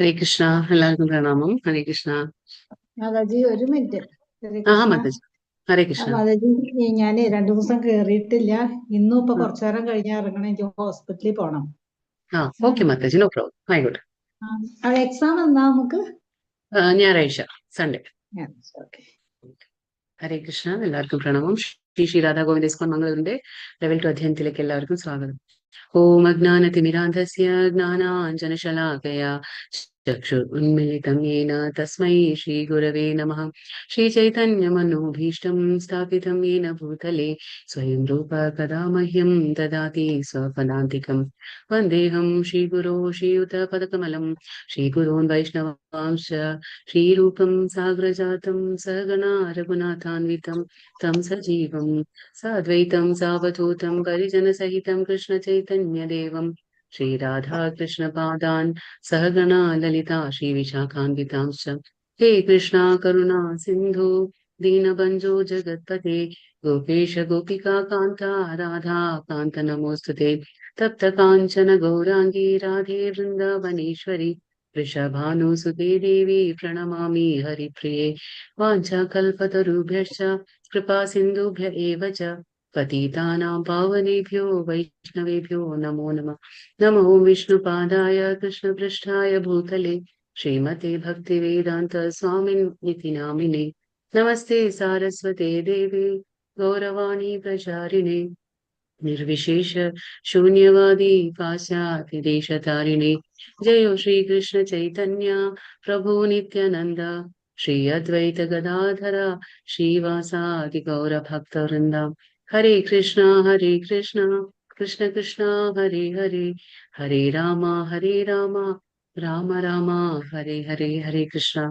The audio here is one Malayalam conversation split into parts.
ഹരേ കൃഷ്ണ. എല്ലാവർക്കും പ്രണാമം. ഹരേ കൃഷ്ണ. മാതാജി ഒരു മിനിറ്റ്. ഹരേ ആ കൃഷ്ണ. മാതാജി. ഹരേ കൃഷ്ണ. മാതാജി, ഞാൻ 2 ദിവസം കേറിയിട്ടില്ല. ഇന്നും ഇപ്പൊ കുറച്ചു നേരം കഴിഞ്ഞാൽ ഇറങ്ങണം. എനിക്ക് ഹോസ്പിറ്റലിൽ പോണം. ഓക്കെ മാതാജി, നോ പ്രോബ്ലം, ആയിക്കോട്ടെ. എക്സാം എന്നാ നമുക്ക്? ഞായറാഴ്ച, സൺഡേ. ഓക്കെ. ഹരേ കൃഷ്ണ. എല്ലാവർക്കും പ്രണാമം. ശ്രീ ശ്രീ രാധാ ഗോവിന്ദ ഇസ്കോൺ മംഗളൂരിന്റെ ലെവൽ 2 അധ്യയനത്തിലേക്ക് എല്ലാവർക്കും സ്വാഗതം. ഓം അജ്ഞാനതിമിരാന്ധസ്യ ജ്ഞാനാഞ്ജനശലാകയാ ചക്ഷുരുന്മിലിതം യേന തസ്മൈ ശ്രീഗുരവേ നമഃ. ശ്രീചൈതന്യമനോഭീഷ്ടം സ്ഥാപിതം യേന ഭൂതലെ സ്വയം രൂപ കഥാ മഹ്യം ദദാതി സ്വപदान्तिकं വന്ദേഹം ശ്രീഗുരോ ശ്രീയുതപദകമലം ശ്രീഗുരോन् വൈഷ്ണവാംശ ശ്രീരൂപം സാഗ്രജാതം സഗണാ രഘുനാഥാन्वितं तं सजीवं साद्वैतं सावधूतं परिजनसहितं कृष्णचैतन्यदेवं श्रीराधाकृष्णपादान् सहगणा ललिता श्रीविशाखान्वितांश्च हे कृष्णा करुणा सिन्धु दीनबन्धो जगत्पते गोपेश गोपिका कान्ता राधा कान्त नमोऽस्तुते तप्त काञ्चन गौराङ्गी राधे वृन्दावनेश्वरी वृषभानुसुते देवी प्रणमामि हरिप्रिये वाञ्छाकल्पतरुभ्यश्च कृपा सिन्धुभ्य एव च पतितानां पावनेभ्यो वैष्णवेभ्यो नमो नमः. नमो विष्णुपादाय कृष्णपृष्ठाय भूतले श्रीमते भक्तिवेदान्त स्वामिनिति नामिने नमस्ते सारस्वते देवे गौरवाणी प्रचारिणे निर्विशेष शून्यवादी पाश्चात्यदेशतारिणे जयो श्रीकृष्ण चैतन्य प्रभु नित्यानन्द श्री अद्वैत गदाधर श्रीवासादि गौरभक्तवृन्द. हरे कृष्ण कृष्ण कृष्ण हरे हरे, हरे राम राम राम हरे हरे. हरे कृष्ण.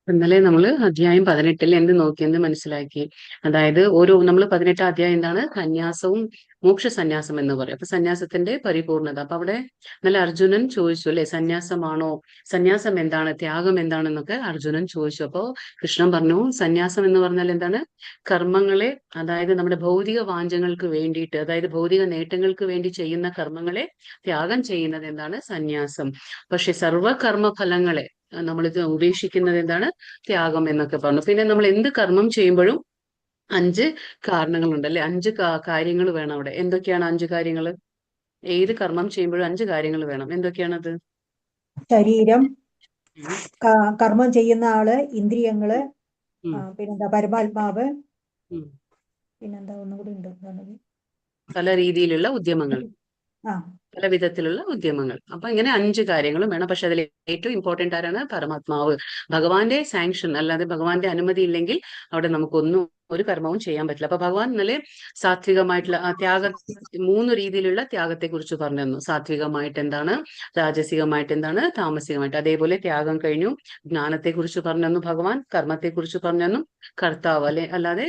ഇന്നലെ നമ്മൾ അധ്യായം 18 എന്ത് നോക്കിയെന്ന് മനസ്സിലാക്കി. അതായത് നമ്മൾ 18 അധ്യായം എന്താണ്? സന്യാസവും മോക്ഷ സന്യാസം എന്ന് പറയും. അപ്പൊ സന്യാസത്തിന്റെ പരിപൂർണത. അപ്പൊ അവിടെ നല്ല അർജുനൻ ചോദിച്ചു അല്ലെ, സന്യാസമാണോ, സന്യാസം എന്താണ്, ത്യാഗം എന്താണെന്നൊക്കെ അർജുനൻ ചോദിച്ചു. അപ്പോ കൃഷ്ണൻ പറഞ്ഞു, സന്യാസം എന്ന് പറഞ്ഞാൽ എന്താണ്? കർമ്മങ്ങളെ, അതായത് നമ്മുടെ ഭൗതിക വാഞ്ചങ്ങൾക്ക് വേണ്ടിയിട്ട്, അതായത് ഭൗതിക നേട്ടങ്ങൾക്ക് വേണ്ടി ചെയ്യുന്ന കർമ്മങ്ങളെ ത്യാഗം ചെയ്യുന്നത് എന്താണ്? സന്യാസം. പക്ഷെ സർവകർമ്മ ഫലങ്ങളെ നമ്മളിത് ഉപേക്ഷിക്കുന്നത് എന്താണ്? ത്യാഗം എന്നൊക്കെ പറഞ്ഞു. പിന്നെ നമ്മൾ എന്ത് കർമ്മം ചെയ്യുമ്പോഴും 5 കാരണങ്ങളുണ്ട് അല്ലെ, 5 കാര്യങ്ങൾ വേണം അവിടെ. എന്തൊക്കെയാണ് 5 കാര്യങ്ങൾ? ഏത് കർമ്മം ചെയ്യുമ്പോഴും 5 കാര്യങ്ങൾ വേണം. എന്തൊക്കെയാണത്? ശരീരം, കർമ്മം ചെയ്യുന്ന ആള്, ഇന്ദ്രിയങ്ങള്, പിന്നെന്താ പരമാത്മാവ്, പിന്നെന്താ ഒന്നുകൂടി ഉണ്ട്, പല രീതിയിലുള്ള ഉദ്യമങ്ങൾ, പല വിധത്തിലുള്ള ഉദ്യമങ്ങൾ. അപ്പൊ ഇങ്ങനെ 5 കാര്യങ്ങളും വേണം. പക്ഷെ അതിൽ ഏറ്റവും ഇമ്പോർട്ടന്റ് ആരാണ്? പരമാത്മാവ്. ഭഗവാന്റെ സാങ്ഷൻ അല്ലാതെ ഭഗവാന്റെ അനുമതി ഇല്ലെങ്കിൽ അവിടെ നമുക്കൊന്നും ഒരു കർമ്മവും ചെയ്യാൻ പറ്റില്ല. അപ്പൊ ഭഗവാൻ ഇന്നലെ സാത്വികമായിട്ടുള്ള ത്യാഗ 3 രീതിയിലുള്ള ത്യാഗത്തെ കുറിച്ച് പറഞ്ഞു തന്നു. സാത്വികമായിട്ട് എന്താണ്, രാജസികമായിട്ട് എന്താണ്, താമസികമായിട്ട്. അതേപോലെ ത്യാഗം കഴിഞ്ഞു. ജ്ഞാനത്തെ കുറിച്ച് പറഞ്ഞു തന്നു ഭഗവാൻ, കർമ്മത്തെ കുറിച്ച് പറഞ്ഞു തന്നു. കർത്താവ് അല്ലാതെ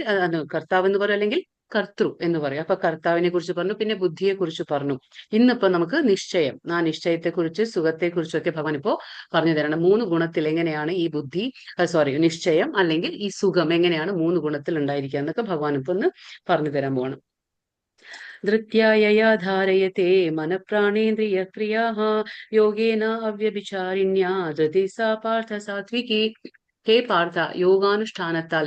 കർത്താവ് എന്ന് പറയും, അല്ലെങ്കിൽ കർത്തൃ എന്ന് പറയും. അപ്പൊ കർത്താവിനെ കുറിച്ച് പറഞ്ഞു. പിന്നെ ബുദ്ധിയെ കുറിച്ച് പറഞ്ഞു. ഇന്നിപ്പോ നമുക്ക് നിശ്ചയം, ആ നിശ്ചയത്തെ കുറിച്ച്, സുഖത്തെ കുറിച്ചൊക്കെ ഭഗവാൻ ഇപ്പോ പറഞ്ഞു തരണം. 3 ഗുണത്തിൽ എങ്ങനെയാണ് ഈ ബുദ്ധി, നിശ്ചയം അല്ലെങ്കിൽ ഈ സുഖം എങ്ങനെയാണ് 3 ഗുണത്തിൽ ഉണ്ടായിരിക്കുക എന്നൊക്കെ ഭഗവാൻ ഇപ്പൊ ഒന്ന് പറഞ്ഞു തരാൻ പോകണം. ധൃത്യായയാ ധാരയത്തെ മനഃപ്രാണേന്ദ്രിയ ക്രിയാഃ യോഗേന അവ്യഭിചാരിണ്യാ ധൃതി സാ പാർത്ഥ സാത്വികി. ഹേ പാർത്ഥ, യോഗാനുഷ്ഠാനത്താൽ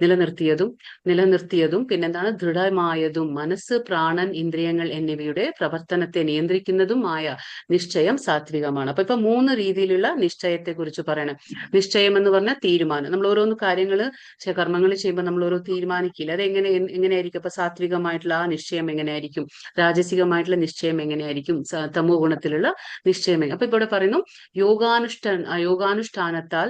നിലനിർത്തിയതും പിന്നെന്താണ്? ദൃഢമായതും മനസ്സ്, പ്രാണൻ, ഇന്ദ്രിയങ്ങൾ എന്നിവയുടെ പ്രവർത്തനത്തെ നിയന്ത്രിക്കുന്നതുമായ നിശ്ചയം സാത്വികമാണ്. അപ്പൊ 3 രീതിയിലുള്ള നിശ്ചയത്തെ കുറിച്ച് പറയണം. നിശ്ചയം എന്ന് പറഞ്ഞാൽ തീരുമാനം. നമ്മൾ ഓരോന്ന് കാര്യങ്ങള് കർമ്മങ്ങൾ ചെയ്യുമ്പോൾ നമ്മൾ ഓരോ തീരുമാനിക്കില്ല. അത് എങ്ങനെയായിരിക്കും? അപ്പൊ സാത്വികമായിട്ടുള്ള ആ നിശ്ചയം എങ്ങനെയായിരിക്കും? രാജസികമായിട്ടുള്ള നിശ്ചയം എങ്ങനെയായിരിക്കും? തമോ ഗുണത്തിലുള്ള നിശ്ചയം. അപ്പൊ ഇവിടെ പറയുന്നു യോഗാനുഷ്ഠാനത്താൽ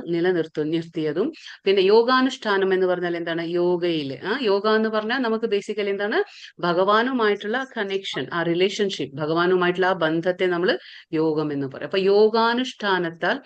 നിർത്തിയതും. പിന്നെ യോഗാനുഷ്ഠാനം എന്ന് പറഞ്ഞാൽ എന്താണ്? യോഗയില് യോഗ എന്ന് പറഞ്ഞാൽ നമുക്ക് ബേസിക്കലി എന്താണ്? ഭഗവാനുമായിട്ടുള്ള കണക്ഷൻ, ആ റിലേഷൻഷിപ്പ്, ഭഗവാനുമായിട്ടുള്ള ആ ബന്ധത്തെ നമ്മൾ യോഗം എന്ന് പറയും. അപ്പൊ യോഗാനുഷ്ഠാനത്താൽ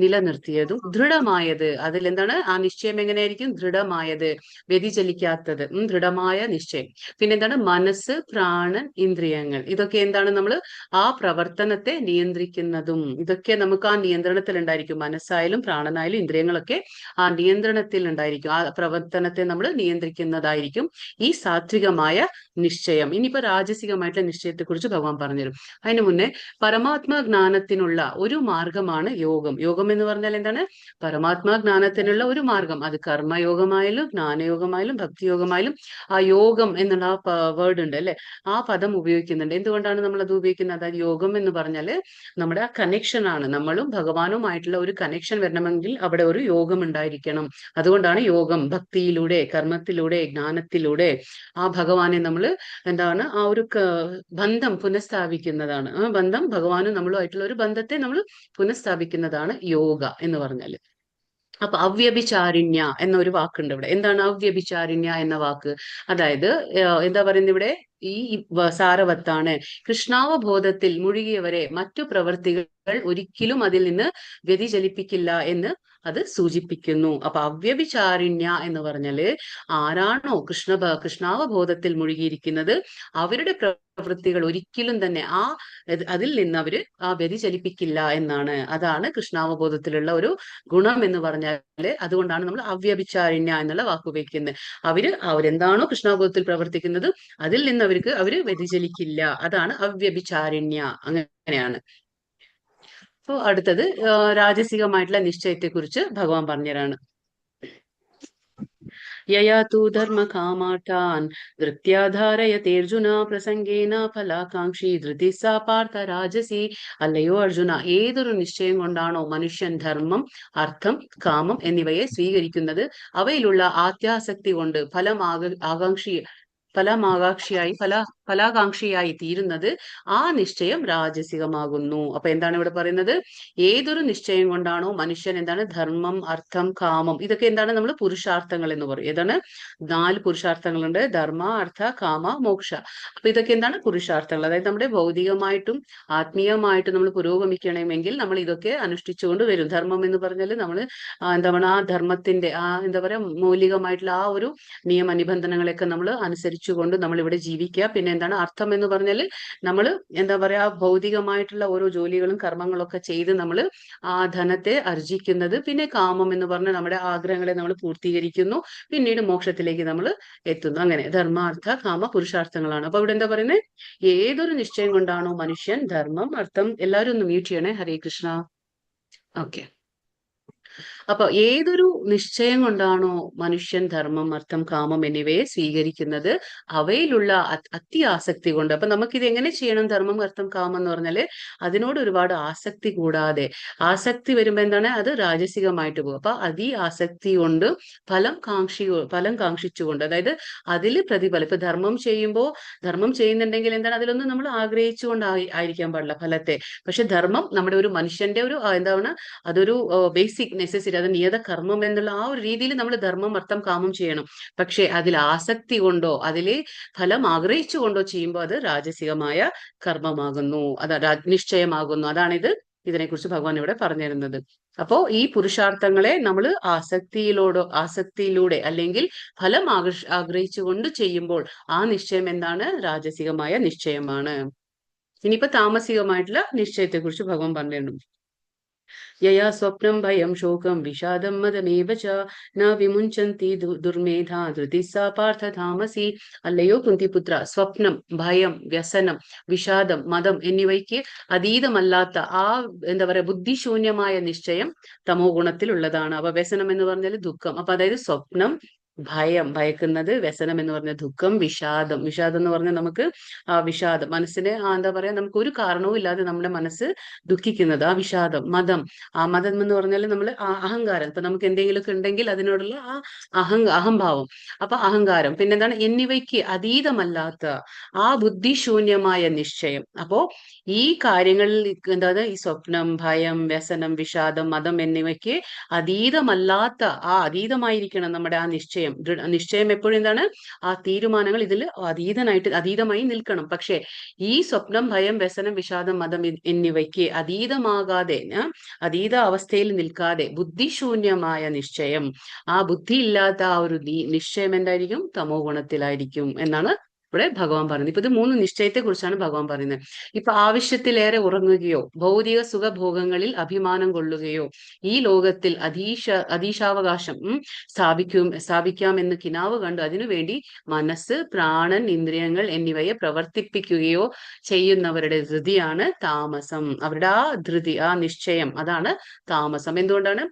നിലനിർത്തിയതും ദൃഢമായത്. അതിലെന്താണ്? ആ നിശ്ചയം എങ്ങനെയായിരിക്കും? ദൃഢമായത്, വ്യതിചലിക്കാത്തത്, ദൃഢമായ നിശ്ചയം. പിന്നെ എന്താണ്? മനസ്സ്, പ്രാണൻ, ഇന്ദ്രിയങ്ങൾ, ഇതൊക്കെ എന്താണ്? നമ്മൾ ആ പ്രവർത്തനത്തെ നിയന്ത്രിക്കുന്നതും. ഇതൊക്കെ നമുക്ക് ആ നിയന്ത്രണത്തിൽ ഉണ്ടായിരിക്കും. മനസ്സായാലും പ്രാണനായാലും ഇന്ദ്രിയങ്ങളൊക്കെ ആ നിയന്ത്രണത്തിൽ ഉണ്ടായിരിക്കും. ആ പ്രവർത്തനത്തെ നമ്മൾ നിയന്ത്രിക്കുന്നതായിരിക്കും ഈ സാത്വികമായ നിശ്ചയം. ഇനിയിപ്പോ രാജസികമായിട്ടുള്ള നിശ്ചയത്തെ കുറിച്ച് ഭഗവാൻ പറഞ്ഞുതരും. അതിനു മുന്നേ പരമാത്മാ ജ്ഞാനത്തിനുള്ള ഒരു മാർഗമാണ് യോഗം. യോഗം എന്ന് പറഞ്ഞാൽ എന്താണ്? പരമാത്മാ ജ്ഞാനത്തിനുള്ള ഒരു മാർഗം. അത് കർമ്മയോഗമായാലും ജ്ഞാനയോഗമായാലും ഭക്തിയോഗമായാലും ആ യോഗം എന്നുള്ള ആ വേർഡ് ഉണ്ട് അല്ലെ, ആ പദം ഉപയോഗിക്കുന്നുണ്ട്. എന്തുകൊണ്ടാണ് നമ്മൾ അത് ഉപയോഗിക്കുന്നത്? അതായത് യോഗം എന്ന് പറഞ്ഞാല് നമ്മുടെ ആ കണക്ഷൻ ആണ്. നമ്മളും ഭഗവാനുമായിട്ടുള്ള ഒരു കണക്ഷൻ വരണമെങ്കിൽ അവിടെ ഒരു യോഗം ഉണ്ടായിരിക്കണം. അതുകൊണ്ടാണ് യോഗം. ഭക്തിയിലൂടെ, കർമ്മത്തിലൂടെ, ജ്ഞാനത്തിലൂടെ ആ ഭഗവാനെ നമ്മൾ എന്താണ്? ആ ഒരു ബന്ധം പുനഃസ്ഥാപിക്കുന്നതാണ്. ആ ബന്ധം, ഭഗവാനും നമ്മളുമായിട്ടുള്ള ഒരു ബന്ധത്തെ നമ്മൾ പുനഃസ്ഥാപിക്കുന്നതാണ് യോഗ എന്ന് പറഞ്ഞാല്. അപ്പൊ അവ്യഭിചാരിണ്യ എന്നൊരു വാക്കുണ്ട് ഇവിടെ. എന്താണ് അവ്യഭിചാരിണ്യ എന്ന വാക്ക്? അതായത് എന്താ പറയുന്നത് ഇവിടെ? ഈ സാരവത്താണ്. കൃഷ്ണാവബോധത്തിൽ മുഴുകിയവരെ മറ്റു പ്രവൃത്തികൾ ഒരിക്കലും അതിൽ നിന്ന് വ്യതിചലിപ്പിക്കില്ല എന്ന് അത് സൂചിപ്പിക്കുന്നു. അപ്പൊ അവ്യഭിചാരിണ്യ എന്ന് പറഞ്ഞാല് ആരാണോ കൃഷ്ണാവബോധത്തിൽ മുഴുകിയിരിക്കുന്നത് അവരുടെ പ്രവൃത്തികൾ ഒരിക്കലും തന്നെ അതിൽ നിന്ന് അവര് വ്യതിചലിപ്പിക്കില്ല എന്നാണ്. അതാണ് കൃഷ്ണാവബോധത്തിലുള്ള ഒരു ഗുണം എന്ന് പറഞ്ഞാല്. അതുകൊണ്ടാണ് നമ്മൾ അവ്യഭിചാരിണ്യ എന്നുള്ള വാക്ക് ഉപയോഗിക്കുന്നത്. അവരെന്താണോ കൃഷ്ണാവബോധത്തിൽ പ്രവർത്തിക്കുന്നത് അതിൽ നിന്ന് അവര് വ്യതിചലിക്കില്ല. അതാണ് അവ്യഭിചാരിണ്യ. അങ്ങനെയാണ്. അപ്പൊ അടുത്തത് രാജസികമായിട്ടുള്ള നിശ്ചയത്തെ കുറിച്ച് ഭഗവാൻ പറഞ്ഞുതരാണ്. യയാ തു ധർമ്മകാമാഠാൻ ധൃത്യാധാരയതേർജുന പ്രസംഗേന ഫലാകാംക്ഷി ധൃതി സാ പാർത്ഥ രാജസി. അല്ലയോ അർജുന, ഏതൊരു നിശ്ചയം കൊണ്ടാണോ മനുഷ്യൻ ധർമ്മം, അർത്ഥം, കാമം എന്നിവയെ സ്വീകരിക്കുന്നത് അവയിലുള്ള ആത്യാസക്തി കൊണ്ട് ഫലാകാംക്ഷിയായി തീരുന്നത് ആ നിശ്ചയം രാജസികമാകുന്നു. അപ്പൊ എന്താണ് ഇവിടെ പറയുന്നത്? ഏതൊരു നിശ്ചയം കൊണ്ടാണോ മനുഷ്യൻ എന്താണ് ധർമ്മം, അർത്ഥം, കാമം, ഇതൊക്കെ എന്താണ്? നമ്മൾ പുരുഷാർത്ഥങ്ങൾ എന്ന് പറയും. ഏതാണ്? 4 പുരുഷാർത്ഥങ്ങളുണ്ട്: ധർമ്മ, അർത്ഥ, കാമ, മോക്ഷ. അപ്പൊ ഇതൊക്കെ എന്താണ്? പുരുഷാർത്ഥങ്ങൾ. അതായത് നമ്മുടെ ഭൗതികമായിട്ടും ആത്മീയമായിട്ടും നമ്മൾ പുരോഗമിക്കണമെങ്കിൽ നമ്മൾ ഇതൊക്കെ അനുഷ്ഠിച്ചുകൊണ്ട് വരും. ധർമ്മം എന്ന് പറഞ്ഞാൽ നമ്മൾ എന്താണ്? ആ ധർമ്മത്തിന്റെ എന്താ പറയാ മൗലികമായിട്ടുള്ള ആ ഒരു നിയമനിബന്ധനകളൊക്കെ നമ്മൾ അനുസരിച്ചുകൊണ്ട് നമ്മൾ ഇവിടെ ജീവിക്കുക. പിന്നെ എന്താണ്? അർത്ഥം എന്ന് പറഞ്ഞാൽ നമ്മൾ എന്താ പറയാ ഭൗതികമായിട്ടുള്ള ഓരോ ജോലികളും കർമ്മങ്ങളൊക്കെ ചെയ്ത് നമ്മൾ ആ ധനത്തെ ആർജിക്കുന്നത്. പിന്നെ കാമം എന്ന് പറഞ്ഞാൽ നമ്മുടെ ആഗ്രഹങ്ങളെ നമ്മൾ പൂർത്തീകരിക്കുന്നു. പിന്നീട് മോക്ഷത്തിലേക്ക് നമ്മൾ എത്തുന്നു. അങ്ങനെ ധർമ്മ, അർത്ഥ, കാമ പുരുഷാർത്ഥങ്ങളാണ്. അപ്പൊ ഇവിടെ എന്താ പറയുന്നത്? ഏതൊരു നിശ്ചയം കൊണ്ടാണോ മനുഷ്യൻ ധർമ്മം, അർത്ഥം, എല്ലാവരും ഒന്ന് മ്യൂട്ട് ചെയ്യണേ. ഹരേ കൃഷ്ണ. ഓക്കെ. അപ്പൊ ഏതൊരു നിശ്ചയം കൊണ്ടാണോ മനുഷ്യൻ ധർമ്മം, അർത്ഥം, കാമം എന്നിവയെ സ്വീകരിക്കുന്നത് അവയിലുള്ള അത്യാസക്തി കൊണ്ട്. അപ്പൊ നമുക്കിത് എങ്ങനെ ചെയ്യണം? ധർമ്മം, അർത്ഥം, കാമം എന്ന് പറഞ്ഞാല് അതിനോട് ഒരുപാട് ആസക്തി കൂടാതെ. ആസക്തി വരുമ്പോ എന്താണ്? അത് രാജസികമായിട്ട് പോകും. അപ്പൊ ആസക്തി കൊണ്ട് ഫലം കാക്ഷിച്ചുകൊണ്ട്, അതായത് അതിൽ പ്രതിഫലം. ഇപ്പൊ ധർമ്മം ചെയ്യുന്നുണ്ടെങ്കിൽ എന്താണ്? അതിലൊന്നും നമ്മൾ ആഗ്രഹിച്ചുകൊണ്ട് ആയിരിക്കാൻ പാടില്ല ഫലത്തെ. പക്ഷെ ധർമ്മം നമ്മുടെ ഒരു മനുഷ്യന്റെ ഒരു എന്താണ്? അതൊരു ബേസിക് നെസസിറ്റി, അത് നിയത കർമ്മം എന്നുള്ള ആ ഒരു രീതിയിൽ നമ്മൾ ധർമ്മം, അർത്ഥം, കാമം ചെയ്യണം. പക്ഷെ അതിൽ ആസക്തി കൊണ്ടോ അതിലെ ഫലം ആഗ്രഹിച്ചുകൊണ്ടോ ചെയ്യുമ്പോൾ അത് രാജസികമായ കർമ്മമാകുന്നു, അത് നിശ്ചയമാകുന്നു. ഇതിനെക്കുറിച്ച് ഭഗവാൻ ഇവിടെ പറഞ്ഞു തരുന്നത്. അപ്പോ ഈ പുരുഷാർത്ഥങ്ങളെ നമ്മൾ ആസക്തിയിലൂടെ അല്ലെങ്കിൽ ഫലം ആഗ്രഹിച്ചുകൊണ്ട് ചെയ്യുമ്പോൾ ആ നിശ്ചയം എന്താണ്? രാജസികമായ നിശ്ചയമാണ്. ഇനിയിപ്പോ താമസികമായിട്ടുള്ള നിശ്ചയത്തെ കുറിച്ച് ഭഗവാൻ പറഞ്ഞു. യയാ സ്വപ്നം ഭയം ശോകം വിഷാദം മദമേവ ച ന വിമുഞ്ചന്തി ദുർമേധാ ധൃതി സാ പാർത്ഥ താമസി. അല്ലയോ കുന്തിപുത്ര, സ്വപ്നം, ഭയം, വ്യസനം, വിഷാദം, മതം എന്നിവയ്ക്ക് അതീതമല്ലാത്ത എന്താ പറയാ ബുദ്ധിശൂന്യമായ നിശ്ചയം തമോ ഗുണത്തിലുള്ളതാണ്. അപ്പൊ വ്യസനം എന്ന് പറഞ്ഞാൽ ദുഃഖം. അപ്പൊ അതായത് സ്വപ്നം, ഭയം, ഭയക്കുന്നത്, വ്യസനം എന്ന് പറഞ്ഞ ദുഃഖം, വിഷാദം, വിഷാദം എന്ന് പറഞ്ഞാൽ നമുക്ക് വിഷാദം, മനസ്സിന് എന്താ പറയാ, നമുക്ക് ഒരു കാരണവും ഇല്ലാതെ നമ്മുടെ മനസ്സ് ദുഃഖിക്കുന്നത്, ആ വിഷാദം. മതം, മതം എന്ന് പറഞ്ഞാൽ നമ്മൾ അഹങ്കാരം, ഇപ്പൊ നമുക്ക് എന്തെങ്കിലുമൊക്കെ ഉണ്ടെങ്കിൽ അതിനോടുള്ള ആ അഹംഭാവം, അപ്പൊ അഹങ്കാരം. പിന്നെന്താണ്, എന്നിവയ്ക്ക് അതീതമല്ലാത്ത ആ ബുദ്ധിശൂന്യമായ നിശ്ചയം. അപ്പോ ഈ കാര്യങ്ങളിൽ എന്താണ്, ഈ സ്വപ്നം, ഭയം, വ്യസനം, വിഷാദം, മതം എന്നിവയ്ക്ക് അതീതമല്ലാത്ത, ആ അതീതമായിരിക്കണം നമ്മുടെ ആ നിശ്ചയം. നിശ്ചയം എപ്പോഴും എന്താണ്, ആ തീരുമാനങ്ങൾ ഇതിൽ അതീതമായി നിൽക്കണം. പക്ഷെ ഈ സ്വപ്നം, ഭയം, വ്യസനം, വിഷാദം, മതം എന്നിവയ്ക്ക് അതീതമാകാതെ, അതീത അവസ്ഥയിൽ നിൽക്കാതെ ബുദ്ധിശൂന്യമായ നിശ്ചയം, ആ ബുദ്ധി ഇല്ലാത്ത ആ ഒരു നിശ്ചയം എന്തായിരിക്കും, തമോ ഗുണത്തിലായിരിക്കും എന്നാണ് ഇവിടെ ഭഗവാൻ പറയുന്നത്. ഇപ്പൊ ഇത് 3 നിശ്ചയത്തെ കുറിച്ചാണ് ഭഗവാൻ പറയുന്നത്. ഇപ്പൊ ആവശ്യത്തിലേറെ ഉറങ്ങുകയോ ഭൗതിക സുഖഭോഗങ്ങളിൽ അഭിമാനം കൊള്ളുകയോ ഈ ലോകത്തിൽ അതീശാവകാശം സ്ഥാപിക്കാമെന്ന് കിനാവ് കണ്ട് അതിനുവേണ്ടി മനസ്സ്, പ്രാണൻ, ഇന്ദ്രിയങ്ങൾ എന്നിവയെ പ്രവർത്തിപ്പിക്കുകയോ ചെയ്യുന്നവരുടെ ധൃതിയാണ് താമസം. അവരുടെ ആ ധൃതി, ആ നിശ്ചയം, അതാണ് താമസം. എന്തുകൊണ്ടാണ്,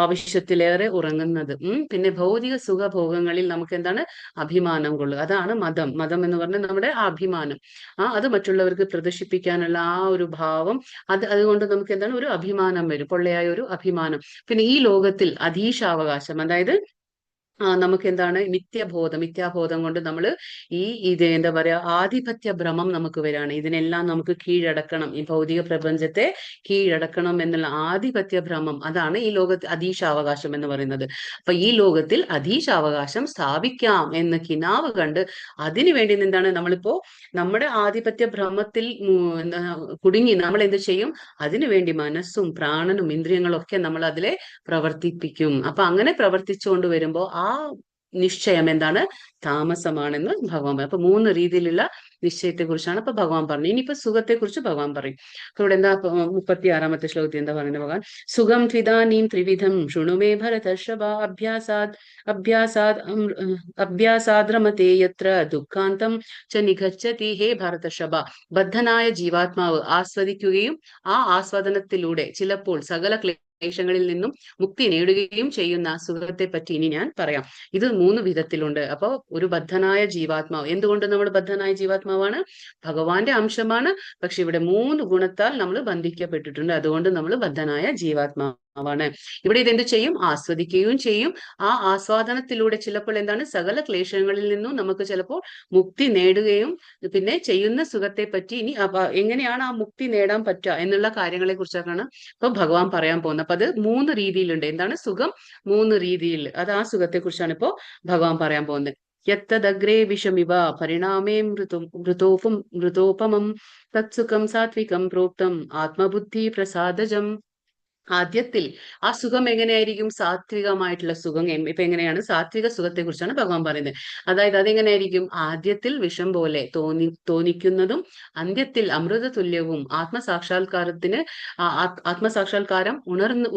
ആവശ്യത്തിലേറെ ഉറങ്ങുന്നത്. പിന്നെ ഭൗതിക സുഖഭോഗങ്ങളിൽ നമുക്ക് എന്താണ്, അഭിമാനം കൊള്ളുക, അതാണ് മതം. മതം എന്ന് പറഞ്ഞാൽ നമ്മുടെ അഭിമാനം, അത് മറ്റുള്ളവർക്ക് പ്രദർശിപ്പിക്കാനുള്ള ആ ഒരു ഭാവം, അതുകൊണ്ട് നമുക്ക് എന്താണ്, ഒരു അഭിമാനം വരും, പൊള്ളയായ ഒരു അഭിമാനം. പിന്നെ ഈ ലോകത്തിൽ അധീശാവകാശം, അതായത് നമുക്ക് എന്താണ്, മിഥ്യാബോധം കൊണ്ട് നമ്മൾ ഇത് എന്താ പറയാ, ആധിപത്യ ഭ്രമം നമുക്ക് വരാണ്. ഇതിനെല്ലാം നമുക്ക് കീഴടക്കണം, ഈ ഭൗതിക പ്രപഞ്ചത്തെ കീഴടക്കണം എന്നുള്ള ആധിപത്യ ഭ്രമം, അതാണ് ഈ ലോകത്തിൽ അധീശാവകാശം എന്ന് പറയുന്നത്. അപ്പൊ ഈ ലോകത്തിൽ അധീശാവകാശം സ്ഥാപിക്കാം എന്ന് കിനാവ് കണ്ട് അതിനു വേണ്ടി എന്താണ്, നമ്മളിപ്പോ നമ്മുടെ ആധിപത്യ ഭ്രമത്തിൽ കുടുങ്ങി നമ്മൾ എന്ത് ചെയ്യും, അതിനുവേണ്ടി മനസ്സും പ്രാണനും ഇന്ദ്രിയങ്ങളും ഒക്കെ നമ്മൾ അതിലെ പ്രവർത്തിപ്പിക്കും. അപ്പൊ അങ്ങനെ പ്രവർത്തിച്ചുകൊണ്ട് വരുമ്പോ ആ നിശ്ചയം എന്താണ്, താമസമാണെന്ന് ഭഗവാൻ പറയും. അപ്പൊ 3 രീതിയിലുള്ള നിശ്ചയത്തെ കുറിച്ചാണ് ഇപ്പൊ ഭഗവാൻ പറഞ്ഞത്. ഇനിയിപ്പോ സുഖത്തെ കുറിച്ച് ഭഗവാൻ പറയും. അപ്പൊ ഇവിടെ എന്താ 36-ാമത്തെ ശ്ലോകത്തിൽ എന്താ പറയുന്നത് ഭഗവാൻ, സുഖം ത്വിദാനീം ത്രിവിധം ശൃണുമേ ഭരതർഷഭ അഭ്യാസാദ്രമതേ യത്ര ദുഃഖാന്തം ച നിഗച്ഛതി. ഹേ ഭരതർഷഭ, ബദ്ധനായ ജീവാത്മാവ് ആസ്വദിക്കുകയും ആ ആസ്വാദനത്തിലൂടെ ചിലപ്പോൾ സകല ക്ലേശങ്ങളിൽ നിന്നും മുക്തി നേടുകയും ചെയ്യുന്ന സുഖത്തെ പറ്റി ഇനി ഞാൻ പറയാം. ഇത് 3 വിധത്തിലുണ്ട്. അപ്പൊ ഒരു ബദ്ധനായ ജീവാത്മാവ്, എന്തുകൊണ്ട് നമ്മൾ ബദ്ധനായ ജീവാത്മാവാണ്, ഭഗവാന്റെ അംശമാണ്. പക്ഷെ ഇവിടെ 3 ഗുണത്താൽ നമ്മൾ ബന്ധിക്കപ്പെട്ടിട്ടുണ്ട്, അതുകൊണ്ട് നമ്മൾ ബദ്ധനായ ജീവാത്മാവാണ്. ഇവിടെ ഇതെന്ത് ചെയ്യും, ആസ്വദിക്കുകയും ചെയ്യും. ആ ആസ്വാദനത്തിലൂടെ ചിലപ്പോൾ എന്താണ്, സകല ക്ലേശങ്ങളിൽ നിന്നും നമുക്ക് ചിലപ്പോൾ മുക്തി നേടുകയും, പിന്നെ ചെയ്യുന്ന സുഖത്തെ പറ്റി ഇനി എങ്ങനെയാണ് ആ മുക്തി നേടാൻ പറ്റുക എന്നുള്ള കാര്യങ്ങളെ കുറിച്ചൊക്കെയാണ് ഇപ്പൊ ഭഗവാൻ പറയാൻ പോകുന്നത്. അപ്പൊ അത് 3 രീതിയിലുണ്ട്. എന്താണ് സുഖം, 3 രീതിയിൽ, അത് ആ സുഖത്തെ കുറിച്ചാണ് ഇപ്പോ ഭഗവാൻ പറയാൻ പോകുന്നത്. യത്തദഗ്രേ വിഷമിവ പരിണാമേ മൃതോപമം തത്സുഖം സാത്വികം പ്രോക്തം ആത്മബുദ്ധി പ്രസാദജം. ആദ്യത്തിൽ ആ സുഖം എങ്ങനെയായിരിക്കും, സാത്വികമായിട്ടുള്ള സുഖം. ഇപ്പൊ എങ്ങനെയാണ്, സാത്വിക സുഖത്തെ കുറിച്ചാണ് ഭഗവാൻ പറയുന്നത്. അതായത് അതെങ്ങനെയായിരിക്കും, ആദ്യത്തിൽ വിഷം പോലെ തോന്നിക്കുന്നതും അന്ത്യത്തിൽ അമൃത തുല്യവും ആത്മസാക്ഷാത്കാരം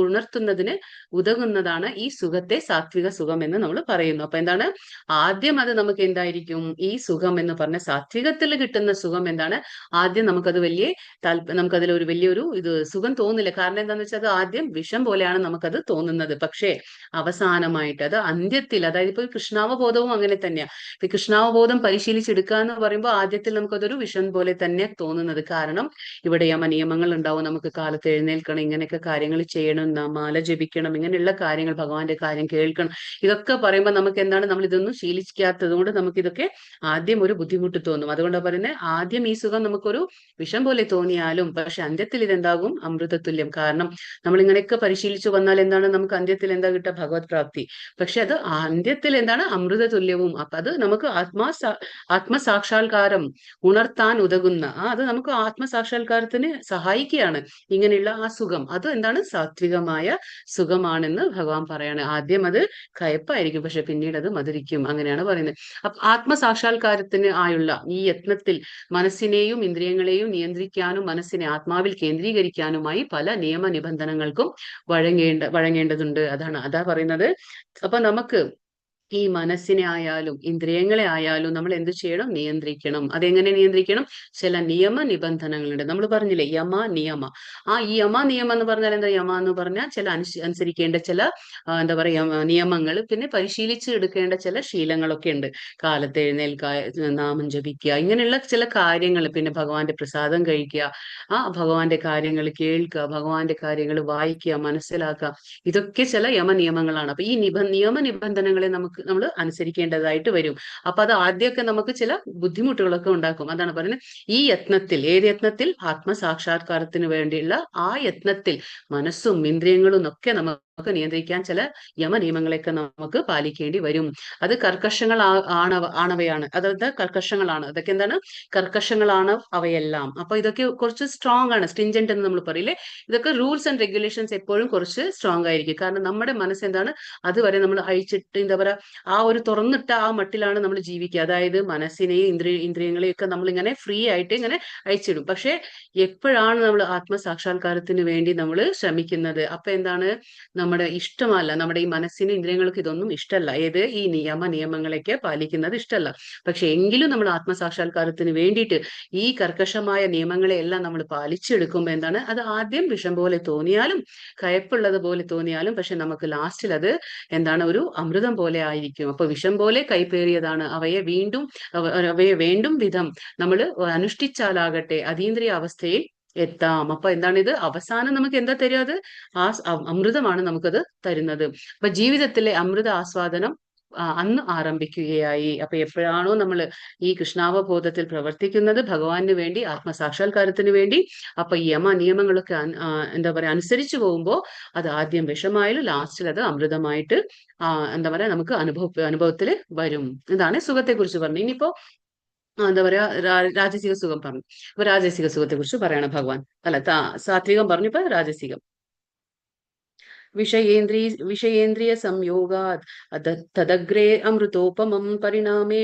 ഉണർത്തുന്നതിന് ഉതകുന്നതാണ് ഈ സുഖത്തെ സാത്വിക സുഖം എന്ന് നമ്മൾ പറയുന്നു. അപ്പൊ എന്താണ്, ആദ്യം അത് നമുക്ക് എന്തായിരിക്കും, ഈ സുഖം എന്ന് പറഞ്ഞ സാത്വികത്തിൽ കിട്ടുന്ന സുഖം എന്താണ്, ആദ്യം നമുക്കത് നമുക്കതിൽ ഒരു വലിയൊരു സുഖം തോന്നില്ല. കാരണം എന്താണെന്ന് വെച്ചാൽ അത് ആദ്യം വിഷം പോലെയാണ് നമുക്കത് തോന്നുന്നത്. പക്ഷേ അവസാനമായിട്ട് അത് അന്ത്യത്തിൽ, അതായത് ഇപ്പൊ കൃഷ്ണാവബോധവും അങ്ങനെ തന്നെയാണ്. ഇപ്പൊ കൃഷ്ണാവബോധം പരിശീലിച്ചെടുക്കുക എന്ന് പറയുമ്പോൾ ആദ്യത്തിൽ നമുക്കതൊരു വിഷം പോലെ തന്നെ തോന്നുന്നത്. കാരണം ഇവിടെ നിയമങ്ങൾ ഉണ്ടാവും, നമുക്ക് കാലത്ത് എഴുന്നേൽക്കണം, ഇങ്ങനെയൊക്കെ കാര്യങ്ങൾ ചെയ്യണം, മാല ജപിക്കണം, ഇങ്ങനെയുള്ള കാര്യങ്ങൾ, ഭഗവാന്റെ കാര്യം കേൾക്കണം, ഇതൊക്കെ പറയുമ്പോൾ നമുക്ക് എന്താണ്, നമ്മൾ ഇതൊന്നും ശീലിക്കാത്തത് കൊണ്ട് നമുക്കിതൊക്കെ ആദ്യം ഒരു ബുദ്ധിമുട്ട് തോന്നും. അതുകൊണ്ടാണ് പറയുന്നത്, ആദ്യം ഈ സുഖം നമുക്കൊരു വിഷം പോലെ തോന്നിയാലും പക്ഷെ അന്ത്യത്തിൽ ഇതെന്താകും, അമൃതതുല്യം. കാരണം നമ്മൾ ഇങ്ങനെയൊക്കെ പരിശീലിച്ചു വന്നാൽ എന്താണ്, നമുക്ക് അന്ത്യത്തിൽ എന്താ കിട്ടുക, ഭഗവത് പ്രാപ്തി. പക്ഷെ അത് അന്ത്യത്തിൽ എന്താണ്, അമൃത തുല്യവും. അപ്പൊ അത് നമുക്ക് ആത്മസാക്ഷാത്കാരം ഉണർത്താൻ ഉതകുന്ന, അത് നമുക്ക് ആത്മസാക്ഷാത്കാരത്തിന് സഹായിക്കുകയാണ് ഇങ്ങനെയുള്ള ആ സുഖം. അത് എന്താണ്, സാത്വികമായ സുഖമാണെന്ന് ഭഗവാൻ പറയാണ്. ആദ്യം അത് കയപ്പായിരിക്കും, പക്ഷെ പിന്നീട് അത് മധുരിക്കും, അങ്ങനെയാണ് പറയുന്നത്. അപ്പൊ ആത്മസാക്ഷാത്കാരത്തിന് ആയുള്ള ഈ യത്നത്തിൽ മനസ്സിനെയും ഇന്ദ്രിയങ്ങളെയും നിയന്ത്രിക്കാനും മനസ്സിനെ ആത്മാവിൽ കേന്ദ്രീകരിക്കാനുമായി പല നിയമനിബന്ധനകൾക്കും വഴങ്ങേണ്ടതുണ്ട്. അതാ പറയുന്നത്. അപ്പൊ നമുക്ക് ഈ മനസ്സിനെ ആയാലും ഇന്ദ്രിയങ്ങളെ ആയാലും നമ്മൾ എന്ത് ചെയ്യണം? നിയന്ത്രിക്കണം. അതെങ്ങനെ നിയന്ത്രിക്കണം? ചില നിയമ നിബന്ധനകളുണ്ട്. നമ്മൾ പറഞ്ഞില്ലേ യമ നിയമ. ആ ഈ യമ നിയമം എന്ന് പറഞ്ഞാൽ എന്താ? യമ എന്ന് പറഞ്ഞാൽ ചില അനുസരിക്കേണ്ട ചില എന്താ പറയാ നിയമങ്ങൾ, പിന്നെ പരിശീലിച്ച് എടുക്കേണ്ട ചില ശീലങ്ങളൊക്കെ ഉണ്ട്. കാലത്ത് എഴുന്നേൽക്കുക, നാമം ജപിക്കുക, ഇങ്ങനെയുള്ള ചില കാര്യങ്ങൾ, പിന്നെ ഭഗവാന്റെ പ്രസാദം കഴിക്കുക, ഭഗവാന്റെ കാര്യങ്ങൾ കേൾക്കുക, ഭഗവാന്റെ കാര്യങ്ങൾ വായിക്കുക, മനസ്സിലാക്കുക, ഇതൊക്കെ ചില യമനിയമങ്ങളാണ്. അപ്പൊ ഈ നിയമ നിബന്ധനകളെ നമ്മൾ അനുസരിക്കേണ്ടതായിട്ട് വരും. അപ്പൊ അത് ആദ്യമൊക്കെ നമുക്ക് ചില ബുദ്ധിമുട്ടുകളൊക്കെ ഉണ്ടാക്കും. അതാണ് പറയുന്നത്, ഈ യത്നത്തിൽ, ഏത് യത്നത്തിൽ? ആത്മസാക്ഷാത്കാരത്തിന് വേണ്ടിയുള്ള ആ യത്നത്തിൽ മനസ്സും ഇന്ദ്രിയങ്ങളും ഒക്കെ നമുക്ക് നിയന്ത്രിക്കാൻ ചില യമനിയമങ്ങളെയൊക്കെ നമുക്ക് പാലിക്കേണ്ടി വരും. അത് കർക്കശങ്ങൾ ആണവയാണ്, അതായത് കർക്കശങ്ങളാണ്. അതൊക്കെ എന്താണ്? കർക്കശങ്ങളാണ് അവയെല്ലാം. അപ്പൊ ഇതൊക്കെ കുറച്ച് സ്ട്രോങ് ആണ്, സ്ട്രിഞ്ചന്റ് എന്ന് നമ്മൾ പറയില്ലേ. ഇതൊക്കെ റൂൾസ് ആൻഡ് റെഗുലേഷൻസ് എപ്പോഴും കുറച്ച് സ്ട്രോങ് ആയിരിക്കും. കാരണം നമ്മുടെ മനസ്സ് എന്താണ്? അതുവരെ നമ്മൾ അഴിച്ചിട്ട് എന്താ പറയാ, ആ ഒരു തുറന്നിട്ട ആ മട്ടിലാണ് നമ്മൾ ജീവിക്കുക. അതായത് മനസ്സിനെയും ഇന്ദ്രിയങ്ങളെയും ഒക്കെ നമ്മൾ ഇങ്ങനെ ഫ്രീ ആയിട്ട് ഇങ്ങനെ അഴിച്ചിടും. പക്ഷെ എപ്പോഴാണ് നമ്മൾ ആത്മസാക്ഷാത്കാരത്തിന് വേണ്ടി നമ്മൾ ശ്രമിക്കുന്നത്? അപ്പൊ എന്താണ്? നമ്മുടെ ഇഷ്ടമല്ല, നമ്മുടെ ഈ മനസ്സിനും ഇന്ദ്രിയങ്ങൾക്ക് ഇതൊന്നും ഇഷ്ടമല്ല. ഏത്? ഈ നിയമങ്ങളൊക്കെ പാലിക്കുന്നത് ഇഷ്ടമല്ല. പക്ഷെ എങ്കിലും നമ്മൾ ആത്മസാക്ഷാത്കാരത്തിന് വേണ്ടിയിട്ട് ഈ കർക്കശമായ നിയമങ്ങളെ എല്ലാം നമ്മൾ പാലിച്ചെടുക്കുമ്പോൾ എന്താണ്? അത് ആദ്യം വിഷം പോലെ തോന്നിയാലും, കയപ്പുള്ളത് പോലെ തോന്നിയാലും, പക്ഷെ നമുക്ക് ലാസ്റ്റിൽ അത് എന്താണ്? ഒരു അമൃതം പോലെ ആയിരിക്കും. അപ്പൊ വിഷം പോലെ കൈപ്പേറിയതാണ്. അവയെ വേണ്ടും വിധം നമ്മൾ അനുഷ്ഠിച്ചാലാകട്ടെ അതീന്ദ്രിയ അവസ്ഥയിൽ എത്താം. അപ്പൊ എന്താണ് ഇത്? അവസാനം നമുക്ക് എന്താ തരിക? അത് അമൃതമാണ് നമുക്കത് തരുന്നത്. അപ്പൊ ജീവിതത്തിലെ അമൃത ആസ്വാദനം അന്ന് ആരംഭിക്കുകയായി. അപ്പൊ എപ്പോഴാണോ നമ്മൾ ഈ കൃഷ്ണാവബോധത്തിൽ പ്രവർത്തിക്കുന്നത്, ഭഗവാന് വേണ്ടി, ആത്മസാക്ഷാത്കാരത്തിന് വേണ്ടി, അപ്പൊ ഈ നിയമങ്ങളൊക്കെ എന്താ പറയാ അനുസരിച്ചു പോകുമ്പോ അത് ആദ്യം വിഷമായാലും ലാസ്റ്റിൽ അത് അമൃതമായിട്ട് എന്താ പറയാ നമുക്ക് അനുഭവത്തിൽ വരും. ഇതാണ് സുഖത്തെ കുറിച്ച് പറഞ്ഞു. ഇനിയിപ്പോ എന്താ പറയാ രാജസിക സുഖം പറഞ്ഞു. ഇപ്പൊ രാജസിക സുഖത്തെ കുറിച്ച് പറയണം ഭഗവാൻ. അല്ല, സാത്വികം പറഞ്ഞു, ഇപ്പൊ രാജസികം. വിഷയേന്ദ്രിയ സംയോഗാത് തദഗ്രേ അമൃതോപമം പരിണാമേ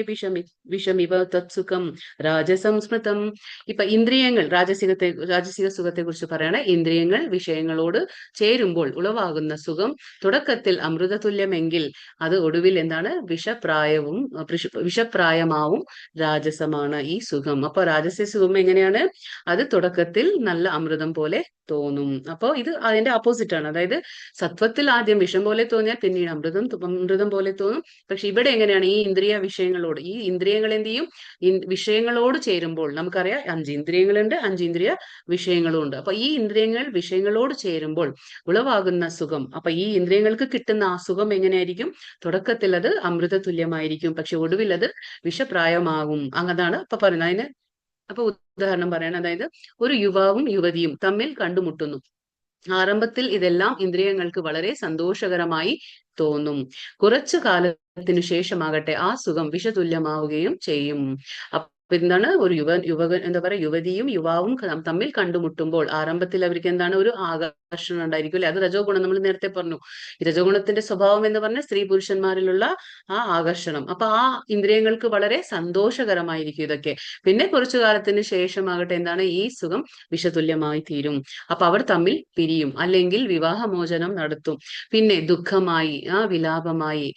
വിഷമിവ തത്സുഖം രാജസംസ്മൃതം. ഇപ്പൊ ഇന്ദ്രിയങ്ങൾ, രാജസിക സുഖത്തെ കുറിച്ച് പറയണ, ഇന്ദ്രിയങ്ങൾ വിഷയങ്ങളോട് ചേരുമ്പോൾ ഉളവാകുന്ന സുഖം തുടക്കത്തിൽ അമൃതതുല്യമെങ്കിൽ അത് ഒടുവിൽ എന്താണ്? വിഷപ്രായമാവും രാജസമാണ് ഈ സുഖം. അപ്പൊ രാജസിക സുഖം എങ്ങനെയാണ്? അത് തുടക്കത്തിൽ നല്ല അമൃതം പോലെ തോന്നും. അപ്പോ ഇത് അതിന്റെ ഓപ്പോസിറ്റ് ആണ്. അതായത് സത്വത്തിൽ ആദ്യം വിഷം പോലെ തോന്നിയാൽ പിന്നീട് അമൃതം പോലെ തോന്നും. പക്ഷെ ഇവിടെ എങ്ങനെയാണ്? ഈ ഇന്ദ്രിയങ്ങൾ എന്ത് ചെയ്യും? വിഷയങ്ങളോട് ചേരുമ്പോൾ, നമുക്കറിയാം 5 ഇന്ദ്രിയങ്ങളുണ്ട്, 5 ഇന്ദ്രിയ വിഷയങ്ങളും ഉണ്ട്. അപ്പൊ ഈ ഇന്ദ്രിയങ്ങൾ വിഷയങ്ങളോട് ചേരുമ്പോൾ ഉളവാകുന്ന സുഖം, അപ്പൊ ഈ ഇന്ദ്രിയങ്ങൾക്ക് കിട്ടുന്ന ആ സുഖം എങ്ങനെയായിരിക്കും? തുടക്കത്തിൽ അത് അമൃത തുല്യമായിരിക്കും, പക്ഷെ ഒടുവിൽ അത് വിഷപ്രായമാകും. അങ്ങതാണ് ഇപ്പൊ പറയുന്നത്. അതിന് അപ്പൊ ഉദാഹരണം പറയണം. അതായത് ഒരു യുവാവും യുവതിയും തമ്മിൽ കണ്ടുമുട്ടുന്നു. ആരംഭത്തിൽ ഇതെല്ലാം ഇന്ദ്രിയങ്ങൾക്ക് വളരെ സന്തോഷകരമായി തോന്നും. കുറച്ചു കാലത്തിനു ശേഷമാകട്ടെ ആ സുഖം വിഷതുല്യമാവുകയും ചെയ്യും. എന്താണ്? ഒരു യുവകൻ എന്താ പറയാ, യുവതിയും യുവാവും തമ്മിൽ കണ്ടുമുട്ടുമ്പോൾ ആരംഭത്തിൽ അവർക്ക് എന്താണ്? ഒരു ആകർഷണം ഉണ്ടായിരിക്കും അല്ലെ? അത് രജോ ഗുണം. നമ്മൾ നേരത്തെ പറഞ്ഞു, രജോ ഗുണത്തിന്റെ സ്വഭാവം എന്ന് പറഞ്ഞ സ്ത്രീ പുരുഷന്മാരിലുള്ള ആ ആകർഷണം. അപ്പൊ ആ ഇന്ദ്രിയങ്ങൾക്ക് വളരെ സന്തോഷകരമായിരിക്കും ഇതൊക്കെ. പിന്നെ കുറച്ചു കാലത്തിന് ശേഷമാകട്ടെ എന്താണ്? ഈ സുഖം വിഷതുല്യമായി തീരും. അപ്പൊ അവർ തമ്മിൽ പിരിയും, അല്ലെങ്കിൽ വിവാഹമോചനം നടത്തും. പിന്നെ ദുഃഖമായി, വിലാപമായി.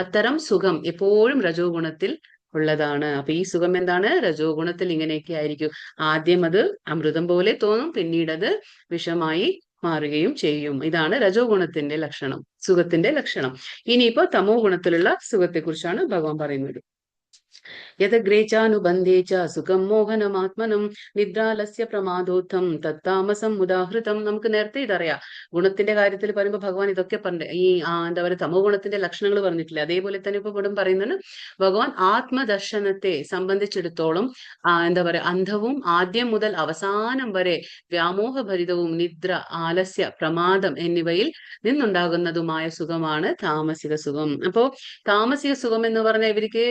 അത്തരം സുഖം എപ്പോഴും രജോ ഗുണത്തിൽ ഉള്ളതാണ്. അപ്പൊ ഈ സുഖം എന്താണ്? രജോ ഗുണത്തിൽ ഇങ്ങനെയൊക്കെ ആയിരിക്കും. ആദ്യം അത് അമൃതം പോലെ തോന്നും, പിന്നീട് അത് വിഷമായി മാറുകയും ചെയ്യും. ഇതാണ് രജോ ഗുണത്തിന്റെ ലക്ഷണം, സുഖത്തിന്റെ ലക്ഷണം. ഇനിയിപ്പോ തമോ ഗുണത്തിലുള്ള സുഖത്തെ കുറിച്ചാണ് ഭഗവാൻ പറയുന്നത്. യഥഗ്രേചാനുബന്ധേ ച സുഖം മോഹനമാത്മനം നിദ്രാലസ്യ പ്രമാദോത്ഥം തത്താമസം ഉദാഹൃതം. നമുക്ക് നേരത്തെ ഇതറിയാം. ഗുണത്തിന്റെ കാര്യത്തിൽ പറയുമ്പോൾ ഭഗവാൻ ഇതൊക്കെ പറഞ്ഞു. ഈ എന്താ പറയുക, തമോ ഗുണത്തിന്റെ ലക്ഷണങ്ങൾ പറഞ്ഞിട്ടില്ല. അതേപോലെ തന്നെ ഇപ്പൊ ഇവിടെ പറയുന്നത് ഭഗവാൻ ആത്മദർശനത്തെ സംബന്ധിച്ചിടത്തോളം എന്താ പറയാ, അന്ധവും ആദ്യം മുതൽ അവസാനം വരെ വ്യാമോഹഭരിതവും നിദ്ര, ആലസ്യ, പ്രമാദം എന്നിവയിൽ നിന്നുണ്ടാകുന്നതുമായ സുഖമാണ് താമസിക സുഖം. അപ്പോ താമസിക സുഖം എന്ന് പറഞ്ഞാൽ ഇവർക്ക്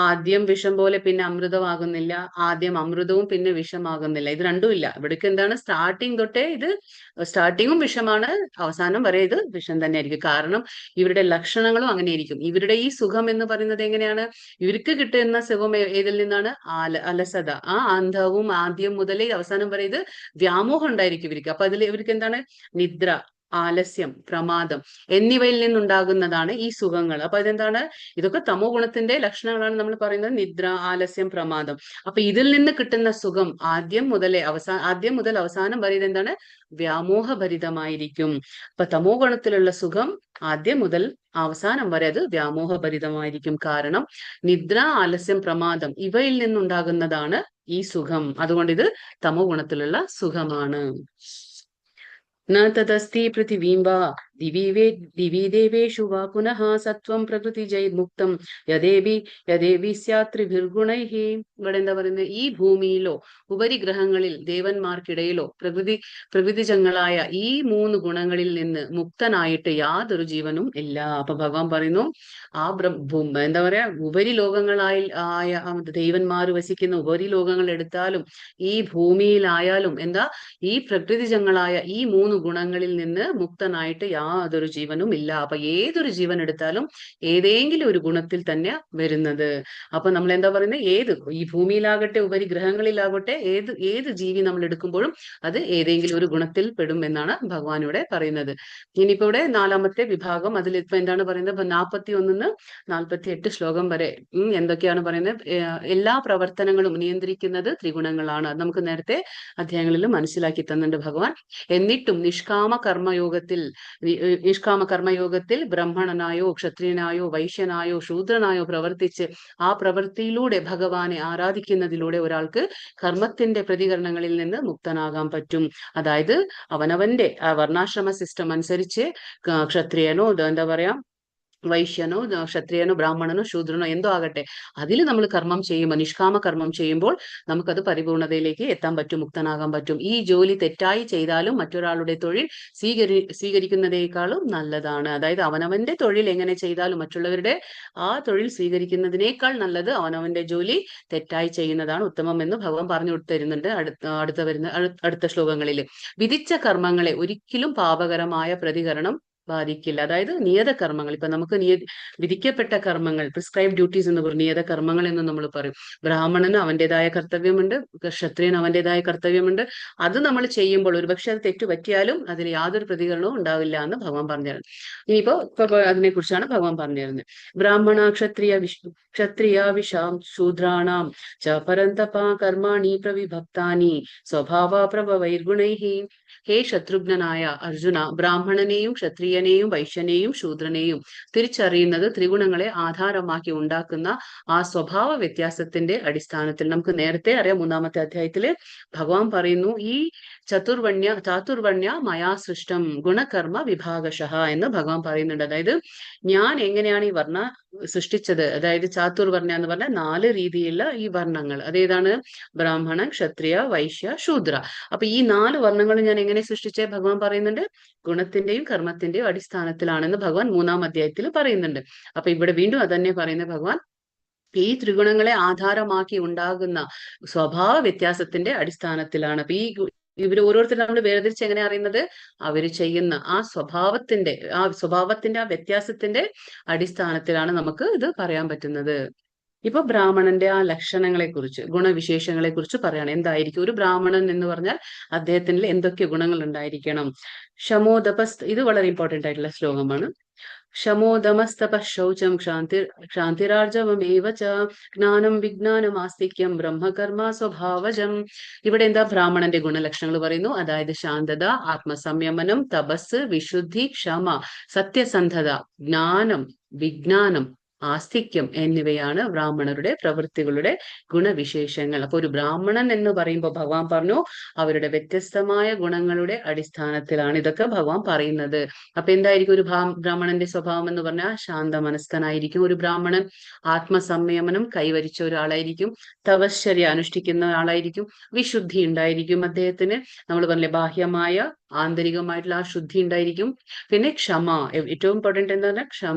ആദ്യം വിഷം പോലെ പിന്നെ അമൃതമാകുന്നില്ല, ആദ്യം അമൃതവും പിന്നെ വിഷമാകുന്നില്ല. ഇത് രണ്ടും ഇല്ല. ഇവിടേക്ക് എന്താണ്? സ്റ്റാർട്ടിങ് തൊട്ടേ ഇത് സ്റ്റാർട്ടിങ്ങും വിഷമാണ്, അവസാനം വരെ ഇത് വിഷം തന്നെ ആയിരിക്കും. കാരണം ഇവരുടെ ലക്ഷണങ്ങളും അങ്ങനെയായിരിക്കും. ഇവരുടെ ഈ സുഖം എന്ന് പറയുന്നത് എങ്ങനെയാണ്? ഇവർക്ക് കിട്ടുന്ന സുഖം ഏതിൽ നിന്നാണ്? അലസത. അന്ധവും ആദ്യം മുതലേ അവസാനം വരെ ഇത് വ്യാമോഹം ഉണ്ടായിരിക്കും ഇവർക്ക്. അപ്പൊ അതിൽ ഇവർക്ക് എന്താണ്? നിദ്ര, ആലസ്യം, പ്രമാദം എന്നിവയിൽ നിന്നുണ്ടാകുന്നതാണ് ഈ സുഖങ്ങൾ. അപ്പൊ ഇതെന്താണ്? ഇതൊക്കെ തമോ ഗുണത്തിന്റെ ലക്ഷണങ്ങളാണ് നമ്മൾ പറയുന്നത്. നിദ്ര, ആലസ്യം, പ്രമാദം. അപ്പൊ ഇതിൽ നിന്ന് കിട്ടുന്ന സുഖം ആദ്യം മുതൽ അവസാനം വരെ ഇതെന്താണ്? വ്യാമോഹഭരിതമായിരിക്കും. അപ്പൊ തമോ ഗുണത്തിലുള്ള സുഖം ആദ്യം മുതൽ അവസാനം വരെ അത് വ്യാമോഹഭരിതമായിരിക്കും. കാരണം നിദ്ര, ആലസ്യം, പ്രമാദം ഇവയിൽ നിന്നുണ്ടാകുന്നതാണ് ഈ സുഖം. അതുകൊണ്ട് ഇത് തമോ ഗുണത്തിലുള്ള സുഖമാണ്. न तदस्ति पृथिवीं वा दिवि देवेषु वा पुनः सत्वं प्रकृतिजैर्मुक्तं യദേവി സ്യാത്രിഭിർഗുണൈഃ. ഇവിടെ എന്താ പറയുന്നത്? ഈ ഭൂമിയിലോ ഉപരിഗ്രഹങ്ങളിൽ ദേവന്മാർക്കിടയിലോ പ്രകൃതിജങ്ങളായ ഈ 3 ഗുണങ്ങളിൽ നിന്ന് മുക്തനായിട്ട് യാതൊരു ജീവനും ഇല്ല. അപ്പൊ ഭഗവാൻ പറയുന്നു, ആ എന്താ പറയാ, ആയ ദൈവന്മാർ വസിക്കുന്ന ഉപരിലോകങ്ങൾ എടുത്താലും ഈ ഭൂമിയിലായാലും എന്താ, ഈ പ്രകൃതിജങ്ങളായ ഈ 3 ഗുണങ്ങളിൽ നിന്ന് മുക്തനായിട്ട് യാതൊരു ജീവനും ഇല്ല. അപ്പൊ ഏതൊരു ജീവൻ എടുത്താലും ഏതെങ്കിലും ഒരു ഗുണത്തിൽ തന്നെ വരുന്നത്. അപ്പൊ നമ്മൾ എന്താ പറയുന്നത്? ഈ ഭൂമിയിലാകട്ടെ ഉപരിഗ്രഹങ്ങളിലാകട്ടെ ഏത് ജീവി നമ്മൾ എടുക്കുമ്പോഴും അത് ഏതെങ്കിലും ഒരു ഗുണത്തിൽ പെടും എന്നാണ് ഭഗവാൻ ഇവിടെ പറയുന്നത്. ഇനിയിപ്പോ ഇവിടെ 4ാമത്തെ വിഭാഗം, അതിൽ ഇപ്പൊ എന്താണ് പറയുന്നത്? 41 48 ശ്ലോകം വരെ എന്തൊക്കെയാണ് പറയുന്നത്? എല്ലാ പ്രവർത്തനങ്ങളും നിയന്ത്രിക്കുന്നത് ത്രിഗുണങ്ങളാണ്. അത് നമുക്ക് നേരത്തെ അധ്യായങ്ങളിൽ മനസ്സിലാക്കി തന്നിട്ടുണ്ട് ഭഗവാൻ. എന്നിട്ടും നിഷ്കാമ കർമ്മയോഗത്തിൽ ബ്രാഹ്മണനായോ ക്ഷത്രിയനായോ വൈശ്യനായോ ശൂദ്രനായോ പ്രവർത്തിച്ച് ആ പ്രവൃത്തിയിലൂടെ ഭഗവാനെ ആരാധിക്കുന്നതിലൂടെ ഒരാൾക്ക് കർമ്മത്തിന്റെ പ്രതികരണങ്ങളിൽ നിന്ന് മുക്തനാകാൻ പറ്റും. അതായത് അവനവന്റെ വർണ്ണാശ്രമ സിസ്റ്റം അനുസരിച്ച് ക്ഷത്രിയനോ എന്താ പറയാ, വൈശ്യനോ ക്ഷത്രിയനോ ബ്രാഹ്മണനോ ശൂദ്രനോ എന്തോ ആകട്ടെ, അതിൽ നമ്മൾ കർമ്മം ചെയ്യുമ്പോൾ, നിഷ്കാമ കർമ്മം ചെയ്യുമ്പോൾ നമുക്കത് പരിപൂർണതയിലേക്ക് എത്താൻ പറ്റും, മുക്തനാകാൻ പറ്റും. ഈ ജോലി തെറ്റായി ചെയ്താലും മറ്റൊരാളുടെ തൊഴിൽ സ്വീകരിക്കുന്നതിനേക്കാളും നല്ലതാണ്. അതായത് അവനവന്റെ തൊഴിൽ എങ്ങനെ ചെയ്താലും മറ്റുള്ളവരുടെ ആ തൊഴിൽ സ്വീകരിക്കുന്നതിനേക്കാൾ നല്ലത് അവനവന്റെ ജോലി തെറ്റായി ചെയ്യുന്നതാണ് ഉത്തമം എന്ന് ഭഗവാൻ പറഞ്ഞു തരുന്നുണ്ട് അടുത്ത ശ്ലോകങ്ങളിൽ. വിധിച്ച കർമ്മങ്ങളെ ഒരിക്കലും പാപകരമായ പ്രതികരണം ബാധിക്കില്ല. അതായത് നിയത കർമ്മങ്ങൾ, ഇപ്പൊ നമുക്ക് വിധിക്കപ്പെട്ട കർമ്മങ്ങൾ, പ്രിസ്ക്രൈബ് ഡ്യൂട്ടീസ് എന്ന് പറയും, നിയത കർമ്മങ്ങൾ എന്ന് നമ്മൾ പറയും. ബ്രാഹ്മണന് അവന്റേതായ കർത്തവ്യമുണ്ട്, ക്ഷത്രിയന് അവന്റേതായ കർത്തവ്യമുണ്ട്. അത് നമ്മൾ ചെയ്യുമ്പോൾ ഒരുപക്ഷെ അത് തെറ്റുപറ്റിയാലും അതിൽ യാതൊരു പ്രതികരണവും ഉണ്ടാവില്ല എന്ന് ഭഗവാൻ പറഞ്ഞിരുന്നു. ഇനിയിപ്പോ അതിനെ കുറിച്ചാണ് ഭഗവാൻ പറഞ്ഞിരുന്നത്. ബ്രാഹ്മണ ക്ഷത്രിയ വിഷാം ശൂദ്രാണാം ച പരന്തപ കർമാണി പ്രവിഭക്താനി സ്വഭാവ പ്രഭവൈർഗുണൈഃ. ഹേ ശത്രുഘ്നനായ അർജുന, ബ്രാഹ്മണനെയും ക്ഷത്രിയനെയും വൈശ്യനെയും ശൂദ്രനെയും തിരിച്ചറിയുന്നത് ത്രിഗുണങ്ങളെ ആധാരമാക്കി ഉണ്ടാക്കുന്ന ആ സ്വഭാവ വ്യത്യാസത്തിന്റെ അടിസ്ഥാനത്തിൽ. നമുക്ക് നേരത്തെ അറിയാം, 3ാമത്തെ അധ്യായത്തില് ഭഗവാൻ പറയുന്നു, ഈ ചാതുർവർണ്യ മയാ സൃഷ്ടം ഗുണകർമ്മ വിഭാഗശഃ എന്ന് ഭഗവാൻ പറയുന്നുണ്ട്. അതായത് ഞാൻ എങ്ങനെയാണ് ഈ വർണ്ണ സൃഷ്ടിച്ചത്, അതായത് ചാതുർവർണ്യ എന്ന് പറഞ്ഞാൽ 4 രീതിയിലുള്ള ഈ വർണ്ണങ്ങൾ. അതേതാണ്? ബ്രാഹ്മണ, ക്ഷത്രിയ, വൈശ്യ, ശൂദ്ര. അപ്പൊ ഈ 4 വർണ്ണങ്ങൾ ഞാൻ എങ്ങനെ സൃഷ്ടിച്ചേ ഭഗവാൻ പറയുന്നുണ്ട്? ഗുണത്തിന്റെയും കർമ്മത്തിന്റെയും അടിസ്ഥാനത്തിലാണെന്ന് ഭഗവാൻ 3ാം അധ്യായത്തിൽ പറയുന്നുണ്ട്. അപ്പൊ ഇവിടെ വീണ്ടും അതന്നെ പറയുന്ന ഭഗവാൻ, ഈ ത്രിഗുണങ്ങളെ ആധാരമാക്കി ഉണ്ടാകുന്ന സ്വഭാവ വ്യത്യാസത്തിന്റെ അടിസ്ഥാനത്തിലാണ്. അപ്പൊ ഇവർ ഓരോരുത്തരും നമ്മൾ വേർതിരിച്ച് എങ്ങനെ അറിയുന്നത്? അവര് ചെയ്യുന്ന ആ സ്വഭാവത്തിന്റെ ആ വ്യത്യാസത്തിന്റെ അടിസ്ഥാനത്തിലാണ് നമുക്ക് ഇത് പറയാൻ പറ്റുന്നത്. ഇപ്പൊ ബ്രാഹ്മണന്റെ ആ ലക്ഷണങ്ങളെ കുറിച്ച്, ഗുണവിശേഷങ്ങളെ കുറിച്ച് പറയാണ്. എന്തായിരിക്കും ഒരു ബ്രാഹ്മണൻ എന്ന് പറഞ്ഞാൽ? അദ്ദേഹത്തിൽ എന്തൊക്കെ ഗുണങ്ങൾ ഉണ്ടായിരിക്കണം? ഇത് വളരെ ഇമ്പോർട്ടന്റ് ആയിട്ടുള്ള ശ്ലോകമാണ്. ശമോദമസ്തപഃ ശൗചം ക്ഷാന്തിരാർജവമേവ ച ജ്ഞാനം വിജ്ഞാനം ആസ്തിക്യം ബ്രഹ്മകർമ്മ സ്വഭാവജം. ഇവിടെ എന്താ ബ്രാഹ്മണന്റെ ഗുണലക്ഷണങ്ങൾ പറയുന്നു? അതായത് ശാന്തത, ആത്മസംയമനം, തപസ്, വിശുദ്ധി, ക്ഷമ, സത്യസന്ധത, ജ്ഞാനം, വിജ്ഞാനം, ആസ്തിക്യം എന്നിവയാണ് ബ്രാഹ്മണരുടെ പ്രവൃത്തികളുടെ ഗുണവിശേഷങ്ങൾ. അപ്പൊ ഒരു ബ്രാഹ്മണൻ എന്ന് പറയുമ്പോൾ ഭഗവാൻ പറഞ്ഞു, അവരുടെ വ്യത്യസ്തമായ ഗുണങ്ങളുടെ അടിസ്ഥാനത്തിലാണ് ഇതൊക്കെ ഭഗവാൻ പറയുന്നത്. അപ്പൊ എന്തായിരിക്കും ഒരു ബ്രാഹ്മണന്റെ സ്വഭാവം എന്ന് പറഞ്ഞാൽ? ശാന്ത മനസ്കനായിരിക്കും ഒരു ബ്രാഹ്മണൻ. ആത്മസംയമനം കൈവരിച്ച ഒരാളായിരിക്കും. തപശ്ചര്യ അനുഷ്ഠിക്കുന്ന ആളായിരിക്കും. വിശുദ്ധി ഉണ്ടായിരിക്കും അദ്ദേഹത്തിന്. നമ്മൾ പറഞ്ഞില്ലേ, ബാഹ്യമായ ആന്തരികമായിട്ടുള്ള ആ ശുദ്ധി ഉണ്ടായിരിക്കും. പിന്നെ ക്ഷമ, ഏറ്റവും ഇമ്പോർട്ടന്റ് എന്താ പറഞ്ഞാൽ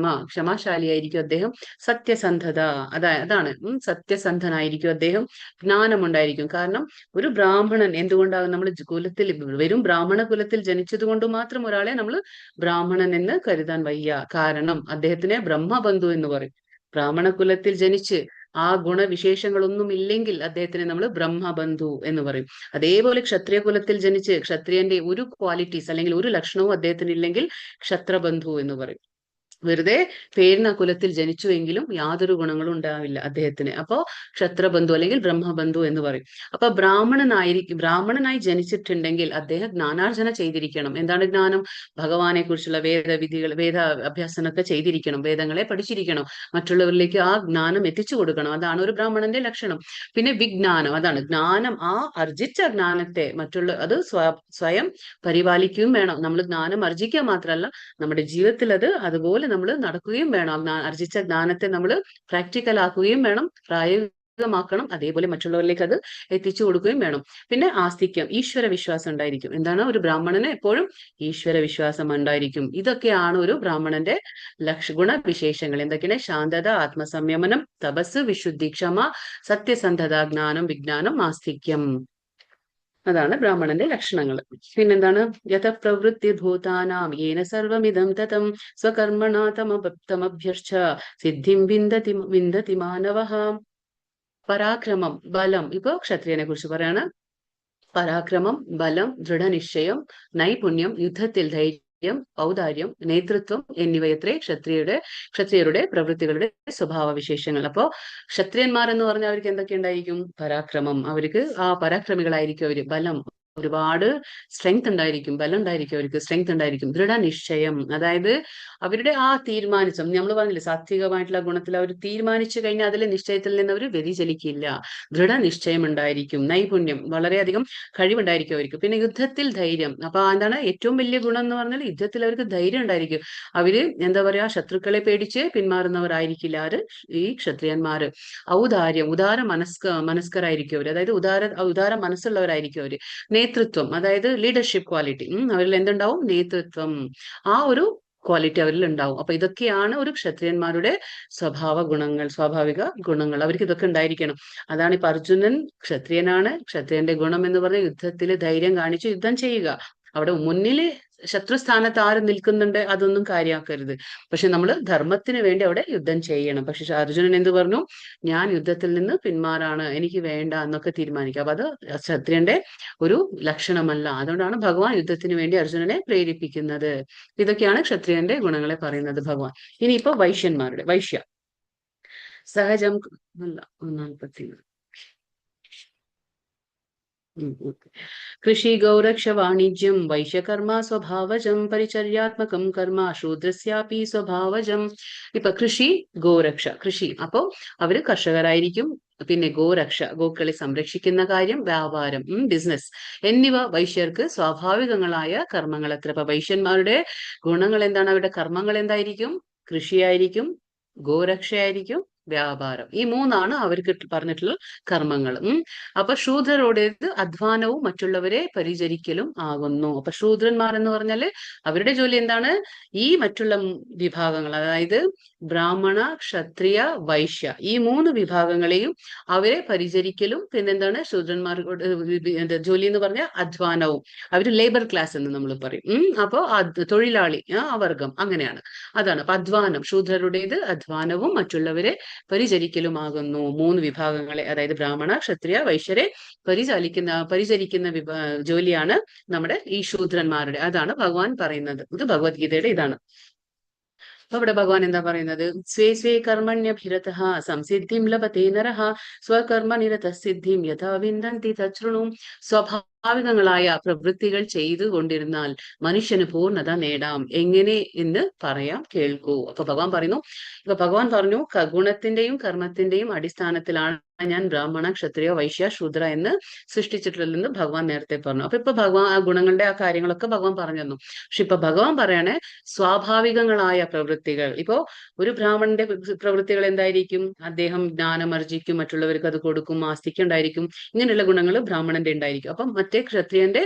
ക്ഷമാശാലിയായിരിക്കും അദ്ദേഹം. സത്യസന്ധത, അതാണ് സത്യസന്ധനായിരിക്കും അദ്ദേഹം. ജ്ഞാനമുണ്ടായിരിക്കും. കാരണം ഒരു ബ്രാഹ്മണൻ എന്തുകൊണ്ടാകും നമ്മൾ കുലത്തിൽ, വെറും ബ്രാഹ്മണ കുലത്തിൽ ജനിച്ചത് കൊണ്ട് മാത്രം ഒരാളെ നമ്മൾ ബ്രാഹ്മണൻ എന്ന് കരുതാൻ വയ്യ. കാരണം അദ്ദേഹത്തിനെ ബ്രഹ്മബന്ധു എന്ന് പറയും. ബ്രാഹ്മണ കുലത്തിൽ ജനിച്ച് ആ ഗുണവിശേഷങ്ങളൊന്നും ഇല്ലെങ്കിൽ അദ്ദേഹത്തിനെ നമ്മൾ ബ്രഹ്മബന്ധു എന്ന് പറയും. അതേപോലെ ക്ഷത്രിയ കുലത്തിൽ ജനിച്ച് ക്ഷത്രിയന്റെ ഒരു ക്വാളിറ്റീസ് അല്ലെങ്കിൽ ഒരു ലക്ഷണവും അദ്ദേഹത്തിന് ഇല്ലെങ്കിൽ ക്ഷത്രബന്ധു എന്ന് പറയും. വെറുതെ പേരിന് ആ കുലത്തിൽ ജനിച്ചുവെങ്കിലും യാതൊരു ഗുണങ്ങളും ഉണ്ടാവില്ല അദ്ദേഹത്തിന്. അപ്പോ ക്ഷത്രബന്ധു അല്ലെങ്കിൽ ബ്രഹ്മബന്ധു എന്ന് പറയും. അപ്പൊ ബ്രാഹ്മണനായി ജനിച്ചിട്ടുണ്ടെങ്കിൽ അദ്ദേഹം ജ്ഞാനാർജന ചെയ്തിരിക്കണം. എന്താണ് ജ്ഞാനം? ഭഗവാനെ കുറിച്ചുള്ള വേദവിധികൾ, വേദ അഭ്യാസനമൊക്കെ ചെയ്തിരിക്കണം, വേദങ്ങളെ പഠിച്ചിരിക്കണം, മറ്റുള്ളവരിലേക്ക് ആ ജ്ഞാനം എത്തിച്ചു കൊടുക്കണം. അതാണ് ഒരു ബ്രാഹ്മണന്റെ ലക്ഷണം. പിന്നെ വിജ്ഞാനം, അതാണ് ജ്ഞാനം. ആ ആർജിച്ച ജ്ഞാനത്തെ അത് സ്വയം പരിപാലിക്കുകയും വേണം. നമ്മൾ ജ്ഞാനം ആർജിക്കുക മാത്രമല്ല, നമ്മുടെ ജീവിതത്തിൽ അതുപോലെ നമ്മൾ നടക്കുകയും വേണം. ആർജിച്ച ജ്ഞാനത്തെ നമ്മൾ പ്രാക്ടിക്കൽ ആക്കുകയും വേണം, പ്രായോഗികമാക്കണം. അതേപോലെ മറ്റുള്ളവരിലേക്ക് അത് എത്തിച്ചു കൊടുക്കുകയും വേണം. പിന്നെ ആസ്തിക്യം, ഈശ്വര വിശ്വാസം ഉണ്ടായിരിക്കും. എന്താണ്? ഒരു ബ്രാഹ്മണന് എപ്പോഴും ഈശ്വര വിശ്വാസം ഉണ്ടായിരിക്കും. ഇതൊക്കെയാണ് ഒരു ബ്രാഹ്മണന്റെ ഗുണവിശേഷങ്ങൾ. എന്തൊക്കെയാണ്? ശാന്തത, ആത്മസംയമനം, തപസ്, വിശുദ്ധി, ക്ഷമ, സത്യസന്ധത, ജ്ഞാനം, വിജ്ഞാനം, ആസ്തിക്യം. അതാണ് ബ്രാഹ്മണന്റെ ലക്ഷണങ്ങൾ. പിന്നെന്താണ്? യഥപ്രവൃത്തി ഭൂതാനാം യേന സർവമിദം തതം സ്വകർമ്മണ തമഭ്യർച്ഛ സിദ്ധിം വിന്ദതി മാനവഃ. പരാക്രമം, ബലം. ഇപ്പോ ക്ഷത്രിയനെ കുറിച്ച് പറയാണ്. പരാക്രമം, ബലം, ദൃഢനിശ്ചയം, നൈപുണ്യം, യുദ്ധത്തിൽ ധൈര്യം, ഔദാര്യം, നേതൃത്വം എന്നിവയത്രേ ക്ഷത്രിയരുടെ പ്രവൃത്തികളുടെ സ്വഭാവ വിശേഷങ്ങൾ. അപ്പോ ക്ഷത്രിയന്മാർ എന്ന് പറഞ്ഞാൽ അവർക്ക് എന്തൊക്കെ ഉണ്ടായിരിക്കും? പരാക്രമം, അവർക്ക് പരാക്രമികളായിരിക്കും അവര്. ബലം, ഒരുപാട് സ്ട്രെങ്ത് ഉണ്ടായിരിക്കും, ബലം ഉണ്ടായിരിക്കും അവർക്ക്, സ്ട്രെങ്ത് ഉണ്ടായിരിക്കും. ദൃഢനിശ്ചയം, അതായത് അവരുടെ ആ തീരുമാനിച്ച, നമ്മൾ പറഞ്ഞില്ലേ സാത്വികമായിട്ടുള്ള ഗുണത്തിൽ അവർ തീരുമാനിച്ചു കഴിഞ്ഞാൽ അതിലെ നിശ്ചയത്തിൽ നിന്ന് അവർ വ്യതിചലിക്കില്ല. ദൃഢനിശ്ചയം ഉണ്ടായിരിക്കും. നൈപുണ്യം, വളരെയധികം കഴിവുണ്ടായിരിക്കും അവർക്ക്. പിന്നെ യുദ്ധത്തിൽ ധൈര്യം. അപ്പൊ എന്താണ് ഏറ്റവും വലിയ ഗുണം എന്ന് പറഞ്ഞാൽ യുദ്ധത്തിൽ അവർക്ക് ധൈര്യം ഉണ്ടായിരിക്കും. അവര് എന്താ പറയാ, ശത്രുക്കളെ പേടിച്ച് പിന്മാറുന്നവരായിരിക്കില്ല ആര്? ഈ ക്ഷത്രിയന്മാര്. ഔദാര്യം, മനസ്കരായിരിക്കും അവർ, അതായത് ഉദാര മനസ്സുള്ളവരായിരിക്കും അവര്. നേതൃത്വം, അതായത് ലീഡർഷിപ്പ് ക്വാളിറ്റി. അവരിൽ എന്തുണ്ടാവും? നേതൃത്വം. ആ ഒരു ക്വാളിറ്റി അവരിൽ ഉണ്ടാവും. അപ്പൊ ഇതൊക്കെയാണ് ഒരു ക്ഷത്രിയന്മാരുടെ സ്വാഭാവിക ഗുണങ്ങൾ. അവർക്ക് ഇതൊക്കെ ഉണ്ടായിരിക്കണം. അതാണ് ഇപ്പൊ അർജുനൻ ക്ഷത്രിയനാണ്. ക്ഷത്രിയന്റെ ഗുണം എന്ന് പറഞ്ഞാൽ യുദ്ധത്തിൽ ധൈര്യം കാണിച്ച് യുദ്ധം ചെയ്യുക. അവിടെ മുന്നില് ശത്രുസ്ഥാനത്ത് ആര് നിൽക്കുന്നുണ്ട് അതൊന്നും കാര്യമാക്കരുത്. പക്ഷെ നമ്മൾ ധർമ്മത്തിന് വേണ്ടി അവിടെ യുദ്ധം ചെയ്യണം. പക്ഷെ അർജുനൻ എന്ത് പറഞ്ഞു? ഞാൻ യുദ്ധത്തിൽ നിന്ന് പിന്മാറാണ്, എനിക്ക് വേണ്ട എന്നൊക്കെ തീരുമാനിക്കുക. അപ്പൊ അത് ക്ഷത്രിയന്റെ ഒരു ലക്ഷണമല്ല. അതുകൊണ്ടാണ് ഭഗവാൻ യുദ്ധത്തിന് വേണ്ടി അർജുനനെ പ്രേരിപ്പിക്കുന്നത്. ഇതൊക്കെയാണ് ക്ഷത്രിയന്റെ ഗുണങ്ങളെ പറയുന്നത് ഭഗവാൻ. ഇനിയിപ്പോ വൈശ്യ സഹജം അല്ല 40. കൃഷി ഗൗരക്ഷ വാണിജ്യം വൈശ്യകർമ്മ സ്വഭാവജം പരിചര്യാത്മകം കർമ്മ ശൂദ്രസ്യാപി സ്വഭാവജം. ഇപ്പൊ കൃഷി, ഗോരക്ഷ. കൃഷി, അപ്പോ അവര് കർഷകരായിരിക്കും. പിന്നെ ഗോരക്ഷ, ഗോക്കളെ സംരക്ഷിക്കുന്ന കാര്യം, വ്യാപാരം, ബിസിനസ് എന്നിവ വൈശ്യർക്ക് സ്വാഭാവികങ്ങളായ കർമ്മങ്ങൾ അത്ര. അപ്പൊ വൈശ്യന്മാരുടെ ഗുണങ്ങൾ എന്താണ്? അവരുടെ കർമ്മങ്ങൾ എന്തായിരിക്കും? കൃഷിയായിരിക്കും, ഗോരക്ഷയായിരിക്കും, വ്യാപാരം. ഈ മൂന്നാണ് അവർക്ക് പറഞ്ഞിട്ടുള്ള കർമ്മങ്ങൾ. അപ്പൊ ശൂദ്രരുടേത് അധ്വാനവും മറ്റുള്ളവരെ പരിചരിക്കലും ആകുന്നു. അപ്പൊ ശൂദ്രന്മാർ എന്ന് പറഞ്ഞാല് അവരുടെ ജോലി എന്താണ്? ഈ മറ്റുള്ള വിഭാഗങ്ങൾ, അതായത് ബ്രാഹ്മണ, ക്ഷത്രിയ, വൈശ്യ, ഈ 3 വിഭാഗങ്ങളെയും അവരെ പരിചരിക്കലും. പിന്നെന്താണ് ശൂദ്രന്മാരുടെ ജോലി എന്ന് പറഞ്ഞാൽ അധ്വാനവും. അവര് ലേബർ ക്ലാസ് എന്ന് നമ്മൾ പറയും. അപ്പോ തൊഴിലാളി വർഗം, അങ്ങനെയാണ്. അതാണ് അപ്പൊ അധ്വാനം. ശൂദ്രരുടേത് അധ്വാനവും മറ്റുള്ളവരെ പരിചരിക്കലുമാകുന്നു. 3 വിഭാഗങ്ങളെ, അതായത് ബ്രാഹ്മണ, ക്ഷത്രിയ, വൈശ്യരെ പരിചരിക്കുന്ന ജോലിയാണ് നമ്മുടെ ഈ ശൂദ്രന്മാരുടെ. അതാണ് ഭഗവാൻ പറയുന്നത്. ഇത് ഭഗവത്ഗീതയുടെ ഇതാണ്. അപ്പൊ ഇവിടെ ഭഗവാൻ എന്താ പറയുന്നത്? സ്വേ സ്വേ കർമ്മണ്യഭിരത സംസിദ്ധിം ലഭത്തെ നരഃ സ്വകർമ്മനിരത സിദ്ധിം യഥാ വിന്ദന്തി തച്ഛൃണു. സ്വാഭാവികങ്ങളായ പ്രവൃത്തികൾ ചെയ്തുകൊണ്ടിരുന്നാൽ മനുഷ്യന് പൂർണ്ണത നേടാം. എങ്ങനെ എന്ന് പറയാം, കേൾക്കൂ. അപ്പൊ ഭഗവാൻ പറഞ്ഞു ഗുണത്തിന്റെയും കർമ്മത്തിന്റെയും അടിസ്ഥാനത്തിലാണ് ഞാൻ ബ്രാഹ്മണ, ക്ഷത്രിയ, വൈശ്യ, ശൂദ്ര എന്ന് സൃഷ്ടിച്ചിട്ടുള്ളതെന്ന് ഭഗവാൻ നേരത്തെ പറഞ്ഞു. അപ്പൊ ഇപ്പൊ ഭഗവാൻ ആ ഗുണങ്ങളുടെ ആ കാര്യങ്ങളൊക്കെ ഭഗവാൻ പറഞ്ഞു തന്നു. പക്ഷെ ഇപ്പൊ ഭഗവാൻ പറയണേ സ്വാഭാവികങ്ങളായ പ്രവൃത്തികൾ. ഇപ്പോ ഒരു ബ്രാഹ്മണന്റെ പ്രവൃത്തികൾ എന്തായിരിക്കും? അദ്ദേഹം ജ്ഞാനമർജിക്കും, മറ്റുള്ളവർക്ക് അത് കൊടുക്കും, ആസ്തിക്ക് ഉണ്ടായിരിക്കും. ഇങ്ങനെയുള്ള ഗുണങ്ങൾ ബ്രാഹ്മണന്റെ ഉണ്ടായിരിക്കും. അപ്പം മറ്റേ ക്ഷത്രിയന്റെ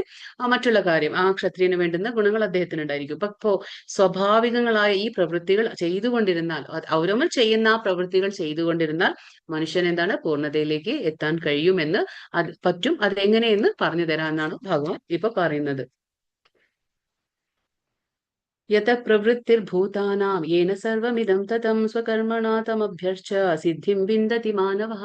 മറ്റുള്ള കാര്യം, ആ ക്ഷത്രിയന് വേണ്ടുന്ന ഗുണങ്ങൾ അദ്ദേഹത്തിന് ഉണ്ടായിരിക്കും. ഇപ്പൊ സ്വാഭാവികങ്ങളായ ഈ പ്രവൃത്തികൾ ചെയ്തുകൊണ്ടിരുന്നാൽ, അവരവർ ചെയ്യുന്ന ആ പ്രവൃത്തികൾ ചെയ്തുകൊണ്ടിരുന്നാൽ മനുഷ്യൻ എന്താണ്? പൂർണ്ണതയിലേക്ക് എത്താൻ കഴിയുമെന്ന്, പറ്റും. അതെങ്ങനെയെന്ന് പറഞ്ഞു തരാമെന്നാണ് ഭഗവാൻ ഇപ്പൊ പറയുന്നത്. യത പ്രവൃത്തിർഭൂതാനാം യേന സർവമിദം തതം സ്വകർമ്മണാ തമഭ്യർച്ച്യ സിദ്ധിം വിന്ദതി മാനവഃ.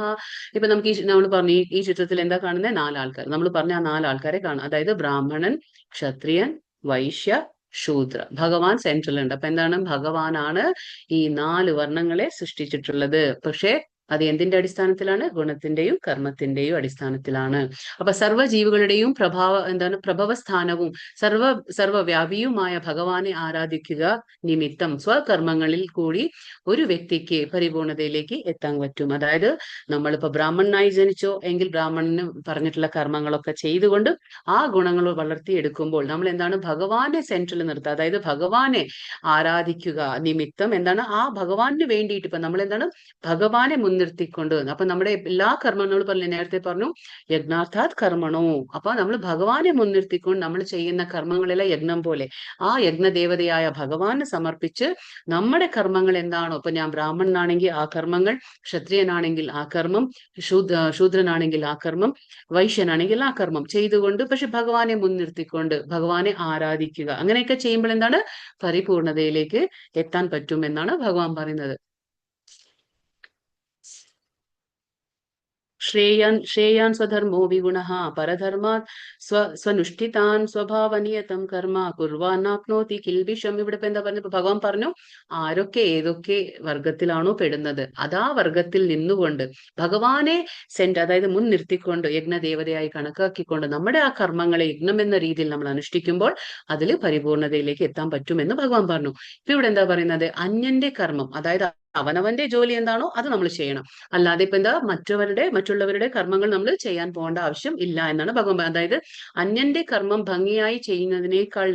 ഇപ്പൊ നമുക്ക് നമ്മൾ പറഞ്ഞു ഈ ചിത്രത്തിൽ എന്താ കാണുന്നത്? 4 ആൾക്കാർ. നമ്മൾ പറഞ്ഞ ആ 4 ആൾക്കാരെ കാണാം. അതായത് ബ്രാഹ്മണൻ, ക്ഷത്രിയൻ, വൈശ്യ, ശൂദ്ര. ഭഗവാൻ സെൻട്രൽ ഉണ്ട്. അപ്പൊ എന്താണ്? ഭഗവാനാണ് ഈ 4 വർണ്ണങ്ങളെ സൃഷ്ടിച്ചിട്ടുള്ളത്. പക്ഷെ അത് എന്തിന്റെ അടിസ്ഥാനത്തിലാണ്? ഗുണത്തിന്റെയും കർമ്മത്തിന്റെയും അടിസ്ഥാനത്തിലാണ്. അപ്പൊ സർവ്വജീവികളുടെയും പ്രഭവസ്ഥാനവും സർവവ്യാപിയുമായ ഭഗവാനെ ആരാധിക്കുക നിമിത്തം സ്വകർമ്മങ്ങളിൽ കൂടി ഒരു വ്യക്തിക്ക് പരിപൂർണതയിലേക്ക് എത്താൻ പറ്റും. അതായത് നമ്മളിപ്പോ ബ്രാഹ്മണനായി ജനിച്ചോ എങ്കിൽ ബ്രാഹ്മണന് പറഞ്ഞിട്ടുള്ള കർമ്മങ്ങളൊക്കെ ചെയ്തുകൊണ്ട് ആ ഗുണങ്ങൾ വളർത്തിയെടുക്കുമ്പോൾ നമ്മൾ എന്താണ്? ഭഗവാനെ സെൻട്രൽ നിർത്തുക. അതായത് ഭഗവാനെ ആരാധിക്കുക നിമിത്തം എന്താണ്? ആ ഭഗവാന് വേണ്ടിയിട്ട് ഇപ്പൊ നമ്മൾ എന്താണ്? ഭഗവാനെ മുൻനിർത്തിക്കൊണ്ട് അപ്പൊ നമ്മുടെ എല്ലാ കർമ്മങ്ങളും പറഞ്ഞു. നേരത്തെ പറഞ്ഞു യജ്ഞാർത്ഥാത് കർമ്മണോ. അപ്പൊ നമ്മൾ ഭഗവാനെ മുൻനിർത്തിക്കൊണ്ട് നമ്മൾ ചെയ്യുന്ന കർമ്മങ്ങളെല്ലാം യജ്ഞം പോലെ ആ യജ്ഞദേവതയായ ഭഗവാന് സമർപ്പിച്ച് നമ്മുടെ കർമ്മങ്ങൾ എന്താണോ, ഇപ്പൊ ഞാൻ ബ്രാഹ്മണനാണെങ്കിൽ ആ കർമ്മങ്ങൾ, ക്ഷത്രിയനാണെങ്കിൽ ആ കർമ്മം, ശൂദ്രനാണെങ്കിൽ ആ കർമ്മം, വൈശ്യനാണെങ്കിൽ ആ കർമ്മം ചെയ്തുകൊണ്ട് പക്ഷെ ഭഗവാനെ മുൻനിർത്തിക്കൊണ്ട് ഭഗവാനെ ആരാധിക്കുക. അങ്ങനെയൊക്കെ ചെയ്യുമ്പോൾ എന്താണ്? പരിപൂർണതയിലേക്ക് എത്താൻ പറ്റും എന്നാണ് ഭഗവാൻ പറയുന്നത്. ശ്രേയാൻ സ്വധർമ്മോ വിഗുണഃ പരധർമാത് സ്വനുഷ്ഠിതാൻ സ്വഭാവനിയതം കർമ്മ കുർവാനാപ്നോതി കിൽബിഷം. ഇവിടെ ഇപ്പൊ എന്താ പറഞ്ഞു? ഭഗവാൻ പറഞ്ഞു ആരൊക്കെ ഏതൊക്കെ വർഗത്തിലാണോ പെടുന്നത് അതാ വർഗത്തിൽ നിന്നുകൊണ്ട് ഭഗവാനെ അതായത് മുൻ നിർത്തിക്കൊണ്ട് യജ്ഞദേവതയായി കണക്കാക്കിക്കൊണ്ട് നമ്മുടെ ആ കർമ്മങ്ങളെ യജ്ഞം എന്ന രീതിയിൽ നമ്മൾ അനുഷ്ഠിക്കുമ്പോൾ അതിൽ പരിപൂർണതയിലേക്ക് എത്താൻ പറ്റുമെന്ന് ഭഗവാൻ പറഞ്ഞു. ഇപ്പൊ ഇവിടെ എന്താ പറയുന്നത്? അന്യന്റെ കർമ്മം, അതായത് അവനവന്റെ ജോലി എന്താണോ അത് നമ്മൾ ചെയ്യണം. അല്ലാതെ ഇപ്പൊ എന്താ മറ്റുള്ളവരുടെ കർമ്മങ്ങൾ നമ്മൾ ചെയ്യാൻ പോകേണ്ട ആവശ്യം ഇല്ല എന്നാണ് ഭഗവാൻ. അതായത് അന്യന്റെ കർമ്മം ഭംഗിയായി ചെയ്യുന്നതിനേക്കാൾ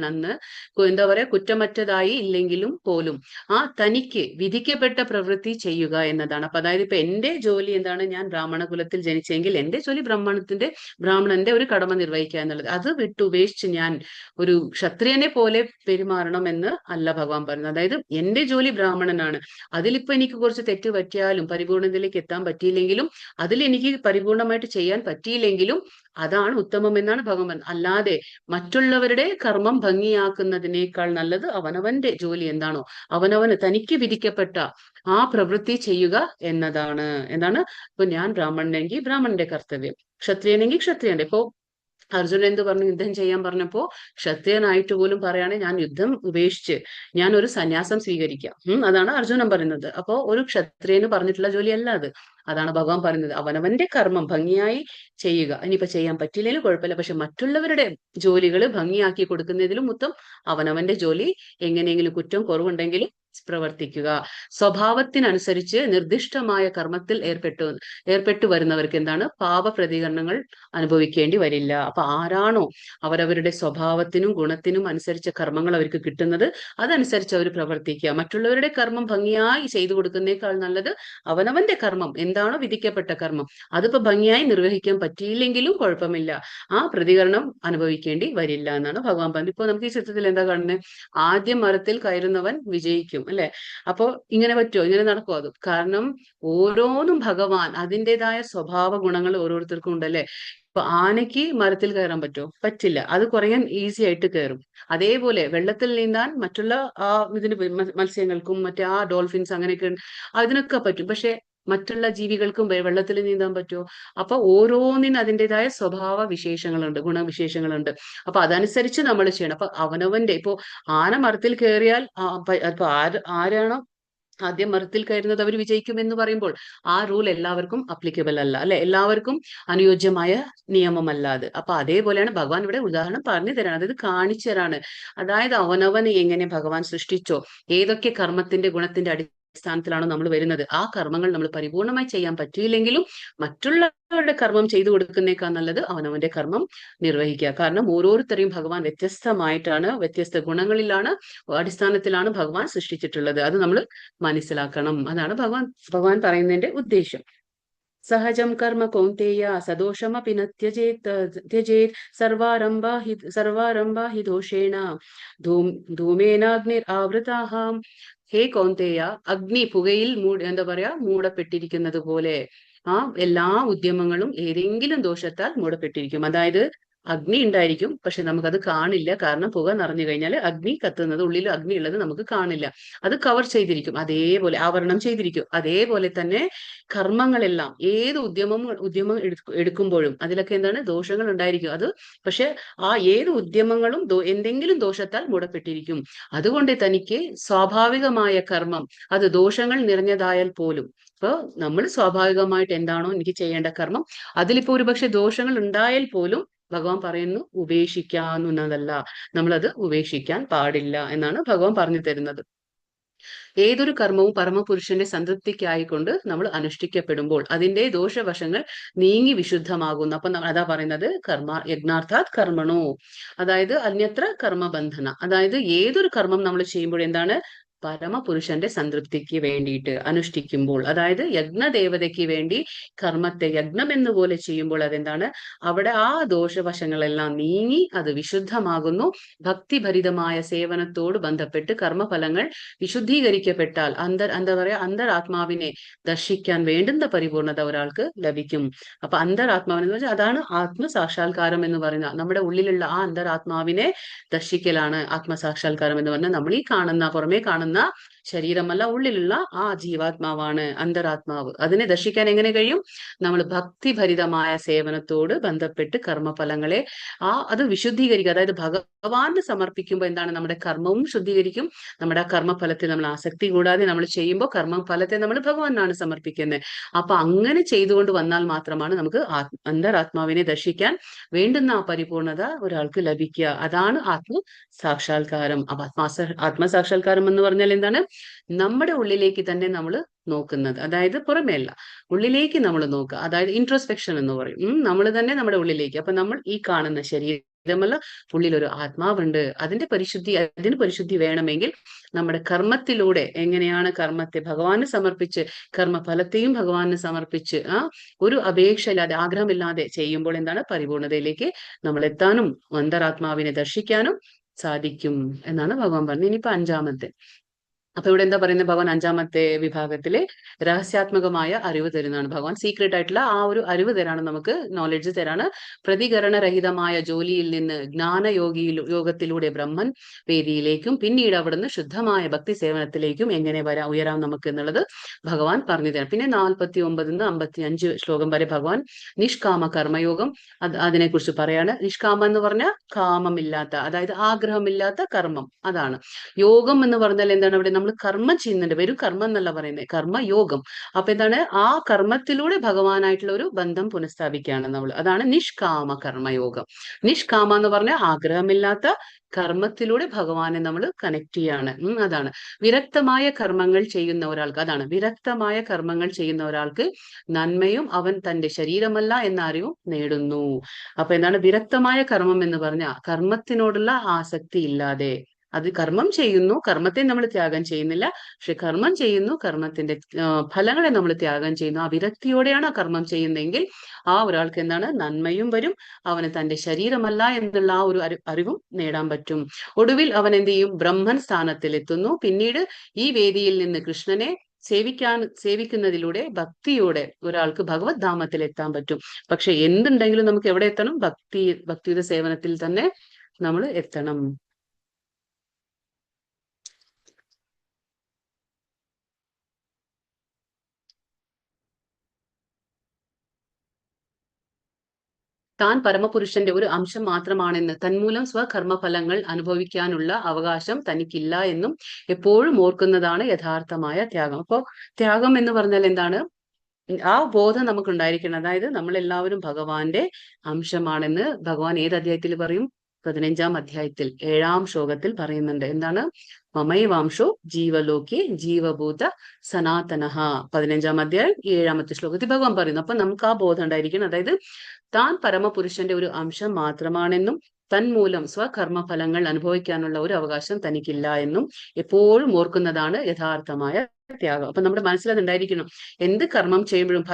എന്താ പറയാ, കുറ്റമറ്റതായി ഇല്ലെങ്കിലും പോലും ആ തനിക്ക് വിധിക്കപ്പെട്ട പ്രവൃത്തി ചെയ്യുക എന്നതാണ്. അപ്പൊ അതായത് ഇപ്പൊ എന്റെ ജോലി എന്താണ്? ഞാൻ ബ്രാഹ്മണ കുലത്തിൽ ജനിച്ചെങ്കിൽ എന്റെ ജോലി ബ്രാഹ്മണന്റെ ഒരു കടമ നിർവഹിക്കുക എന്നുള്ളത്. അത് വിട്ടുപേക്ഷിച്ച് ഞാൻ ഒരു ക്ഷത്രിയനെ പോലെ പെരുമാറണം എന്ന് അല്ല ഭഗവാൻ പറയുന്നത്. അതായത് എന്റെ ജോലി ബ്രാഹ്മണനാണ്, അതിലിപ്പോ എനിക്ക് കുറച്ച് തെറ്റ് പറ്റിയാലും പരിപൂർണതയിലേക്ക് എത്താൻ പറ്റിയില്ലെങ്കിലും അതിൽ എനിക്ക് പരിപൂർണമായിട്ട് ചെയ്യാൻ പറ്റിയില്ലെങ്കിലും അതാണ് ഉത്തമം എന്നാണ് ഭഗവാൻ. അല്ലാതെ മറ്റുള്ളവരുടെ കർമ്മം ഭംഗിയാക്കുന്നതിനേക്കാൾ നല്ലത് അവനവന്റെ ജോലി എന്താണോ അവനവന് തനിക്ക് വിധിക്കപ്പെട്ട ആ പ്രവൃത്തി ചെയ്യുക എന്നതാണ്. എന്താണ്? ഇപ്പൊ ഞാൻ ബ്രാഹ്മണനെങ്കിൽ ബ്രാഹ്മണന്റെ കർത്തവ്യം, ക്ഷത്രിയനെങ്കിൽ ക്ഷത്രിയന്റെ. ഇപ്പോ അർജുനൻ എന്ത് പറഞ്ഞു? യുദ്ധം ചെയ്യാൻ പറഞ്ഞപ്പോ ക്ഷത്രിയനായിട്ട് പോലും പറയാണ് ഞാൻ യുദ്ധം ഉപേക്ഷിച്ച് ഞാൻ ഒരു സന്യാസം സ്വീകരിക്കാം. അതാണ് അർജുനൻ പറയുന്നത്. അപ്പോ ഒരു ക്ഷത്രിയന് പറഞ്ഞിട്ടുള്ള ജോലിയല്ല അത്. അതാണ് ഭഗവാൻ പറയുന്നത്. അവനവന്റെ കർമ്മം ഭംഗിയായി ചെയ്യുക. ഇനിയിപ്പോ ചെയ്യാൻ പറ്റില്ലെങ്കിലും കുഴപ്പമില്ല, പക്ഷെ മറ്റുള്ളവരുടെ ജോലികൾ ഭംഗിയാക്കി കൊടുക്കുന്നതിലും മൊത്തം അവനവന്റെ ജോലി എങ്ങനെയെങ്കിലും കുറ്റം കുറവുണ്ടെങ്കിലും പ്രവർത്തിക്കുക. സ്വഭാവത്തിനനുസരിച്ച് നിർദ്ദിഷ്ടമായ കർമ്മത്തിൽ ഏർപ്പെട്ടു വരുന്നവർക്ക് എന്താണ്? പാപ പ്രതികരണങ്ങൾ അനുഭവിക്കേണ്ടി വരില്ല. അപ്പൊ ആരാണോ അവരവരുടെ സ്വഭാവത്തിനും ഗുണത്തിനും അനുസരിച്ച കർമ്മങ്ങൾ അവർക്ക് കിട്ടുന്നത് അതനുസരിച്ച് അവർ പ്രവർത്തിക്കുക. മറ്റുള്ളവരുടെ കർമ്മം ഭംഗിയായി ചെയ്തു കൊടുക്കുന്നേക്കാൾ നല്ലത് അവനവന്റെ കർമ്മം എന്താണോ വിധിക്കപ്പെട്ട കർമ്മം അതിപ്പോ ഭംഗിയായി നിർവഹിക്കാൻ പറ്റിയില്ലെങ്കിലും കുഴപ്പമില്ല, ആ പ്രതികരണം അനുഭവിക്കേണ്ടി വരില്ല എന്നാണ് ഭഗവാൻ പറഞ്ഞത്. ഇപ്പൊ നമുക്ക് ഈ ചിത്രത്തിൽ എന്താ കാണുന്നത്? ആദ്യം മരത്തിൽ കയറുന്നവൻ വിജയിക്കും അല്ലെ? അപ്പോ ഇങ്ങനെ പറ്റുമോ? ഇങ്ങനെ നടക്കുമോ? അത് കാരണം ഓരോന്നും ഭഗവാൻ അതിൻ്റെതായ സ്വഭാവ ഗുണങ്ങൾ ഓരോരുത്തർക്കും ഉണ്ടല്ലേ. ഇപ്പൊ ആനയ്ക്ക് മരത്തിൽ കയറാൻ പറ്റുമോ? പറ്റില്ല, അത് കുറേ ഈസി ആയിട്ട് കയറും. അതേപോലെ വെള്ളത്തിൽ നീന്താൻ മറ്റുള്ള ആ മത്സ്യങ്ങൾക്കും മറ്റേ ആ ഡോൾഫിൻസ് അങ്ങനെയൊക്കെ അതിനൊക്കെ പറ്റും. പക്ഷെ മറ്റുള്ള ജീവികൾക്കും വെള്ളത്തിൽ നീന്താൻ പറ്റുമോ? അപ്പൊ ഓരോന്നിനും അതിൻ്റെതായ സ്വഭാവ വിശേഷങ്ങളുണ്ട്, ഗുണവിശേഷങ്ങളുണ്ട്. അപ്പൊ അതനുസരിച്ച് നമ്മൾ ചെയ്യണം. അപ്പൊ അവനവന്റെ ഇപ്പോ ആന മരത്തിൽ കയറിയാൽ അപ്പൊ ആരാണോ ആദ്യം മരത്തിൽ കയറുന്നത് അവർ വിജയിക്കും എന്ന് പറയുമ്പോൾ ആ റൂൾ എല്ലാവർക്കും അപ്ലിക്കബിൾ അല്ല അല്ലെ, എല്ലാവർക്കും അനുയോജ്യമായ നിയമമല്ല അത്. അപ്പൊ അതേപോലെയാണ് ഭഗവാൻ ഇവിടെ ഉദാഹരണം പറഞ്ഞു തരാണ്, അതായത് കാണിച്ചു തരാണ്. അതായത് അവനവനെ എങ്ങനെ ഭഗവാൻ സൃഷ്ടിച്ചോ, ഏതൊക്കെ കർമ്മത്തിന്റെ ഗുണത്തിന്റെ അടിസ്ഥാനത്തിലാണോ നമ്മൾ വരുന്നത്, ആ കർമ്മങ്ങൾ നമ്മൾ പരിപൂർണമായി ചെയ്യാൻ പറ്റിയില്ലെങ്കിലും മറ്റുള്ളവരുടെ കർമ്മം ചെയ്തു കൊടുക്കുന്നേക്കാൾ നല്ലത് അവനവന്റെ കർമ്മം നിർവഹിക്കുക. കാരണം ഓരോരുത്തരെയും ഭഗവാൻ വ്യത്യസ്തമായിട്ടാണ്, വ്യത്യസ്ത ഗുണങ്ങളിലാണ് അടിസ്ഥാനത്തിലാണ് ഭഗവാൻ സൃഷ്ടിച്ചിട്ടുള്ളത്. അത് നമ്മൾ മനസ്സിലാക്കണം. അതാണ് ഭഗവാൻ പറയുന്നതിന്റെ ഉദ്ദേശം. സഹജം കർമ്മ കൗന്തേയ സദോഷമപി ന ത്യജേത് സർവാരംഭാ ഹി ദോഷേണ ധൂമേനാഗ്നിർ ആവൃതാഹാം. ഹേ കൗന്തേയ, അഗ്നി പുകയിൽ എന്താ പറയാ മൂടപ്പെട്ടിരിക്കുന്നത് പോലെ ആ എല്ലാ ഉദ്യമങ്ങളും ഏതെങ്കിലും ദോഷത്താൽ മൂടപ്പെട്ടിരിക്കും. അതായത് അഗ്നി ഉണ്ടായിരിക്കും, പക്ഷെ നമുക്കത് കാണില്ല. കാരണം പുക നിറഞ്ഞു കഴിഞ്ഞാൽ അഗ്നി കത്തുന്നത്, ഉള്ളിൽ അഗ്നി ഉള്ളത് നമുക്ക് കാണില്ല. അത് കവർ ചെയ്തിരിക്കും, അതേപോലെ ആവരണം ചെയ്തിരിക്കും. അതേപോലെ തന്നെ കർമ്മങ്ങളെല്ലാം, ഏത് ഉദ്യമം എടുക്കുമ്പോഴും അതിലൊക്കെ എന്താണ് ദോഷങ്ങൾ ഉണ്ടായിരിക്കും. അത് പക്ഷെ ആ ഏത് ഉദ്യമങ്ങളും എന്തെങ്കിലും ദോഷത്താൽ മൂടപ്പെട്ടിരിക്കും. അതുകൊണ്ട് തനിക്ക് സ്വാഭാവികമായ കർമ്മം അത് ദോഷങ്ങൾ നിറഞ്ഞതായാൽ പോലും, ഇപ്പൊ നമ്മൾ സ്വാഭാവികമായിട്ട് എന്താണോ എനിക്ക് ചെയ്യേണ്ട കർമ്മം, അതിലിപ്പോ ഒരുപക്ഷെ ദോഷങ്ങൾ ഉണ്ടായാൽ പോലും ഭഗവാൻ പറയുന്നു ഉപേക്ഷിക്കാവുന്നതല്ല, നമ്മളത് ഉപേക്ഷിക്കാൻ പാടില്ല എന്നാണ് ഭഗവാൻ പറഞ്ഞു തരുന്നത്. ഏതൊരു കർമ്മവും പരമപുരുഷന്റെ സംതൃപ്തിക്കായിക്കൊണ്ട് നമ്മൾ അനുഷ്ഠിക്കപ്പെടുമ്പോൾ അതിന്റെ ദോഷവശങ്ങൾ നീങ്ങി വിശുദ്ധമാകുന്നു. അപ്പൊ അതാ പറയുന്നത് യജ്ഞാർത്ഥാത് കർമ്മണോ, അതായത് അന്യത്ര കർമ്മബന്ധന. അതായത് ഏതൊരു കർമ്മം നമ്മൾ ചെയ്യുമ്പോൾ എന്താണ്, പരമപുരുഷന്റെ സംതൃപ്തിക്ക് വേണ്ടിയിട്ട് അനുഷ്ഠിക്കുമ്പോൾ, അതായത് യജ്ഞദേവതയ്ക്ക് വേണ്ടി കർമ്മത്തെ യജ്ഞം എന്നുപോലെ ചെയ്യുമ്പോൾ അതെന്താണ്, അവിടെ ആ ദോഷവശങ്ങളെല്ലാം നീങ്ങി അത് വിശുദ്ധമാകുന്നു. ഭക്തിഭരിതമായ സേവനത്തോട് ബന്ധപ്പെട്ട് കർമ്മഫലങ്ങൾ വിശുദ്ധീകരിക്കപ്പെട്ടാൽ എന്താ പറയാ, അന്തരാത്മാവിനെ ദർശിക്കാൻ വേണ്ടുന്ന പരിപൂർണത ഒരാൾക്ക് ലഭിക്കും. അപ്പൊ അന്തരാത്മാവെന്ന് വെച്ചാൽ അതാണ് ആത്മസാക്ഷാത്കാരം എന്ന് പറയുന്നത്. നമ്മുടെ ഉള്ളിലുള്ള ആ അന്തരാത്മാവിനെ ദർശിക്കലാണ് ആത്മസാക്ഷാത്കാരം എന്ന് പറഞ്ഞാൽ. നമ്മൾ ഈ കാണുന്ന, പുറമേ കാണുന്ന ശരീരമല്ല, ഉള്ളിലുള്ള ആ ജീവാത്മാവാണ് അന്തരാത്മാവ്. അതിനെ ദർശിക്കാൻ എങ്ങനെ കഴിയും, നമ്മൾ ഭക്തിഭരിതമായ സേവനത്തോട് ബന്ധപ്പെട്ട് കർമ്മഫലങ്ങളെ അത് വിശുദ്ധീകരിക്കുക. അതായത് ഭഗവാന് സമർപ്പിക്കുമ്പോൾ എന്താണ്, നമ്മുടെ കർമ്മവും ശുദ്ധീകരിക്കും. നമ്മുടെ കർമ്മഫലത്തിൽ നമ്മൾ ആസക്തി കൂടാതെ നമ്മൾ ചെയ്യുമ്പോൾ കർമ്മഫലത്തെ നമ്മൾ ഭഗവാനാണ് സമർപ്പിക്കുന്നത്. അപ്പൊ അങ്ങനെ ചെയ്തുകൊണ്ട് വന്നാൽ മാത്രമാണ് നമുക്ക് അന്തരാത്മാവിനെ ദർശിക്കാൻ വേണ്ടുന്ന ആ പരിപൂർണത ഒരാൾക്ക് ലഭിക്കുക. അതാണ് ആത്മസാക്ഷാത്കാരം. അപ്പൊ ആത്മസാക്ഷാത്കാരം എന്ന് പറഞ്ഞാൽ എന്താണ്, നമ്മുടെ ഉള്ളിലേക്ക് തന്നെ നമ്മൾ നോക്കുന്നത്, അതായത് പുറമേ അല്ല, ഉള്ളിലേക്ക് നമ്മൾ നോക്കുക. അതായത് ഇൻട്രോസ്പെക്ഷൻ എന്ന് പറയും. നമ്മൾ തന്നെ നമ്മുടെ ഉള്ളിലേക്ക്. അപ്പൊ നമ്മൾ ഈ കാണുന്ന ശരീരമല്ല, ഉള്ളിലൊരു ആത്മാവുണ്ട്. അതിന് പരിശുദ്ധി വേണമെങ്കിൽ നമ്മുടെ കർമ്മത്തിലൂടെ എങ്ങനെയാണ് കർമ്മത്തെ ഭഗവാന് സമർപ്പിച്ച് കർമ്മഫലത്തെയും ഭഗവാന് സമർപ്പിച്ച് ഒരു അപേക്ഷയില്ലാതെ, ആഗ്രഹമില്ലാതെ ചെയ്യുമ്പോൾ എന്താണ്, പരിപൂർണതയിലേക്ക് നമ്മൾ എത്താനും അന്തരാത്മാവിനെ ദർശിക്കാനും സാധിക്കും എന്നാണ് ഭഗവാൻ പറഞ്ഞത്. ഇനിയിപ്പോ അഞ്ചാമത്തെ, അപ്പൊ ഇവിടെ എന്താ പറയുന്നത്, ഭഗവാൻ അഞ്ചാമത്തെ വിഭാഗത്തിലെ രഹസ്യാത്മകമായ അറിവ് തരുന്നതാണ്. ഭഗവാൻ സീക്രട്ട് ആയിട്ടുള്ള ആ ഒരു അറിവ് തരാണ്, നമുക്ക് നോളജ് തരാണ്. പ്രതികരണരഹിതമായ ജോലിയിൽ നിന്ന് യോഗത്തിലൂടെ ബ്രഹ്മൻ വേദിയിലേക്കും പിന്നീട് അവിടുന്ന് ശുദ്ധമായ ഭക്തി സേവനത്തിലേക്കും എങ്ങനെ ഉയരാം നമുക്ക് എന്നുള്ളത് ഭഗവാൻ പറഞ്ഞു തരാം. പിന്നെ 49 - 55 ശ്ലോകം വരെ ഭഗവാൻ നിഷ്കാമ കർമ്മയോഗം അതിനെക്കുറിച്ച് പറയാണ്. നിഷ്കാമം എന്ന് പറഞ്ഞാൽ കാമമില്ലാത്ത, അതായത് ആഗ്രഹമില്ലാത്ത കർമ്മം, അതാണ്. യോഗം എന്ന് പറഞ്ഞാൽ എന്താണ്, അവിടെ നമ്മൾ കർമ്മം ചെയ്യുന്നുണ്ട്, വരും കർമ്മം എന്നല്ല പറയുന്നത്, കർമ്മയോഗം. അപ്പൊ എന്താണ്, ആ കർമ്മത്തിലൂടെ ഭഗവാനായിട്ടുള്ള ഒരു ബന്ധം പുനഃസ്ഥാപിക്കുകയാണ് നമ്മൾ. അതാണ് നിഷ്കാമ കർമ്മയോഗം. നിഷ്കാമ എന്ന് പറഞ്ഞാൽ ആഗ്രഹമില്ലാത്ത കർമ്മത്തിലൂടെ ഭഗവാനെ നമ്മൾ കണക്ട് ചെയ്യാണ്. അതാണ് വിരക്തമായ കർമ്മങ്ങൾ ചെയ്യുന്ന ഒരാൾക്ക്, അതാണ് വിരക്തമായ കർമ്മങ്ങൾ ചെയ്യുന്ന ഒരാൾക്ക് നന്മയും അവൻ തന്റെ ശരീരമല്ല എന്ന അറിവും നേടുന്നു. അപ്പൊ എന്താണ് വിരക്തമായ കർമ്മം എന്ന് പറഞ്ഞാൽ, കർമ്മത്തിനോടുള്ള ആസക്തി ഇല്ലാതെ, അത് കർമ്മം ചെയ്യുന്നു, കർമ്മത്തെ നമ്മൾ ത്യാഗം ചെയ്യുന്നില്ല, പക്ഷെ കർമ്മം ചെയ്യുന്നു, കർമ്മത്തിന്റെ ഫലങ്ങളെ നമ്മൾ ത്യാഗം ചെയ്യുന്നു. ആ വിരക്തിയോടെയാണ് ആ കർമ്മം ചെയ്യുന്നതെങ്കിൽ ആ ഒരാൾക്ക് എന്താണ്, നന്മയും വരും, അവന് തന്റെ ശരീരമല്ല എന്നുള്ള ആ ഒരു അറിവും നേടാൻ പറ്റും. ഒടുവിൽ അവൻ എന്ത് ചെയ്യും, ബ്രഹ്മൻ സ്ഥാനത്തിൽ എത്തുന്നു. പിന്നീട് ഈ വേദിയിൽ നിന്ന് കൃഷ്ണനെ സേവിക്കുന്നതിലൂടെ ഭക്തിയോടെ ഒരാൾക്ക് ഭഗവത് ധാമത്തിൽ എത്താൻ പറ്റും. പക്ഷെ എന്തുണ്ടെങ്കിലും നമുക്ക് എവിടെ എത്തണം, ഭക്തിയുടെ സേവനത്തിൽ തന്നെ നമ്മൾ എത്തണം. താൻ പരമപുരുഷന്റെ ഒരു അംശം മാത്രമാണെന്ന്, തന്മൂലം സ്വകർമ്മഫലങ്ങൾ അനുഭവിക്കാനുള്ള അവകാശം തനിക്കില്ല എന്നും എപ്പോഴും ഓർക്കുന്നതാണ് യഥാർത്ഥമായ ത്യാഗം. അപ്പോ ത്യാഗം എന്ന് പറഞ്ഞാൽ എന്താണ്, ആ ബോധം നമുക്ക് ഉണ്ടായിരിക്കണം. അതായത് നമ്മൾ എല്ലാവരും ഭഗവാന്റെ അംശമാണെന്ന് ഭഗവാൻ ഏത് അധ്യായത്തിൽ പറയും, 15-ാം അധ്യായത്തിൽ 7-ാം ശ്ലോകത്തിൽ പറയുന്നുണ്ട്. എന്താണ്, മമൈവാംശോ ജീവലോകെ ജീവഭൂത സനാതനഃ. 15-ാം അധ്യായം 7-ാമത്തെ ശ്ലോകത്തിൽ ഭഗവാൻ പറയുന്നു. അപ്പൊ നമുക്ക് ആ ബോധം ഉണ്ടായിരിക്കണം. അതായത് താൻ പരമപുരുഷന്റെ ഒരു അംശം മാത്രമാണെന്നും തന്മൂലം സ്വകർമ്മഫലങ്ങൾ അനുഭവിക്കാനുള്ള ഒരു അവകാശം തനിക്കില്ല എന്നും എപ്പോഴും ഓർക്കുന്നതാണ് യഥാർത്ഥമായ ത്യാഗം. അപ്പൊ നമ്മുടെ മനസ്സിൽ അത് ഉണ്ടായിരിക്കണം. എന്ത് കർമ്മം ചെയ്യുമ്പോഴും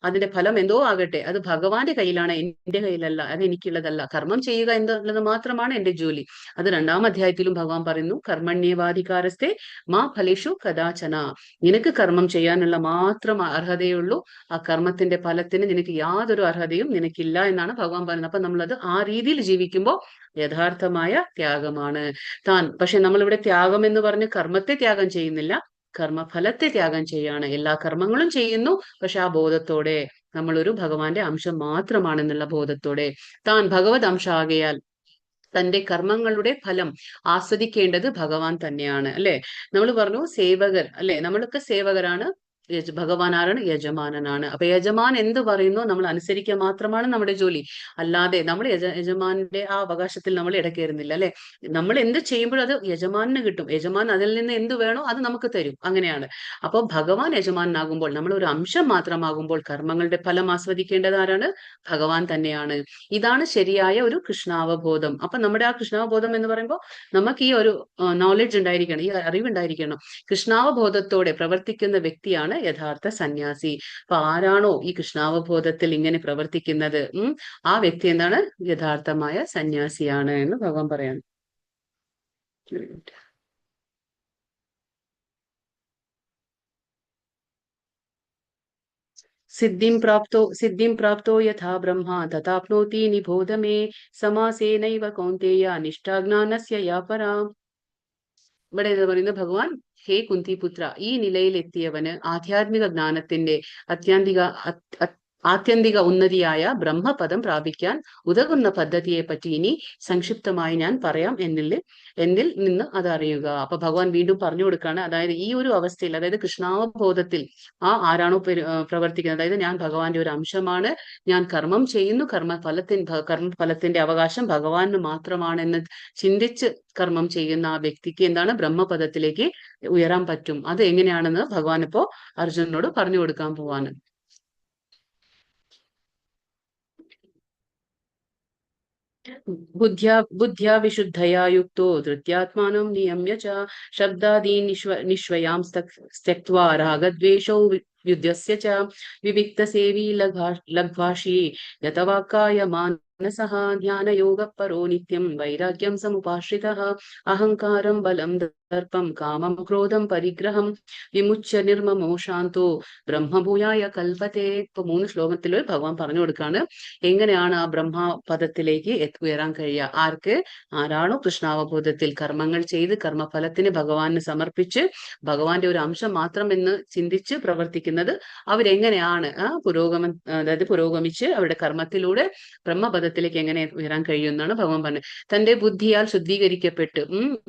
അതിന്റെ ഫലം എന്തോ ആകട്ടെ, അത് ഭഗവാന്റെ കയ്യിലാണ്, എന്റെ കയ്യിലല്ല, അത് എനിക്കുള്ളതല്ല. കർമ്മം ചെയ്യുക എന്നുള്ളത് മാത്രമാണ് എന്റെ ജോലി. അത് 2-ാം അധ്യായത്തിലും ഭഗവാൻ പറയുന്നു, കർമ്മണ്യേവാധികാരസ്തേ മാ ഫലേഷു കഥാചന. നിനക്ക് കർമ്മം ചെയ്യാനുള്ള മാത്രം അർഹതയുള്ളൂ, ആ കർമ്മത്തിന്റെ ഫലത്തിന് നിനക്ക് യാതൊരു അർഹതയും നിനക്കില്ല എന്നാണ് ഭഗവാൻ പറയുന്നത്. അപ്പൊ നമ്മളത് ആ രീതിയിൽ ജീവിക്കുമ്പോൾ യഥാർത്ഥമായ ത്യാഗമാണ് പക്ഷെ നമ്മളിവിടെ ത്യാഗം എന്ന് പറഞ്ഞ് കർമ്മത്തെ ത്യാഗം ചെയ്യുന്നില്ല, കർമ്മഫലത്തെ ത്യാഗം ചെയ്യാണ്. എല്ലാ കർമ്മങ്ങളും ചെയ്യുന്നു, പക്ഷെ ആ ബോധത്തോടെ, നമ്മളൊരു ഭഗവാന്റെ അംശം മാത്രമാണെന്നുള്ള ബോധത്തോടെ, താൻ ഭഗവത് അംശമാകയാൽ തന്റെ കർമ്മങ്ങളുടെ ഫലം ആസ്വദിക്കേണ്ടത് ഭഗവാൻ തന്നെയാണ്. അല്ലെ? നമ്മൾ പറഞ്ഞു സേവകർ, അല്ലെ? നമ്മളൊക്കെ സേവകരാണ്. ഭഗവാൻ ആരാണ്? യജമാനനാണ്. അപ്പൊ യജമാൻ എന്ത് പറയുന്നു നമ്മൾ അനുസരിക്കുക മാത്രമാണ് നമ്മുടെ ജോലി. അല്ലാതെ നമ്മൾ യജമാന്റെ ആ അവകാശത്തിൽ നമ്മൾ ഇടകേറുന്നില്ല. അല്ലെ? നമ്മൾ എന്ത് ചെയ്യുമ്പോഴും അത് യജമാനന് കിട്ടും. യജമാൻ അതിൽ നിന്ന് എന്ത് വേണോ അത് നമുക്ക് തരും. അങ്ങനെയാണ്. അപ്പൊ ഭഗവാൻ യജമാനാകുമ്പോൾ, നമ്മൾ ഒരു അംശം മാത്രമാകുമ്പോൾ, കർമ്മങ്ങളുടെ ഫലം ആസ്വദിക്കേണ്ടത് ആരാണ്? ഭഗവാൻ തന്നെയാണ്. ഇതാണ് ശരിയായ ഒരു കൃഷ്ണാവബോധം. അപ്പൊ നമ്മുടെ ആ കൃഷ്ണാവബോധം എന്ന് പറയുമ്പോൾ നമുക്ക് ഈ ഒരു നോളജ് ഉണ്ടായിരിക്കണം, ഈ അറിവുണ്ടായിരിക്കണം. കൃഷ്ണാവബോധത്തോടെ പ്രവർത്തിക്കുന്ന വ്യക്തിയാണ് യഥാർത്ഥ സന്യാസി. അപ്പൊ ആരാണോ ഈ കൃഷ്ണാവബോധത്തിൽ ഇങ്ങനെ പ്രവർത്തിക്കുന്നത്, ആ വ്യക്തി എന്താണ്? യഥാർത്ഥമായ സന്യാസിയാണ് എന്ന് ഭഗവാൻ പറയാണ്. സിദ്ധിം പ്രാപ്തോ യഥാ ബ്രഹ്മ തഥാപ്നോതി നിബോധ മേ സമാസേനൈവ കൗന്തേയ നിഷ്ഠാജ്ഞാനസ്യ യാ പരാ. ഇവിടെ എന്ന് പറയുന്നത് ഭഗവാൻ, ഹേ കുന്തിപുത്ര, ഈ നിലയിൽ എത്തിയവന് ആധ്യാത്മിക ജ്ഞാനത്തിന്റെ ആത്യന്തിക ഉന്നതിയായ ബ്രഹ്മപദം പ്രാപിക്കാൻ ഉതകുന്ന പദ്ധതിയെ പറ്റി ഇനി സംക്ഷിപ്തമായി ഞാൻ പറയാം, എന്നിൽ നിന്ന് അത് അറിയുക. അപ്പൊ ഭഗവാൻ വീണ്ടും പറഞ്ഞു കൊടുക്കുകയാണ്. അതായത് ഈ ഒരു അവസ്ഥയിൽ, അതായത് കൃഷ്ണാവബോധത്തിൽ ആരാണോ പ്രവർത്തിക്കുന്നത്, അതായത് ഞാൻ ഭഗവാന്റെ ഒരു അംശമാണ്, ഞാൻ കർമ്മം ചെയ്യുന്നു, കർമ്മഫലത്തിന്റെ അവകാശം ഭഗവാന് മാത്രമാണെന്ന് ചിന്തിച്ച് കർമ്മം ചെയ്യുന്ന ആ വ്യക്തിക്ക് എന്താണ്? ബ്രഹ്മപദത്തിലേക്ക് ഉയരാൻ പറ്റും. അത് എങ്ങനെയാണെന്ന് ഭഗവാൻ ഇപ്പോ അർജുനനോട് പറഞ്ഞു കൊടുക്കാൻ പോവാണ്. ബുദ്ധ്യാ വിശുദ്ധയാ യുക്തോ ധൃത്യാത്മാനം നിയമ്യ ച ശബ്ദാദീൻ നിശ്വയാം സ്ത്യക്ത്വാ രാഗദ്വേഷൗ യുദ്ധസ്യ ച വിവിക്തസേവീ ലഘ്വാഷി യതവാക്കായ മനസഃ ധ്യാനയോഗപരോ നിത്യം വൈരാഗ്യം സമുപാശ്രിതഃ അഹങ്കാരം ബലം ദർപ്പം കാമം ക്രോധം പരിഗ്രഹം വിമുച്യ നിർമ്മമോ ശാന്തോ ബ്രഹ്മഭൂയായ കൽപ്പത്തെ. ഇപ്പൊ 3 ശ്ലോകത്തിൽ ഭഗവാൻ പറഞ്ഞു കൊടുക്കാണ് എങ്ങനെയാണ് ആ ബ്രഹ്മപദത്തിലേക്ക് ഉയരാൻ കഴിയുക. ആരാണോ കൃഷ്ണാവബോധത്തിൽ കർമ്മങ്ങൾ ചെയ്ത് കർമ്മഫലത്തിന് ഭഗവാന് സമർപ്പിച്ച് ഭഗവാന്റെ ഒരു അംശം മാത്രം എന്ന് ചിന്തിച്ച് പ്രവർത്തിക്കുന്നത്, അവരെങ്ങനെയാണ് അതായത് പുരോഗമിച്ച് അവരുടെ കർമ്മത്തിലൂടെ ബ്രഹ്മപദത്തിലേക്ക് എങ്ങനെ ഉയരാൻ കഴിയുമെന്നാണ് ഭഗവാൻ പറഞ്ഞത്. തന്റെ ബുദ്ധിയാൽ ശുദ്ധീകരിക്കപ്പെട്ട്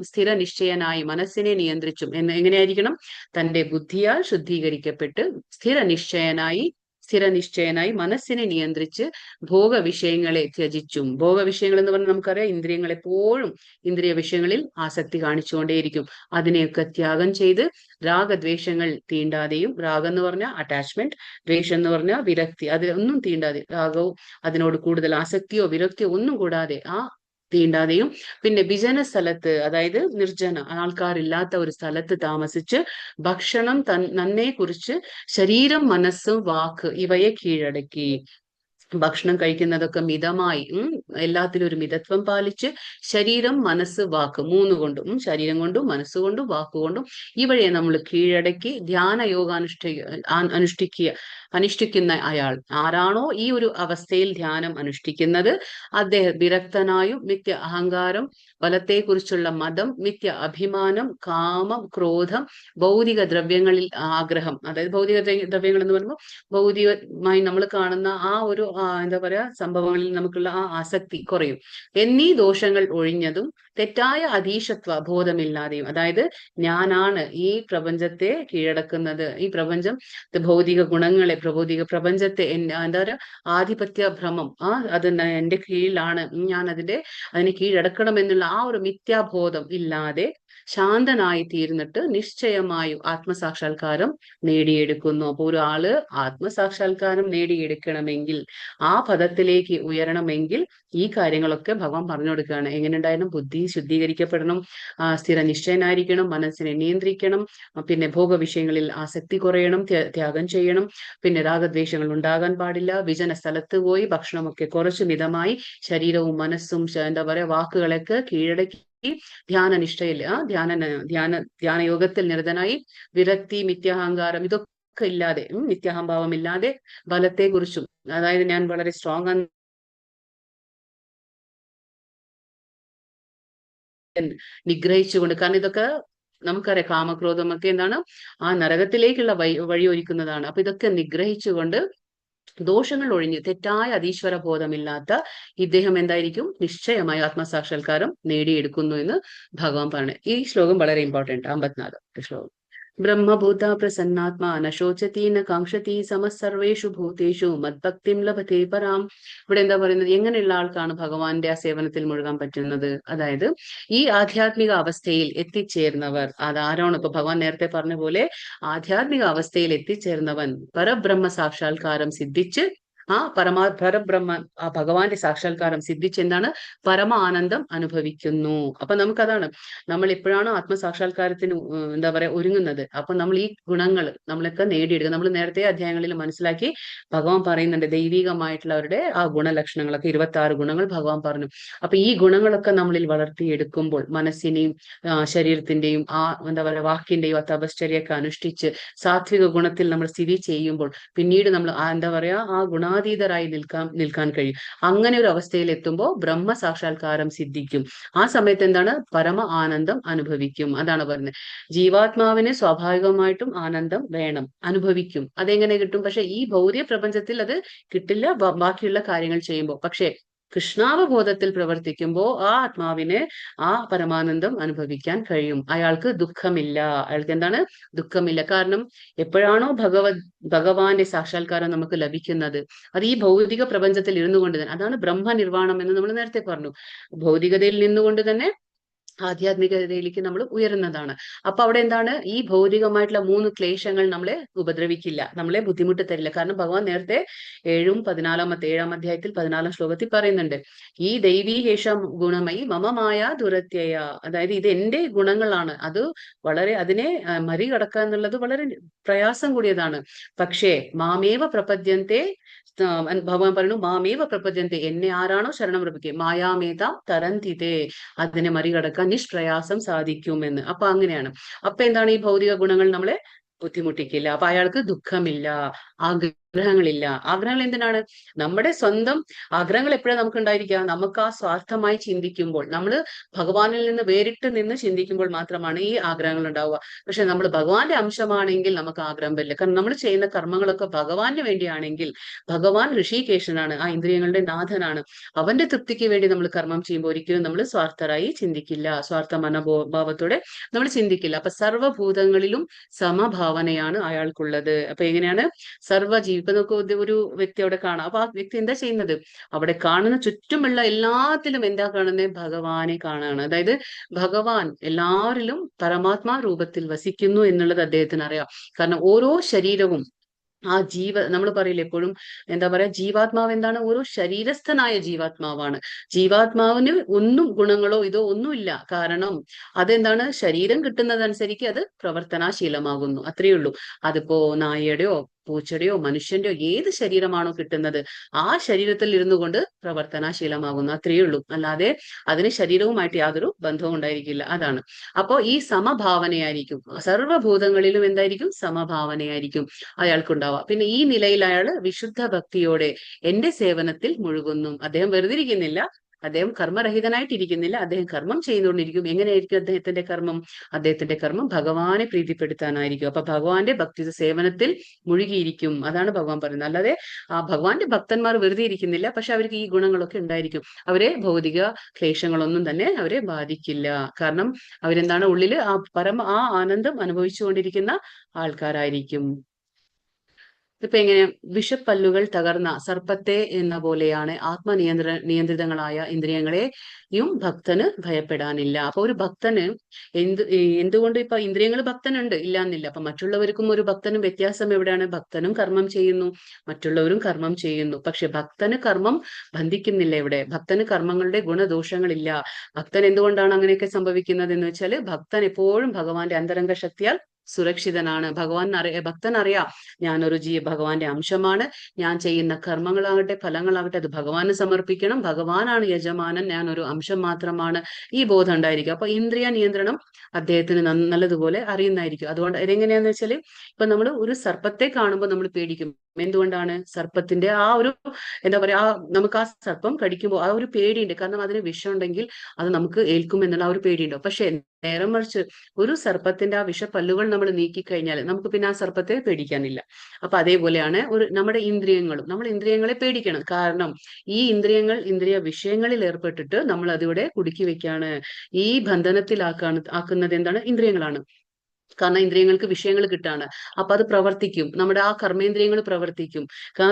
സ്ഥിര നിശ്ചയനായി മനസ്സിനെ നിയന്ത്രിച്ചും എങ്ങനെയായിരിക്കണം? തന്റെ ബുദ്ധിയാൽ ശുദ്ധീകരിക്കപ്പെട്ട് സ്ഥിരനിശ്ചയനായി മനസ്സിനെ നിയന്ത്രിച്ച് ഭോഗവിഷയങ്ങളെ ത്യജിച്ചും. ഭോഗവിഷയങ്ങൾ എന്ന് പറഞ്ഞാൽ നമുക്കറിയാം, ഇന്ദ്രിയങ്ങൾ എപ്പോഴും ഇന്ദ്രിയ വിഷയങ്ങളിൽ ആസക്തി കാണിച്ചുകൊണ്ടേയിരിക്കും. അതിനെയൊക്കെ ത്യാഗം ചെയ്ത് രാഗദ്വേഷങ്ങൾ തീണ്ടാതെയും, രാഗം എന്ന് പറഞ്ഞാൽ അറ്റാച്ച്മെന്റ്, ദ്വേഷം എന്ന് പറഞ്ഞാൽ വിരക്തി, അതിലൊന്നും തീണ്ടാതെ, രാഗവും അതിനോട് കൂടുതൽ ആസക്തിയോ വിരക്തിയോ ഒന്നും കൂടാതെ തീണ്ടാതെയും, പിന്നെ വിജന സ്ഥലത്ത്, അതായത് നിർജ്ജന ആൾക്കാരില്ലാത്ത ഒരു സ്ഥലത്ത് താമസിച്ച് ഭക്ഷണം നന്നെ കുറിച്ച് ശരീരം മനസ്സും വാക്ക് ഇവയെ കീഴടക്കി, ഭക്ഷണം കഴിക്കുന്നതൊക്കെ മിതമായി, എല്ലാത്തിലും ഒരു മിതത്വം പാലിച്ച് ശരീരം മനസ്സ് വാക്ക് 3 കൊണ്ടും, ശരീരം കൊണ്ടും മനസ്സുകൊണ്ടും വാക്കുകൊണ്ടും ഇവയെ നമ്മൾ കീഴടക്കി ധ്യാനയോഗ അനുഷ്ഠിക്കുന്ന അയാൾ ആരാണോ ഈ ഒരു അവസ്ഥയിൽ ധ്യാനം അനുഷ്ഠിക്കുന്നത്, അദ്ദേഹം വിരക്തനായും മിഥ്യ അഹങ്കാരം, ബലത്തെക്കുറിച്ചുള്ള മതം, മിഥ്യ അഭിമാനം, കാമം, ക്രോധം, ഭൗതിക ദ്രവ്യങ്ങളിൽ ആഗ്രഹം, അതായത് ഭൗതിക ദ്രവ്യങ്ങൾ എന്ന് പറയുമ്പോൾ ഭൗതികമായി നമ്മൾ കാണുന്ന ആ ഒരു എന്താ പറയാ സംഭവങ്ങളിൽ നമുക്കുള്ള ആ ആസക്തി കുറയും, എന്നീ ദോഷങ്ങൾ ഒഴിഞ്ഞതും തെറ്റായ അധീശത്വ ബോധമില്ലാതെയും, അതായത് ഞാനാണ് ഈ പ്രപഞ്ചത്തെ കീഴടക്കുന്നത്, ഈ പ്രപഞ്ചം ഭൗതിക ഗുണങ്ങളെ, പ്രപഞ്ചത്തെ എന്താ പറയുക ആധിപത്യ ഭ്രമം, അത് എന്റെ കീഴിലാണ്, ഞാൻ അതിനെ കീഴടക്കണം എന്നുള്ള ആ ഒരു മിഥ്യാബോധം ഇല്ലാതെ ശാന്തനായി തീർന്നിട്ട് നിശ്ചയമായും ആത്മസാക്ഷാത്കാരം നേടിയെടുക്കുന്നു. അപ്പൊ ഒരാള് ആത്മസാക്ഷാത്കാരം നേടിയെടുക്കണമെങ്കിൽ, ആ പദത്തിലേക്ക് ഉയരണമെങ്കിൽ ഈ കാര്യങ്ങളൊക്കെ ഭഗവാൻ പറഞ്ഞു കൊടുക്കുകയാണ്. എങ്ങനെ ഉണ്ടായിരുന്നു? ബുദ്ധി ശുദ്ധീകരിക്കപ്പെടണം, സ്ഥിര നിശ്ചയനായിരിക്കണം, മനസ്സിനെ നിയന്ത്രിക്കണം, പിന്നെ ഭോഗവിഷയങ്ങളിൽ ആസക്തി കുറയണം, ത്യാഗം ചെയ്യണം, പിന്നെ രാഗദ്വേഷങ്ങൾ ഉണ്ടാകാൻ പാടില്ല, വിജന സ്ഥലത്ത് പോയി ഭക്ഷണമൊക്കെ കുറച്ച് മിതമായി ശരീരവും മനസ്സും എന്താ പറയാ വാക്കുകളൊക്കെ കീഴടക്കി ധ്യാനനിഷ്ഠയിൽ ധ്യാനയോഗത്തിൽ നിരതനായി വിരക്തി, മിഥ്യാഹങ്കാരം ഇതൊക്കെ ഇല്ലാതെ, നിത്യഹംഭാവം ഇല്ലാതെ ബലത്തെ കുറിച്ചും, അതായത് ഞാൻ വളരെ സ്ട്രോങ് ആണ് നിഗ്രഹിച്ചുകൊണ്ട്, കാരണം ഇതൊക്കെ നമുക്കറിയാം കാമക്രോധമൊക്കെ എന്താണ് ആ നരകത്തിലേക്കുള്ള വഴി ഒരുക്കുന്നതാണ്. അപ്പൊ ഇതൊക്കെ നിഗ്രഹിച്ചുകൊണ്ട് ദോഷങ്ങൾ ഒഴിഞ്ഞ് തെറ്റായ അതീശ്വര ബോധമില്ലാത്ത ഇദ്ദേഹം എന്തായിരിക്കും? നിശ്ചയമായി ആത്മസാക്ഷാത്കാരം നേടിയെടുക്കുന്നു എന്ന് ഭഗവാൻ പറഞ്ഞു. ഈ ശ്ലോകം വളരെ ഇമ്പോർട്ടന്റ്, 54 ശ്ലോകം. ബ്രഹ്മഭൂത പ്രസന്നാത്മാ ന ശോചതി ന കാംക്ഷതി സമസർവേഷു ഭൂതേഷു മദ്ഭക്തിം ലഭത്തെ പരാം. ഇവിടെ എന്താ പറയുന്നത്? എങ്ങനെയുള്ള ആൾക്കാണ് ഭഗവാന്റെ ആ സേവനത്തിൽ മുഴുകാൻ പറ്റുന്നത്? അതായത് ഈ ആധ്യാത്മിക അവസ്ഥയിൽ എത്തിച്ചേർന്നവർ, അതാരാണ്? ഇപ്പൊ ഭഗവാൻ നേരത്തെ പറഞ്ഞ പോലെ ആധ്യാത്മിക അവസ്ഥയിൽ എത്തിച്ചേർന്നവൻ പരബ്രഹ്മ സാക്ഷാത്കാരം സിദ്ധിച്ച് പരബ്രഹ്മ ഭഗവാന്റെ സാക്ഷാത്കാരം സിദ്ധിച്ച് എന്താണ്? പരമ ആനന്ദം അനുഭവിക്കുന്നു. അപ്പൊ നമുക്കതാണ്, നമ്മൾ എപ്പോഴാണോ ആത്മസാക്ഷാത്കാരത്തിന് എന്താ പറയാ ഒരുങ്ങുന്നത്, അപ്പൊ നമ്മൾ ഈ ഗുണങ്ങൾ നമ്മളൊക്കെ നേടിയെടുക്കുക. നമ്മൾ നേരത്തെ അധ്യായങ്ങളിൽ മനസ്സിലാക്കി ഭഗവാൻ പറയുന്നുണ്ട് ദൈവികമായിട്ടുള്ളവരുടെ ആ ഗുണലക്ഷണങ്ങളൊക്കെ 26 ഗുണങ്ങൾ ഭഗവാൻ പറഞ്ഞു. അപ്പൊ ഈ ഗുണങ്ങളൊക്കെ നമ്മളിൽ വളർത്തിയെടുക്കുമ്പോൾ മനസ്സിനെയും ശരീരത്തിന്റെയും എന്താ പറയുക വാക്കിന്റെയും തപശ്ചര്യൊക്കെ അനുഷ്ഠിച്ച് സാത്വിക ഗുണത്തിൽ നമ്മൾ സ്ഥിതി ചെയ്യുമ്പോൾ പിന്നീട് നമ്മൾ എന്താ പറയാ ആ ഗുണാതീതരായി നിൽക്കാൻ കഴിയും. അങ്ങനെ ഒരു അവസ്ഥയിൽ എത്തുമ്പോൾ ബ്രഹ്മ സാക്ഷാത്കാരം സിദ്ധിക്കും. ആ സമയത്ത് എന്താണ്? പരമ ആനന്ദം അനുഭവിക്കും. അതാണ് പറയുന്നത്. ജീവാത്മാവിന് സ്വാഭാവികമായിട്ടും ആനന്ദം വേണം, അനുഭവിക്കും. അതെങ്ങനെ കിട്ടും? പക്ഷെ ഈ ഭൗതിക പ്രപഞ്ചത്തിൽ അത് കിട്ടില്ല ബാക്കിയുള്ള കാര്യങ്ങൾ ചെയ്യുമ്പോൾ. പക്ഷെ കൃഷ്ണാവബോധത്തിൽ പ്രവർത്തിക്കുമ്പോൾ ആ ആത്മാവിന് ആ പരമാനന്ദം അനുഭവിക്കാൻ കഴിയും. അയാൾക്ക് ദുഃഖമില്ല. അയാൾക്ക് എന്താണ്? ദുഃഖമില്ല. കാരണം എപ്പോഴാണോ ഭഗവാന്റെ സാക്ഷാത്കാരം നമുക്ക് ലഭിക്കുന്നത്, അത് ഈ ഭൗതിക പ്രപഞ്ചത്തിൽ ഇരുന്നു കൊണ്ട് തന്നെ, അതാണ് ബ്രഹ്മനിർവാണം എന്ന് നമ്മൾ നേരത്തെ പറഞ്ഞു. ഭൗതികതയിൽ നിന്നുകൊണ്ട് തന്നെ ആധ്യാത്മികതയിലേക്ക് നമ്മൾ ഉയരുന്നതാണ്. അപ്പൊ അവിടെ എന്താണ്? ഈ ഭൗതികമായിട്ടുള്ള 3 ക്ലേശങ്ങൾ നമ്മളെ ഉപദ്രവിക്കില്ല, നമ്മളെ ബുദ്ധിമുട്ട് തരില്ല. കാരണം ഭഗവാൻ നേരത്തെ 7 അധ്യായത്തിൽ 14 ശ്ലോകത്തിൽ പറയുന്നുണ്ട്, ഈ ദൈവീകേശ ഗുണമയി മമമായ ദുരത്യയ. അതായത് ഇത് എന്റെ ഗുണങ്ങളാണ്, അത് വളരെ അതിനെ മറികടക്കുക എന്നുള്ളത് വളരെ പ്രയാസം കൂടിയതാണ്. പക്ഷേ മാമേവ പ്രപദ്യന്തെ, ഭഗവാൻ പറയുന്നു മാമേവ പ്രപദ്യന്തെ, എന്നെ ആരാണോ ശരണം പ്രപിക്കുക മായാമേതാം തരന്തിതേ, അതിനെ മറികടക്കാൻ നിഷ്പ്രയാസം സാധിക്കുമെന്ന്. അപ്പൊ അങ്ങനെയാണ്. അപ്പൊ എന്താണ്? ഈ ഭൗതിക ഗുണങ്ങൾ നമ്മളെ ബുദ്ധിമുട്ടിക്കില്ല. അപ്പൊ അയാൾക്ക് ദുഃഖമില്ല, ആഗ്രഹങ്ങളില്ല. ആഗ്രഹങ്ങൾ എന്തിനാണ്? നമ്മുടെ സ്വന്തം ആഗ്രഹങ്ങൾ എപ്പോഴാണ് നമുക്ക് ഉണ്ടായിരിക്കുക? നമുക്ക് ആ സ്വാർത്ഥമായി ചിന്തിക്കുമ്പോൾ, നമ്മൾ ഭഗവാനിൽ നിന്ന് വേറിട്ട് നിന്ന് ചിന്തിക്കുമ്പോൾ മാത്രമാണ് ഈ ആഗ്രഹങ്ങൾ ഉണ്ടാവുക. പക്ഷെ നമ്മൾ ഭഗവാന്റെ അംശമാണെങ്കിൽ നമുക്ക് ആഗ്രഹം വരില്ല. കാരണം നമ്മൾ ചെയ്യുന്ന കർമ്മങ്ങളൊക്കെ ഭഗവാന് വേണ്ടിയാണെങ്കിൽ, ഭഗവാൻ ഋഷികേശനാണ്, ആ ഇന്ദ്രിയങ്ങളുടെ നാഥനാണ്. അവന്റെ തൃപ്തിക്ക് വേണ്ടി നമ്മൾ കർമ്മം ചെയ്യുമ്പോൾ ഒരിക്കലും നമ്മൾ സ്വാർത്ഥരായി ചിന്തിക്കില്ല, സ്വാർത്ഥ മനോഭാവത്തോടെ നമ്മൾ ചിന്തിക്കില്ല. അപ്പൊ സർവ്വഭൂതങ്ങളിലും സമഭാവനയാണ് അയാൾക്കുള്ളത്. അപ്പൊ എങ്ങനെയാണ്? ഇപ്പൊ നമുക്ക് ഒരു വ്യക്തി അവിടെ കാണാം. അപ്പൊ ആ വ്യക്തി എന്താ ചെയ്യുന്നത്? അവിടെ കാണുന്ന ചുറ്റുമുള്ള എല്ലാത്തിലും എന്താ കാണുന്നത്? ഭഗവാനെ കാണാണ്. അതായത് ഭഗവാൻ എല്ലാവരിലും പരമാത്മാ രൂപത്തിൽ വസിക്കുന്നു എന്നുള്ളത് അദ്ദേഹത്തിന് അറിയാം. കാരണം ഓരോ ശരീരവും ആ നമ്മൾ പറയില്ല എപ്പോഴും, എന്താ പറയാ, ജീവാത്മാവ് എന്താണ്? ഓരോ ശരീരസ്ഥനായ ജീവാത്മാവാണ്. ജീവാത്മാവിന് ഒന്നും ഗുണങ്ങളോ ഇതോ ഒന്നുമില്ല. കാരണം അതെന്താണ്? ശരീരം കിട്ടുന്നതനുസരിച്ച് അത് പ്രവർത്തനാശീലമാകുന്നു, അത്രയേ ഉള്ളൂ. അതിപ്പോ നായയുടെയോ പൂച്ചയുടെയോ മനുഷ്യന്റെയോ ഏത് ശരീരമാണോ കിട്ടുന്നത്, ആ ശരീരത്തിൽ ഇരുന്നു കൊണ്ട് പ്രവർത്തനാശീലമാകുന്നു, അത്രയേ ഉള്ളൂ. അല്ലാതെ അതിന് ശരീരവുമായിട്ട് യാതൊരു ബന്ധവും ഉണ്ടായിരിക്കില്ല. അതാണ്. അപ്പോ ഈ സമഭാവനയായിരിക്കും സർവ്വഭൂതങ്ങളിലും. എന്തായിരിക്കും? സമഭാവനയായിരിക്കും അയാൾക്കുണ്ടാവുക. പിന്നെ ഈ നിലയിൽ അയാൾ വിശുദ്ധ ഭക്തിയോടെ എന്റെ സേവനത്തിൽ മുഴുകുന്നു. അദ്ദേഹം വെറുതെ ഇരിക്കുന്നില്ല, അദ്ദേഹം കർമ്മരഹിതനായിട്ടിരിക്കുന്നില്ല, അദ്ദേഹം കർമ്മം ചെയ്തുകൊണ്ടിരിക്കും. എങ്ങനെയായിരിക്കും അദ്ദേഹത്തിന്റെ കർമ്മം? അദ്ദേഹത്തിന്റെ കർമ്മം ഭഗവാനെ പ്രീതിപ്പെടുത്താനായിരിക്കും. അപ്പൊ ഭഗവാന്റെ ഭക്തി സേവനത്തിൽ മുഴുകിയിരിക്കും. അതാണ് ഭഗവാൻ പറയുന്നത്. അല്ലാതെ ഭഗവാന്റെ ഭക്തന്മാർ വെറുതെ ഇരിക്കുന്നില്ല, പക്ഷെ അവർക്ക് ഈ ഗുണങ്ങളൊക്കെ ഉണ്ടായിരിക്കും. അവരെ ഭൗതിക ക്ലേശങ്ങളൊന്നും തന്നെ അവരെ ബാധിക്കില്ല. കാരണം അവരെന്താണ്? ഉള്ളില് ആ ആനന്ദം അനുഭവിച്ചുകൊണ്ടിരിക്കുന്ന ആൾക്കാരായിരിക്കും. ഇപ്പൊ എങ്ങനെ വിഷപ്പല്ലുകൾ തകർന്ന സർപ്പത്തെ എന്ന പോലെയാണ് നിയന്ത്രിതങ്ങളായ ഇന്ദ്രിയങ്ങളെയും ഭക്തന് ഭയപ്പെടാനില്ല. അപ്പൊ ഒരു ഭക്തന് എന്തുകൊണ്ട് ഇപ്പൊ ഇന്ദ്രിയങ്ങൾ ഭക്തനുണ്ട് ഇല്ലാന്നില്ല. അപ്പൊ മറ്റുള്ളവർക്കും ഒരു ഭക്തനും വ്യത്യാസം എവിടെയാണ്? ഭക്തനും കർമ്മം ചെയ്യുന്നു, മറ്റുള്ളവരും കർമ്മം ചെയ്യുന്നു. പക്ഷെ ഭക്തന് കർമ്മം ബന്ധിക്കുന്നില്ല. ഇവിടെ ഭക്തന് കർമ്മങ്ങളുടെ ഗുണദോഷങ്ങളില്ല. ഭക്തൻ എന്തുകൊണ്ടാണ് അങ്ങനെയൊക്കെ സംഭവിക്കുന്നത് എന്ന് വെച്ചാല് ഭക്തൻ എപ്പോഴും ഭഗവാന്റെ അന്തരംഗ ശക്തിയാൽ സുരക്ഷിതനാണ്. ഭക്തൻ അറിയാം ഞാനൊരു ഭഗവാന്റെ അംശമാണ്, ഞാൻ ചെയ്യുന്ന കർമ്മങ്ങളാകട്ടെ ഫലങ്ങളാകട്ടെ അത് ഭഗവാന് സമർപ്പിക്കണം, ഭഗവാനാണ് യജമാനൻ, ഞാൻ ഒരു അംശം മാത്രമാണ്, ഈ ബോധം ഉണ്ടായിരിക്കും. അപ്പൊ ഇന്ദ്രിയ നിയന്ത്രണം അദ്ദേഹത്തിന് നല്ലതുപോലെ അറിയുന്നതായിരിക്കും. അതുകൊണ്ട് ഇതെങ്ങനെയാന്ന് വെച്ചാല് ഇപ്പൊ നമ്മൾ ഒരു സർപ്പത്തെ കാണുമ്പോൾ നമ്മൾ പേടിക്കും. എന്തുകൊണ്ടാണ്? സർപ്പത്തിന്റെ ആ ഒരു എന്താ പറയാ, നമുക്ക് ആ സർപ്പം കടിക്കുമ്പോൾ ആ ഒരു പേടിയുണ്ട്. കാരണം അതിന് വിഷം ഉണ്ടെങ്കിൽ അത് നമുക്ക് ഏൽക്കും എന്നുള്ള ആ ഒരു പേടിയുണ്ടോ. പക്ഷെ നേരെ മറിച്ച് ഒരു സർപ്പത്തിന്റെ ആ വിഷപ്പല്ലുകൾ നമ്മൾ നീക്കിക്കഴിഞ്ഞാൽ നമുക്ക് പിന്നെ ആ സർപ്പത്തെ പേടിക്കാനില്ല. അപ്പൊ അതേപോലെയാണ് നമ്മുടെ ഇന്ദ്രിയങ്ങളും. നമ്മൾ ഇന്ദ്രിയങ്ങളെ പേടിക്കണം. കാരണം ഈ ഇന്ദ്രിയങ്ങൾ ഇന്ദ്രിയ വിഷയങ്ങളിൽ ഏർപ്പെട്ടിട്ട് നമ്മൾ അതിവിടെ കുടുക്കി വെക്കാണ്. ഈ ആക്കുന്നത് എന്താണ്? ഇന്ദ്രിയങ്ങളാണ്. കാരണം ഇന്ദ്രിയങ്ങൾക്ക് വിഷയങ്ങൾ കിട്ടാണ്. അപ്പൊ അത് പ്രവർത്തിക്കും. നമ്മുടെ ആ കർമ്മേന്ദ്രിയങ്ങൾ പ്രവർത്തിക്കും.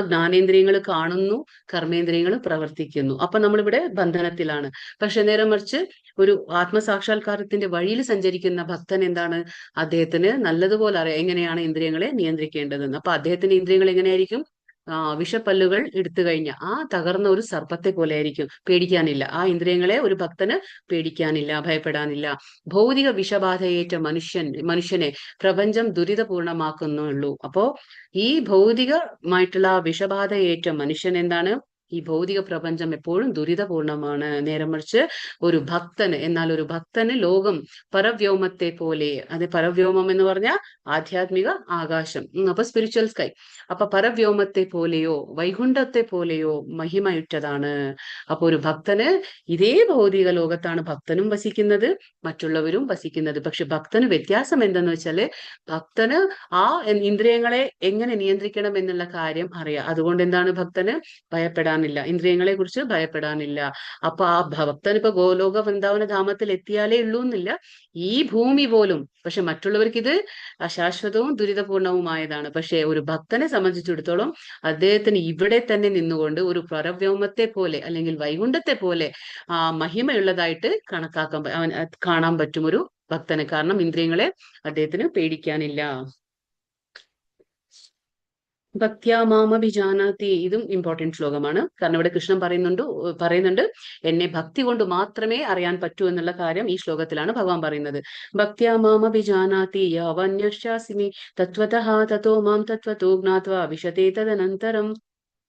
ജ്ഞാനേന്ദ്രിയങ്ങൾ കാണുന്നു, കർമ്മേന്ദ്രിയങ്ങൾ പ്രവർത്തിക്കുന്നു. അപ്പൊ നമ്മളിവിടെ ബന്ധനത്തിലാണ്. പക്ഷെ നേരെ മറിച്ച് ഒരു ആത്മസാക്ഷാത്കാരത്തിന്റെ വഴിയിൽ സഞ്ചരിക്കുന്ന ഭക്തൻ എന്താണ്? അദ്ദേഹത്തിന് നല്ലതുപോലെ അറിയാം എങ്ങനെയാണ് ഇന്ദ്രിയങ്ങളെ നിയന്ത്രിക്കേണ്ടതെന്ന്. അപ്പൊ അദ്ദേഹത്തിന്റെ ഇന്ദ്രിയങ്ങൾ എങ്ങനെയായിരിക്കും? വിഷപ്പല്ലുകൾ എടുത്തു കഴിഞ്ഞ ആ തകർന്ന ഒരു സർപ്പത്തെ പോലെ ആയിരിക്കും. പേടിക്കാനില്ല. ആ ഇന്ദ്രിയങ്ങളെ ഒരു ഭക്തന് പേടിക്കാനില്ല, ഭയപ്പെടാനില്ല. ഭൗതിക വിഷബാധയേറ്റ മനുഷ്യനെ പ്രപഞ്ചം ദുരിതപൂർണമാക്കുന്നുള്ളൂ. അപ്പോ ഈ ഭൗതികമായിട്ടുള്ള വിഷബാധയേറ്റ മനുഷ്യൻ എന്താണ്? ഈ ഭൗതിക പ്രപഞ്ചം എപ്പോഴും ദുരിതപൂർണമാണ്. നേരെ മറിച്ച് ഒരു ഭക്തന് ലോകം പരവ്യോമത്തെ പോലെ, അത് പരവ്യോമം എന്ന് പറഞ്ഞാൽ ആധ്യാത്മിക ആകാശം, അപ്പൊ സ്പിരിച്വൽ സ്കൈ. അപ്പൊ പരവ്യോമത്തെ പോലെയോ വൈകുണ്ഠത്തെ പോലെയോ മഹിമയുറ്റതാണ്. അപ്പൊ ഒരു ഭക്തന് ഇതേ ഭൗതിക ലോകത്താണ് ഭക്തനും വസിക്കുന്നത്, മറ്റുള്ളവരും വസിക്കുന്നത്. പക്ഷെ ഭക്തന് വ്യത്യാസം എന്തെന്ന് വെച്ചാല് ഭക്തന് ആ ഇന്ദ്രിയങ്ങളെ എങ്ങനെ നിയന്ത്രിക്കണം എന്നുള്ള കാര്യം അറിയാം. അതുകൊണ്ട് എന്താണ്? ഭക്തന് ഭയപ്പെടാനില്ല, ഇന്ദ്രിയങ്ങളെ കുറിച്ച് ഭയപ്പെടാനില്ല. അപ്പൊ ആ ഭക്തൻ ഇപ്പൊ ഗോലോക വൃന്ദാവന ധാമത്തിൽ എത്തിയാലേ ഉള്ളൂ എന്നില്ല, ഈ ഭൂമി പോലും. പക്ഷെ മറ്റുള്ളവർക്ക് ഇത് അശാശ്വതവും ദുരിതപൂർണവുമായതാണ്. പക്ഷെ ഒരു ഭക്തനെ സംബന്ധിച്ചിടത്തോളം അദ്ദേഹത്തിന് ഇവിടെ തന്നെ നിന്നുകൊണ്ട് ഒരു പരവ്യോമത്തെ പോലെ അല്ലെങ്കിൽ വൈകുണ്ഠത്തെ പോലെ മഹിമയുള്ളതായിട്ട് കാണാൻ പറ്റും ഒരു ഭക്തന്. കാരണം ഇന്ദ്രിയങ്ങളെ അദ്ദേഹത്തിന് പേടിക്കാനില്ല. ഭക്ത്യാ മാമഭിജാനാതി, ഇതും ഇമ്പോർട്ടന്റ് ശ്ലോകമാണ്. കാരണം ഇവിടെ കൃഷ്ണൻ പറയുന്നുണ്ട് എന്നെ ഭക്തി കൊണ്ട് മാത്രമേ അറിയാൻ പറ്റൂ എന്നുള്ള കാര്യം ഈ ശ്ലോകത്തിലാണ് ഭഗവാൻ പറയുന്നത്. ഭക്ത്യാ മാമഭിജാനാതി യാവന്യശ്ചാസ്മി തത്വതഃ തതോ മാം തത്വതോ ജ്ഞാത്വാ വിശതേ തദനന്തരം.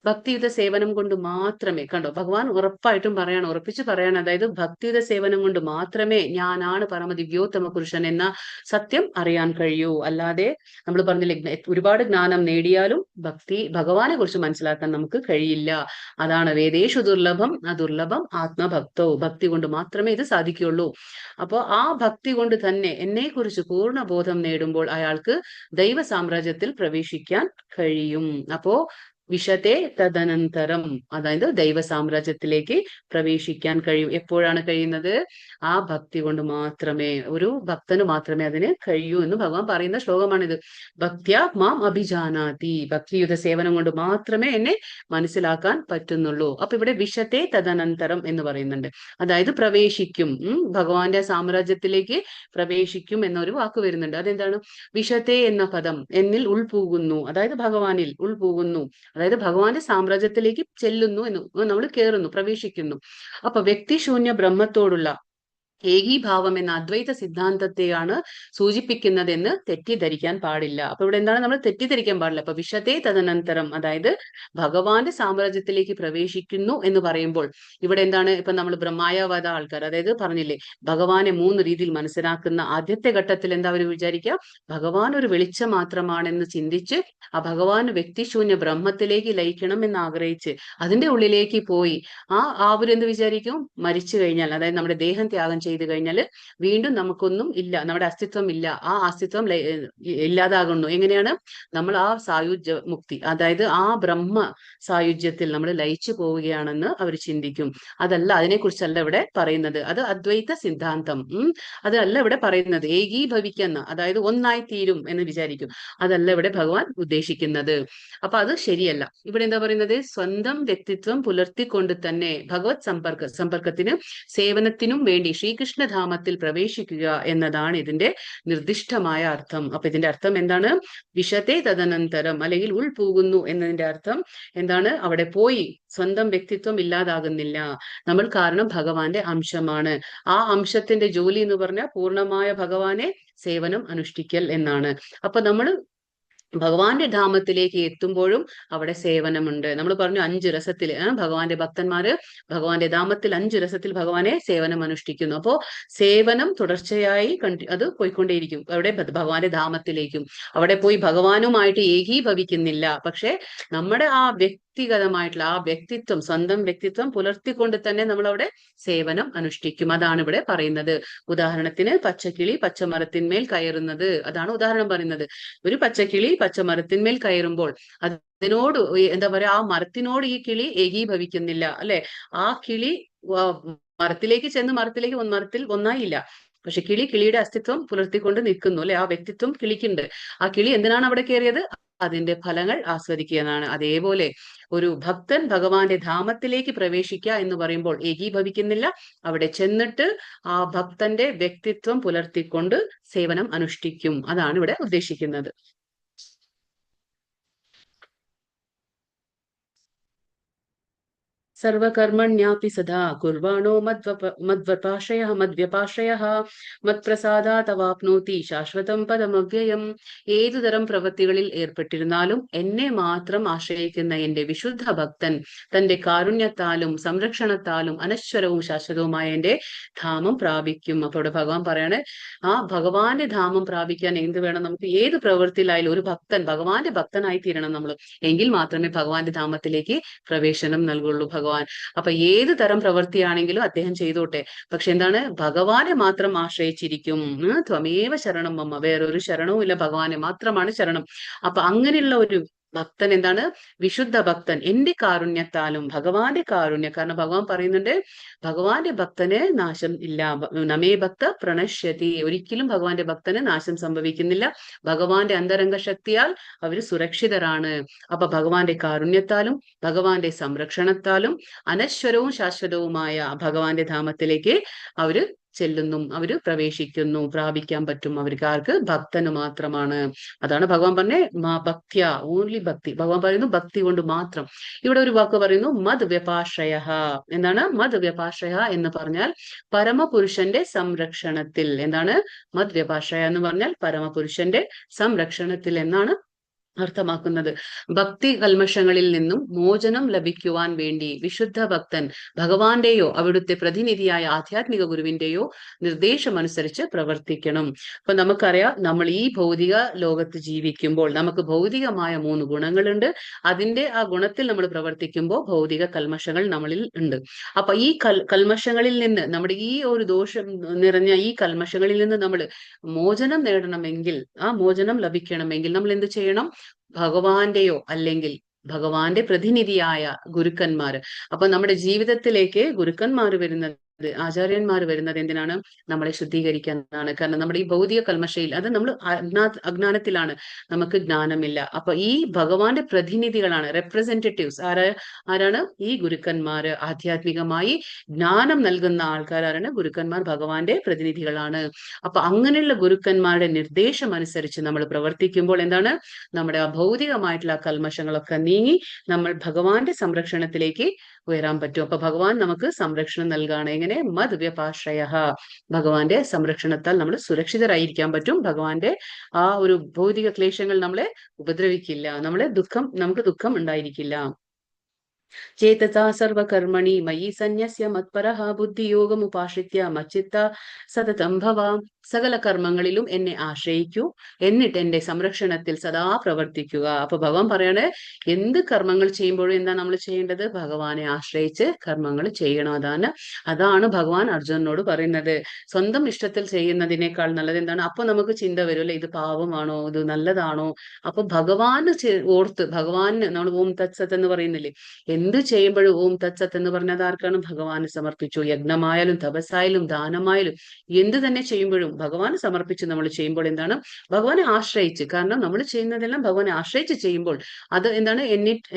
ഭക്തിയുത സേവനം കൊണ്ട് മാത്രമേ, കണ്ടോ ഭഗവാൻ ഉറപ്പായിട്ടും ഉറപ്പിച്ച് പറയാണ്, അതായത് ഭക്തിയുത സേവനം കൊണ്ട് മാത്രമേ ഞാനാണ് പരമദിവ്യോത്തമ പുരുഷൻ എന്ന സത്യം അറിയാൻ കഴിയൂ. അല്ലാതെ നമ്മൾ പറഞ്ഞില്ലേ, ഒരുപാട് ജ്ഞാനം നേടിയാലും ഭഗവാനെ കുറിച്ച് മനസ്സിലാക്കാൻ നമുക്ക് കഴിയില്ല. അതാണ് വേദേഷു ദുർലഭം അദുർലഭം ആത്മഭക്തോ, ഭക്തി കൊണ്ട് മാത്രമേ ഇത് സാധിക്കുകയുള്ളൂ. അപ്പോൾ ആ ഭക്തി കൊണ്ട് തന്നെ എന്നെ കുറിച്ച് പൂർണ്ണ ബോധം നേടുമ്പോൾ അയാൾക്ക് ദൈവ സാമ്രാജ്യത്തിൽ പ്രവേശിക്കാൻ കഴിയും. അപ്പോ വിശതേ തദനന്തരം, അതായത് ദൈവ സാമ്രാജ്യത്തിലേക്ക് പ്രവേശിക്കാൻ കഴിയും. എപ്പോഴാണ് കഴിയുന്നത്? ആ ഭക്തി കൊണ്ട് മാത്രമേ, ഒരു ഭക്തന് മാത്രമേ അതിന് കഴിയൂ എന്ന് ഭഗവാൻ പറയുന്ന ശ്ലോകമാണിത്. ഭക്ത്യാ മാം അഭിജാനാതി, ഭക്തിയുത സേവനം കൊണ്ട് മാത്രമേ എന്നെ മനസ്സിലാക്കാൻ പറ്റുന്നുള്ളൂ. അപ്പൊ ഇവിടെ വിശതേ തദനന്തരം എന്ന് പറയുന്നുണ്ട്, അതായത് പ്രവേശിക്കും, ഭഗവാന്റെ സാമ്രാജ്യത്തിലേക്ക് പ്രവേശിക്കും എന്നൊരു വാക്ക് വരുന്നുണ്ട്. അതെന്താണ്? വിശതേ എന്ന പദം എന്നിൽ ഉൾപൂകുന്നു, അതായത് ഭഗവാനിൽ ഉൾപൂകുന്നു, അതായത് ഭഗവാന്റെ സാമ്രാജ്യത്തിലേക്ക് ചെല്ലുന്നു എന്ന്, നമ്മൾ കയറുന്നു, പ്രവേശിക്കുന്നു. അപ്പൊ വ്യക്തിശൂന്യ ബ്രഹ്മത്തോടുള്ള ഏകീഭാവം എന്ന അദ്വൈത സിദ്ധാന്തത്തെയാണ് സൂചിപ്പിക്കുന്നതെന്ന് തെറ്റിദ്ധരിക്കാൻ പാടില്ല. അപ്പൊ ഇവിടെ എന്താണ് നമ്മൾ തെറ്റിദ്ധരിക്കാൻ പാടില്ല. അപ്പൊ വിശതേ തദനന്തരം, അതായത് ഭഗവാന്റെ സാമ്രാജ്യത്തിലേക്ക് പ്രവേശിക്കുന്നു എന്ന് പറയുമ്പോൾ ഇവിടെ എന്താണ്? ഇപ്പൊ നമ്മൾ ബ്രഹ്മായവാദ ആൾക്കാർ, അതായത് പറഞ്ഞില്ലേ ഭഗവാനെ 3 രീതിയിൽ മനസ്സിലാക്കുന്ന ആദ്യത്തെ ഘട്ടത്തിൽ എന്താ അവർ വിചാരിക്കുക? ഭഗവാൻ ഒരു വെളിച്ചം മാത്രമാണെന്ന് ചിന്തിച്ച് ആ ഭഗവാൻ വ്യക്തിശൂന്യ ബ്രഹ്മത്തിലേക്ക് ലയിക്കണം എന്ന് ആഗ്രഹിച്ച് അതിന്റെ ഉള്ളിലേക്ക് പോയി അവരെന്ത് വിചാരിക്കും? മരിച്ചു കഴിഞ്ഞാൽ, അതായത് നമ്മുടെ ദേഹം ത്യാഗം ചെയ്ത് ചെയ്തു കഴിഞ്ഞാൽ വീണ്ടും നമുക്കൊന്നും ഇല്ല, നമ്മുടെ അസ്തിത്വം ഇല്ല. ആ അസ്തിത്വം ഇല്ലാതാകുന്നു. എങ്ങനെയാണ്? നമ്മൾ ആ സായുജ്യ മുക്തി, അതായത് ആ ബ്രഹ്മ സായുജ്യത്തിൽ നമ്മൾ ലയിച്ചു പോവുകയാണെന്ന് അവർ ചിന്തിക്കും. അതല്ല, അതിനെക്കുറിച്ചല്ല ഇവിടെ പറയുന്നത്. അത് അദ്വൈത സിദ്ധാന്തം. അതല്ല ഇവിടെ പറയുന്നത്. ഏകീഭവിക്കുന്ന, അതായത് ഒന്നായി തീരും എന്ന് വിചാരിക്കും. അതല്ല ഇവിടെ ഭഗവാൻ ഉദ്ദേശിക്കുന്നത്. അപ്പൊ അത് ശരിയല്ല. ഇവിടെ എന്താ പറയുന്നത്? സ്വന്തം വ്യക്തിത്വം പുലർത്തിക്കൊണ്ട് തന്നെ ഭഗവത് സമ്പർക്കത്തിന് സേവനത്തിനും വേണ്ടി ശ്രീകൃഷ്ണധാമത്തിൽ പ്രവേശിക്കുക എന്നതാണ് ഇതിന്റെ നിർദ്ദിഷ്ടമായ അർത്ഥം. അപ്പൊ ഇതിന്റെ അർത്ഥം എന്താണ്? വിശത്തെ തദനന്തരം, അല്ലെങ്കിൽ ഉൾപൂകുന്നു എന്നതിന്റെ അർത്ഥം എന്താണ്? അവിടെ പോയി സ്വന്തം വ്യക്തിത്വം ഇല്ലാതാകുന്നില്ല. നമ്മൾ കാരണം ഭഗവാന്റെ അംശമാണ്. ആ അംശത്തിന്റെ ജോലി എന്ന് പറഞ്ഞാൽ പൂർണ്ണമായ ഭഗവാനെ സേവനം അനുഷ്ഠിക്കൽ എന്നാണ്. അപ്പൊ നമ്മൾ ഭഗവാന്റെ ധാമത്തിലേക്ക് എത്തുമ്പോഴും അവിടെ സേവനമുണ്ട്. നമ്മൾ പറഞ്ഞു 5 രസത്തില് ഭഗവാന്റെ ഭക്തന്മാര് ഭഗവാന്റെ ധാമത്തിൽ 5 രസത്തിൽ ഭഗവാനെ സേവനം അനുഷ്ഠിക്കുന്നു. അപ്പോ സേവനം തുടർച്ചയായി അത് പോയിക്കൊണ്ടേയിരിക്കും. അവിടെ ഭഗവാന്റെ ധാമത്തിലേക്കും അവിടെ പോയി ഭഗവാനുമായിട്ട് ഏകീഭവിക്കുന്നില്ല. പക്ഷെ നമ്മുടെ ആ വ്യക്തിഗതമായിട്ടുള്ള ആ വ്യക്തിത്വം, സ്വന്തം വ്യക്തിത്വം പുലർത്തിക്കൊണ്ട് തന്നെ നമ്മൾ അവിടെ സേവനം അനുഷ്ഠിക്കും. അതാണ് ഇവിടെ പറയുന്നത്. ഉദാഹരണത്തിന് പച്ചക്കിളി പച്ചമരത്തിന്മേൽ കയറുന്നത്, അതാണ് ഉദാഹരണം പറയുന്നത്. ഒരു പച്ചക്കിളി പച്ചമരത്തിന്മേൽ കയറുമ്പോൾ അതിനോട് എന്താ പറയാ, ആ മരത്തിനോട് ഈ കിളി ഏകീഭവിക്കുന്നില്ല, അല്ലെ? ആ കിളി മരത്തിലേക്ക് ചെന്ന് മരത്തിൽ ഒന്നായില്ല. പക്ഷെ കിളിയുടെ അസ്തിത്വം പുലർത്തിക്കൊണ്ട് നിൽക്കുന്നു, അല്ലെ? ആ വ്യക്തിത്വം കിളിക്കുണ്ട്. ആ കിളി എന്തിനാണ് അവിടെ കയറിയത്? അതിന്റെ ഫലങ്ങൾ ആസ്വദിക്കുക എന്നാണ്. അതേപോലെ ഒരു ഭക്തൻ ഭഗവാന്റെ ധാമത്തിലേക്ക് പ്രവേശിക്കുക എന്ന് പറയുമ്പോൾ ഏകീഭവിക്കുന്നില്ല. അവിടെ ചെന്നിട്ട് ആ ഭക്തന്റെ വ്യക്തിത്വം പുലർത്തിക്കൊണ്ട് സേവനം അനുഷ്ഠിക്കും. അതാണ് ഇവിടെ ഉദ്ദേശിക്കുന്നത്. സർവകർമ്മണ്യാപി സദാ കുർവാണോ മദ്വ്യപാശ്രയഃ മത്പ്രസാദാതവാപ്നോതി ശാശ്വതം പദമവ്യയം. ഏതുതരം പ്രവൃത്തികളിൽ ഏർപ്പെട്ടിരുന്നാലും എന്നെ മാത്രം ആശ്രയിക്കുന്ന എന്റെ വിശുദ്ധ ഭക്തൻ തന്റെ കാരുണ്യത്താലും സംരക്ഷണത്താലും അനശ്വരവും ശാശ്വതവുമായ എന്റെ ധാമം പ്രാപിക്കും. അപ്പോൾ ഇവിടെ ഭഗവാൻ പറയാണ്, ആ ഭഗവാന്റെ ധാമം പ്രാപിക്കാൻ എന്ത് വേണം? നമുക്ക് ഏത് പ്രവൃത്തിയിലായാലും ഒരു ഭക്തൻ ഭഗവാന്റെ ഭക്തനായി തീരണം നമ്മൾ. എങ്കിൽ മാത്രമേ ഭഗവാന്റെ ധാമത്തിലേക്ക് പ്രവേശനം നൽകുള്ളൂ ഭഗവാൻ. അപ്പൊ ഏത് തരം പ്രവൃത്തിയാണെങ്കിലും അദ്ദേഹം ചെയ്തോട്ടെ. പക്ഷെ എന്താണ്? ഭഗവാനെ മാത്രം ആശ്രയിച്ചിരിക്കും. ത്വമേവ ശരണം മമ, വേറൊരു ശരണവും ഇല്ല, ഭഗവാനെ മാത്രമാണ് ശരണം. അപ്പൊ അങ്ങനെയുള്ള ഒരു ഭക്തൻ എന്താണ്? വിശുദ്ധ ഭക്തൻ. എന്റെ കാരുണ്യത്താലും, ഭഗവാന്റെ കാരുണ്യം, കാരണം ഭഗവാൻ പറയുന്നുണ്ട് ഭഗവാന്റെ ഭക്തന് നാശം ഇല്ല. നമേ ഭക്ത പ്രണശ്യതി, ഒരിക്കലും ഭഗവാന്റെ ഭക്തന് നാശം സംഭവിക്കുന്നില്ല. ഭഗവാന്റെ അന്തരംഗ ശക്തിയാൽ അവര് സുരക്ഷിതരാണ്. അപ്പൊ ഭഗവാന്റെ കാരുണ്യത്താലും ഭഗവാന്റെ സംരക്ഷണത്താലും അനശ്വരവും ശാശ്വതവുമായ ഭഗവാന്റെ ധാമത്തിലേക്ക് അവര് ചെല്ലുന്നു, അവര് പ്രവേശിക്കുന്നു, പ്രാപിക്കാൻ പറ്റും അവർക്ക്. ആർക്ക്? ഭക്തന് മാത്രമാണ്. അതാണ് ഭഗവാൻ പറഞ്ഞേ ഭക്തിയ, ഓൺലി ഭക്തി. ഭഗവാൻ പറയുന്നു ഭക്തി കൊണ്ട് മാത്രം. ഇവിടെ ഒരു വാക്ക് പറയുന്നു മദ് വ്യപാശ്രയ. എന്താണ് മദ് വ്യപാശ്രയ എന്ന് പറഞ്ഞാൽ? പരമപുരുഷന്റെ സംരക്ഷണത്തിൽ. എന്താണ് മദ് വ്യപാശ്രയ എന്ന് പറഞ്ഞാൽ? പരമപുരുഷന്റെ സംരക്ഷണത്തിൽ എന്നാണ് അർത്ഥമാക്കുന്നത്. ഭക്തി കൽമഷങ്ങളിൽ നിന്നും മോചനം ലഭിക്കുവാൻ വേണ്ടി വിശുദ്ധ ഭക്തൻ ഭഗവാന്റെയോ അവിടുത്തെ പ്രതിനിധിയായ ആധ്യാത്മിക ഗുരുവിന്റെയോ നിർദ്ദേശമനുസരിച്ച് പ്രവർത്തിക്കണം. അപ്പൊ നമുക്കറിയാം, നമ്മൾ ഈ ഭൗതിക ലോകത്ത് ജീവിക്കുമ്പോൾ നമുക്ക് ഭൗതികമായ 3 ഗുണങ്ങളുണ്ട്. അതിന്റെ ആ ഗുണത്തിൽ നമ്മൾ പ്രവർത്തിക്കുമ്പോൾ ഭൗതിക കൽമഷങ്ങൾ നമ്മളിൽ ഉണ്ട്. അപ്പൊ ഈ കൽമഷങ്ങളിൽ നിന്ന്, നമ്മുടെ ഈ ഒരു ദോഷം നിറഞ്ഞ ഈ കൽമഷങ്ങളിൽ നിന്ന് നമ്മൾ മോചനം നേടണമെങ്കിൽ, ആ മോചനം ലഭിക്കണമെങ്കിൽ നമ്മൾ എന്ത് ചെയ്യണം? ഭഗവാന്റെയോ അല്ലെങ്കിൽ ഭഗവാന്റെ പ്രതിനിധിയായ ഗുരുക്കന്മാര്. അപ്പൊ നമ്മുടെ ജീവിതത്തിലേക്ക് ഗുരുക്കന്മാര് വരുന്നത്, ആചാര്യന്മാർ വരുന്നത് എന്തിനാണ്? നമ്മളെ ശുദ്ധീകരിക്കാനാണ്. കാരണം നമ്മുടെ ഈ ഭൗതിക കൽമഷയിൽ, അത് നമ്മൾ അജ്ഞാനത്തിലാണ്, നമുക്ക് ജ്ഞാനമില്ല. അപ്പൊ ഈ ഭഗവാന്റെ പ്രതിനിധികളാണ്, റെപ്രസെന്റേറ്റീവ്സ്. ആരാണ്? ഈ ഗുരുക്കന്മാര്. ആധ്യാത്മികമായി ജ്ഞാനം നൽകുന്ന ആൾക്കാരാണ് ഗുരുക്കന്മാർ, ഭഗവാന്റെ പ്രതിനിധികളാണ്. അപ്പൊ അങ്ങനെയുള്ള ഗുരുക്കന്മാരുടെ നിർദ്ദേശം അനുസരിച്ച് നമ്മൾ പ്രവർത്തിക്കുമ്പോൾ എന്താണ്? നമ്മുടെ ആ ഭൗതികമായിട്ടുള്ള കൽമഷങ്ങളൊക്കെ നീങ്ങി നമ്മൾ ഭഗവാന്റെ സംരക്ഷണത്തിലേക്ക് ഉയരാൻ പറ്റും. അപ്പൊ ഭഗവാൻ നമുക്ക് സംരക്ഷണം നൽകുകയാണ്. എങ്ങനെ? മദ് വ്യപാശ്രയ. ഭഗവാന്റെ സംരക്ഷണത്താൽ നമ്മൾ സുരക്ഷിതരായിരിക്കാൻ പറ്റും. ഭഗവാന്റെ ആ ഒരു ഭൗതിക ക്ലേശങ്ങൾ നമ്മളെ ഉപദ്രവിക്കില്ല, നമുക്ക് ദുഃഖം ഉണ്ടായിരിക്കില്ല. ചേതസാ സർവകർമ്മണി മയി സന്യസ്യ മത്പരഃ ബുദ്ധിയോഗമുപാശ്രിത്യ മച്ചിത്ത സതതം ഭവാം. സകല കർമ്മങ്ങളിലും എന്നെ ആശ്രയിക്കൂ, എന്നിട്ട് എന്റെ സംരക്ഷണത്തിൽ സദാ പ്രവർത്തിക്കുക. അപ്പൊ ഭഗവാൻ പറയണേ, എന്ത് കർമ്മങ്ങൾ ചെയ്യുമ്പോഴും എന്താ നമ്മൾ ചെയ്യേണ്ടത്? ഭഗവാനെ ആശ്രയിച്ച് കർമ്മങ്ങൾ ചെയ്യണം. അതാണ് ഭഗവാൻ അർജുനനോട് പറയുന്നത്. സ്വന്തം ഇഷ്ടത്തിൽ ചെയ്യുന്നതിനേക്കാൾ നല്ലത് എന്താണ്? അപ്പൊ നമുക്ക് ചിന്ത വരും അല്ലെ, ഇത് പാവമാണോ, ഇത് നല്ലതാണോ? അപ്പൊ ഭഗവാന് ഓർത്ത്, ഭഗവാന് നമ്മൾ ഓം തത് സത്ത് എന്ന് പറയുന്നില്ലേ, എന്ത് ചെയ്യുമ്പോഴും ഓം തത് സത്ത് എന്ന് പറഞ്ഞത് ആർക്കാണ്? ഭഗവാന് സമർപ്പിച്ചു. യജ്ഞമായാലും തപസ്സായാലും ദാനമായാലും എന്ത് തന്നെ ചെയ്യുമ്പോഴും ഭഗവാന് സമർപ്പിച്ച് നമ്മൾ ചെയ്യുമ്പോൾ എന്താണ്? ഭഗവാനെ ആശ്രയിച്ച്. കാരണം നമ്മൾ ചെയ്യുന്നതെല്ലാം ഭഗവാനെ ആശ്രയിച്ച് ചെയ്യുമ്പോൾ അത് എന്താണ്?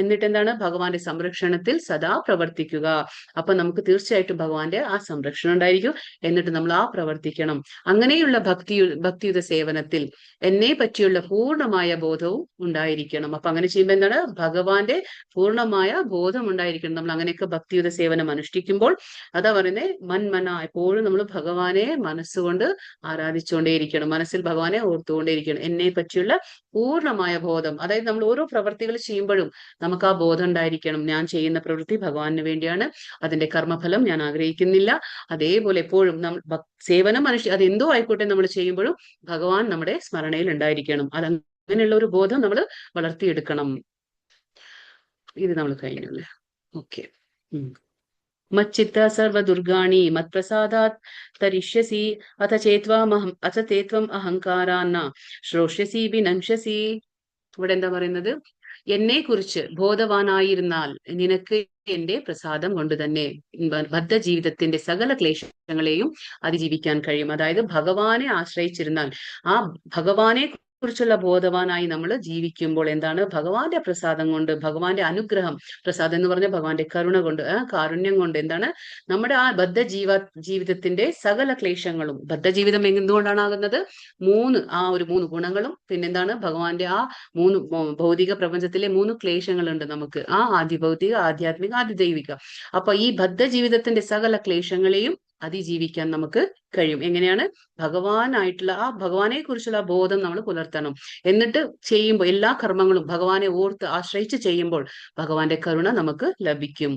എന്നിട്ട് എന്താണ്? ഭഗവാന്റെ സംരക്ഷണത്തിൽ സദാ പ്രവർത്തിക്കുക. അപ്പൊ നമുക്ക് തീർച്ചയായിട്ടും ഭഗവാന്റെ ആ സംരക്ഷണം ഉണ്ടായിരിക്കും. എന്നിട്ട് നമ്മൾ ആ പ്രവർത്തിക്കണം. അങ്ങനെയുള്ള ഭക്തിയുത സേവനത്തിൽ എന്നെ പറ്റിയുള്ള പൂർണ്ണമായ ബോധവും ഉണ്ടായിരിക്കണം. അപ്പൊ അങ്ങനെ ചെയ്യുമ്പോൾ എന്താണ്? ഭഗവാന്റെ പൂർണ്ണമായ ബോധം ഉണ്ടായിരിക്കണം. നമ്മൾ അങ്ങനെയൊക്കെ ഭക്തിയുത സേവനം അനുഷ്ഠിക്കുമ്പോൾ അതാ പറയുന്നത്, മന്മന, എപ്പോഴും നമ്മൾ ഭഗവാനെ മനസ്സുകൊണ്ട് ആരാധിച്ചുകൊണ്ടേയിരിക്കണം, മനസ്സിൽ ഭഗവാനെ ഓർത്തുകൊണ്ടേയിരിക്കണം. എന്നെ പറ്റിയുള്ള പൂർണ്ണമായ ബോധം, അതായത് നമ്മൾ ഓരോ പ്രവൃത്തികൾ ചെയ്യുമ്പോഴും നമുക്ക് ആ ബോധം ഉണ്ടായിരിക്കണം. ഞാൻ ചെയ്യുന്ന പ്രവൃത്തി ഭഗവാന് വേണ്ടിയാണ്, അതിന്റെ കർമ്മഫലം ഞാൻ ആഗ്രഹിക്കുന്നില്ല. അതേപോലെ എപ്പോഴും നമ്മൾ സേവനം അതെന്തോ ആയിക്കോട്ടെ, നമ്മൾ ചെയ്യുമ്പോഴും ഭഗവാൻ നമ്മുടെ സ്മരണയിൽ ഉണ്ടായിരിക്കണം. അങ്ങനെയുള്ള ഒരു ബോധം നമ്മൾ വളർത്തിയെടുക്കണം. ഇത് നമ്മൾ കഴിഞ്ഞു അല്ലേ? ഓക്കെ. മച്ചിത്ത സർവദുർഗാണി മത്പ്രസാദാത് തരിഷ്യസി അഥ ചേത്വം അഹങ്കാരാന്ന ശ്രോഷ്യസി വിനംഷ്യസി. ഇവിടെ എന്താ പറയുന്നത്? എന്നെ കുറിച്ച് ബോധവാനായിരുന്നാൽ നിനക്ക് എന്റെ പ്രസാദം കൊണ്ട് തന്നെ ബദ്ധ ജീവിതത്തിന്റെ സകല ക്ലേശങ്ങളെയും അതിജീവിക്കാൻ കഴിയും. അതായത് ഭഗവാനെ ആശ്രയിച്ചിരുന്നാൽ, ആ ഭഗവാനെ കുറിച്ചുള്ള ബോധവാനായി നമ്മൾ ജീവിക്കുമ്പോൾ എന്താണ്? ഭഗവാന്റെ പ്രസാദം കൊണ്ട്, ഭഗവാന്റെ അനുഗ്രഹം, പ്രസാദം എന്ന് പറഞ്ഞ ഭഗവാന്റെ കരുണ കൊണ്ട്, കാരുണ്യം കൊണ്ട് എന്താണ്? നമ്മുടെ ആ ജീവിതത്തിന്റെ സകല ക്ലേശങ്ങളും, ബദ്ധജീവിതം എന്തുകൊണ്ടാണ് ആകുന്നത്? മൂന്ന് ഗുണങ്ങളും പിന്നെന്താണ്? ഭഗവാന്റെ ആ ഭൗതിക പ്രപഞ്ചത്തിലെ 3 ക്ലേശങ്ങളുണ്ട് നമുക്ക്. ആദിഭൗതിക, ആധ്യാത്മിക, ആദിദൈവിക. അപ്പൊ ഈ ബദ്ധജീവിതത്തിന്റെ സകല ക്ലേശങ്ങളെയും അതിജീവിക്കാൻ നമുക്ക് കഴിയും. എങ്ങനെയാണ്? ഭഗവാനായിട്ടുള്ള ആ ഭഗവാനെ കുറിച്ചുള്ള ബോധം നമ്മൾ പുലർത്തണം. എന്നിട്ട് ചെയ്യുമ്പോൾ എല്ലാ കർമ്മങ്ങളും ഭഗവാനെ ഓർത്ത് ആശ്രയിച്ച് ചെയ്യുമ്പോൾ ഭഗവാന്റെ കരുണ നമുക്ക് ലഭിക്കും.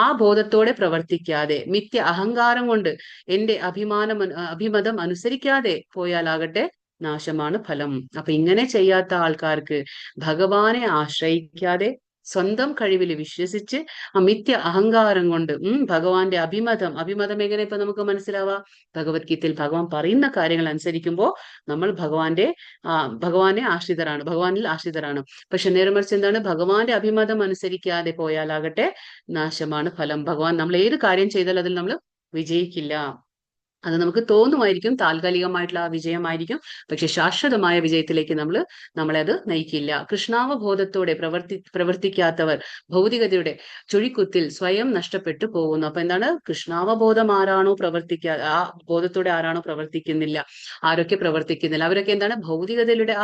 ആ ബോധത്തോടെ പ്രവർത്തിക്കാതെ മിഥ്യ അഹങ്കാരം കൊണ്ട് എന്റെ അഭിമതം അനുസരിക്കാതെ പോയാലാകട്ടെ നാശമാണ് ഫലം. അപ്പൊ ഇങ്ങനെ ചെയ്യാത്ത ആൾക്കാർക്ക് ഭഗവാനെ ആശ്രയിക്കാതെ സ്വന്തം കഴിവിൽ വിശ്വസിച്ച് മിഥ്യ അഹങ്കാരം കൊണ്ട് ഭഗവാന്റെ അഭിമതം എങ്ങനെ ഇപ്പൊ നമുക്ക് മനസ്സിലാവാ? ഭഗവത്ഗീതയിൽ ഭഗവാൻ പറയുന്ന കാര്യങ്ങൾ അനുസരിക്കുമ്പോൾ നമ്മൾ ഭഗവാനിൽ ആശ്രിതരാണ്. പക്ഷെ നേരെ മറിച്ച് എന്താണ്? ഭഗവാന്റെ അഭിമതം അനുസരിക്കാതെ പോയാലാകട്ടെ നാശമാണ് ഫലം. ഭഗവാൻ നമ്മൾ ഏത് കാര്യം ചെയ്താലും അതിൽ നമ്മൾ വിജയിക്കില്ല. അത് നമുക്ക് തോന്നുമായിരിക്കും, താൽക്കാലികമായിട്ടുള്ള ആ വിജയമായിരിക്കും. പക്ഷെ ശാശ്വതമായ വിജയത്തിലേക്ക് നമ്മളെ അത് നയിക്കില്ല. കൃഷ്ണാവബോധത്തോടെ പ്രവർത്തിക്കാത്തവർ ഭൗതികതയുടെ ചുഴിക്കുത്തിൽ സ്വയം നഷ്ടപ്പെട്ടു പോകുന്നു. അപ്പൊ എന്താണ്? കൃഷ്ണാവബോധം ആരാണോ ആ ബോധത്തോടെ ആരാണോ പ്രവർത്തിക്കുന്നില്ല, ആരൊക്കെ പ്രവർത്തിക്കുന്നില്ല, അവരൊക്കെ എന്താണ്? ഭൗതികതയുടെ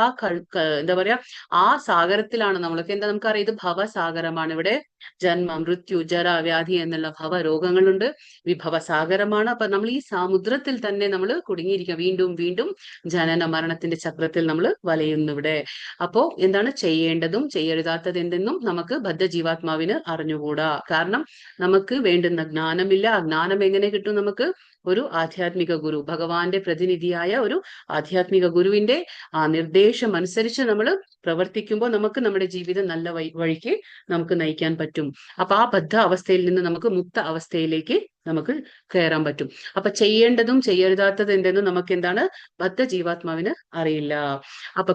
എന്താ പറയാ, ആ സാഗരത്തിലാണ്. നമുക്കറിയാം, ഇത് ഭവസാഗരമാണ്. ഇവിടെ ജന്മ, മൃത്യു, ജര, വ്യാധി എന്നുള്ള ഭവരോഗങ്ങളുണ്ട്. വിഭവസാഗരമാണ്. അപ്പൊ നമ്മൾ ഈ സമുദ്രത്തിൽ തന്നെ നമ്മൾ കുടുങ്ങിയിരിക്കുക. വീണ്ടും വീണ്ടും ജനന മരണത്തിന്റെ ചക്രത്തിൽ നമ്മൾ വലയുന്നു ഇവിടെ. അപ്പോ എന്താണ് ചെയ്യേണ്ടതും ചെയ്യരുതാത്തത് എന്തെന്നും നമുക്ക് ബദ്ധജീവാത്മാവിന് അറിഞ്ഞുകൂടാ. കാരണം നമുക്ക് വേണ്ടുന്ന ജ്ഞാനമില്ല. ആ ജ്ഞാനം എങ്ങനെ കിട്ടും? നമുക്ക് ഒരു ആധ്യാത്മിക ഗുരു, ഭഗവാന്റെ പ്രതിനിധിയായ ഒരു ആധ്യാത്മിക ഗുരുവിന്റെ ആ നിർദ്ദേശം അനുസരിച്ച് നമ്മൾ പ്രവർത്തിക്കുമ്പോൾ നമുക്ക് നമ്മുടെ ജീവിതം നല്ല വഴിക്ക് നമുക്ക് നയിക്കാൻ പറ്റും. അപ്പൊ ആ ബദ്ധ അവസ്ഥയിൽ നിന്ന് നമുക്ക് മുക്ത അവസ്ഥയിലേക്ക് നമുക്ക് കയറാൻ പറ്റും. അപ്പൊ ചെയ്യേണ്ടതും ചെയ്യരുതാത്തത് എന്തെന്നും നമുക്ക് എന്താണ്? ബദ്ധ ജീവാത്മാവിന് അറിയില്ല. അപ്പൊ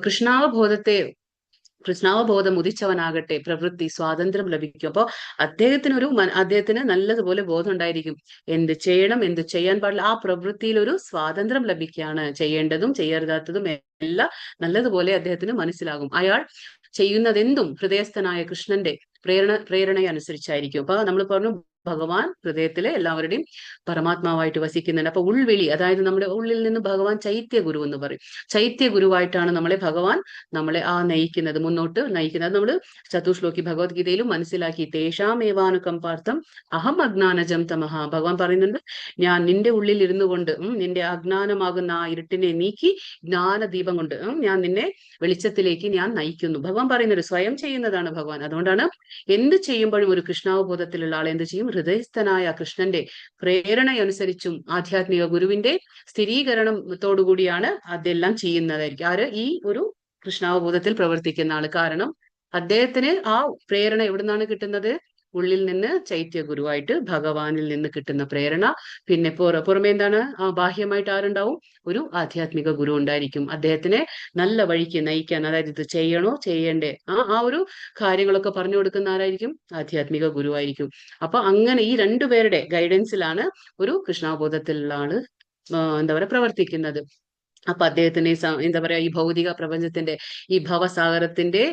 കൃഷ്ണാവബോധം ഉദിച്ചവനാകട്ടെ പ്രവൃത്തി സ്വാതന്ത്ര്യം ലഭിക്കും. അപ്പൊ അദ്ദേഹത്തിന് നല്ലതുപോലെ ബോധം ഉണ്ടായിരിക്കും. എന്ത് ചെയ്യണം, എന്ത് ചെയ്യാൻ പാടില്ല, ആ പ്രവൃത്തിയിൽ ഒരു സ്വാതന്ത്ര്യം ലഭിക്കുകയാണ്. ചെയ്യേണ്ടതും ചെയ്യരുതാത്തതും എല്ലാം നല്ലതുപോലെ അദ്ദേഹത്തിന് മനസ്സിലാകും. അയാൾ ചെയ്യുന്നതെന്തും ഹൃദയസ്ഥനായ കൃഷ്ണന്റെ പ്രേരണയെ അനുസരിച്ചായിരിക്കും. അപ്പൊ നമ്മൾ പറഞ്ഞു, ഭഗവാൻ ഹൃദയത്തിലെ എല്ലാവരുടെയും പരമാത്മാവായിട്ട് വസിക്കുന്നുണ്ട്. അപ്പൊ ഉൾവിളി, അതായത് നമ്മുടെ ഉള്ളിൽ നിന്ന് ഭഗവാൻ ചൈത്യ ഗുരു എന്ന് പറയും. ചൈത്യ ഗുരുവായിട്ടാണ് ഭഗവാൻ നമ്മളെ നയിക്കുന്നത്, മുന്നോട്ട് നയിക്കുന്നത്. നമ്മൾ ചതുശ്ലോകി ഭഗവത്ഗീതയിലും മനസ്സിലാക്കി. തേഷാമേവാനുകമ്പാർത്ഥം അഹം അജ്ഞാനജം തമഹ. ഭഗവാൻ പറയുന്നുണ്ട്, ഞാൻ നിന്റെ ഉള്ളിൽ ഇരുന്നു കൊണ്ട് നിന്റെ അജ്ഞാനമാകുന്ന ആ ഇരുട്ടിനെ നീക്കി ജ്ഞാനദീപം കൊണ്ട് ഞാൻ നിന്നെ വെളിച്ചത്തിലേക്ക് ഞാൻ നയിക്കുന്നു. ഭഗവാൻ പറയുന്നത് സ്വയം ചെയ്യുന്നതാണ് ഭഗവാൻ. അതുകൊണ്ടാണ് എന്ത് ചെയ്യുമ്പോഴും ഒരു കൃഷ്ണാവബോധത്തിലുള്ള ആൾ എന്ത് ചെയ്യും? ഹൃദയസ്ഥനായ കൃഷ്ണന്റെ പ്രേരണയനുസരിച്ചും ആധ്യാത്മിക ഗുരുവിന്റെ സ്ഥിരീകരണത്തോടുകൂടിയാണ് അതെല്ലാം ചെയ്യുന്നതായിരിക്കും. ആര്? ഈ ഒരു കൃഷ്ണാവബോധത്തിൽ പ്രവർത്തിക്കുന്ന ആള്. കാരണം അദ്ദേഹത്തിന് ആ പ്രേരണ എവിടുന്നാണ് കിട്ടുന്നത്? ഉള്ളിൽ നിന്ന് ചൈത്യ ഗുരുവായിട്ട് ഭഗവാനിൽ നിന്ന് കിട്ടുന്ന പ്രേരണ. പിന്നെ പുറമെ എന്താണ്? ബാഹ്യമായിട്ട് ആരുണ്ടാവും? ഒരു ആധ്യാത്മിക ഗുരു ഉണ്ടായിരിക്കും, അദ്ദേഹത്തിനെ നല്ല വഴിക്ക് നയിക്കാൻ. അതായത് ഇത് ചെയ്യണോ ചെയ്യണ്ടേ ആ ഒരു കാര്യങ്ങളൊക്കെ പറഞ്ഞു കൊടുക്കുന്ന ആരായിരിക്കും? ആധ്യാത്മിക ഗുരുവായിരിക്കും. അപ്പൊ അങ്ങനെ ഈ രണ്ടുപേരുടെ ഗൈഡൻസിലാണ് ഒരു കൃഷ്ണാബോധത്തിലുള്ള ആള് എന്താ പറയാ പ്രവർത്തിക്കുന്നത്. അപ്പൊ അദ്ദേഹത്തിന് എന്താ പറയാ ഈ ഭൗതിക പ്രപഞ്ചത്തിന്റെ ഈ ഭവസാഗരത്തിന്റെ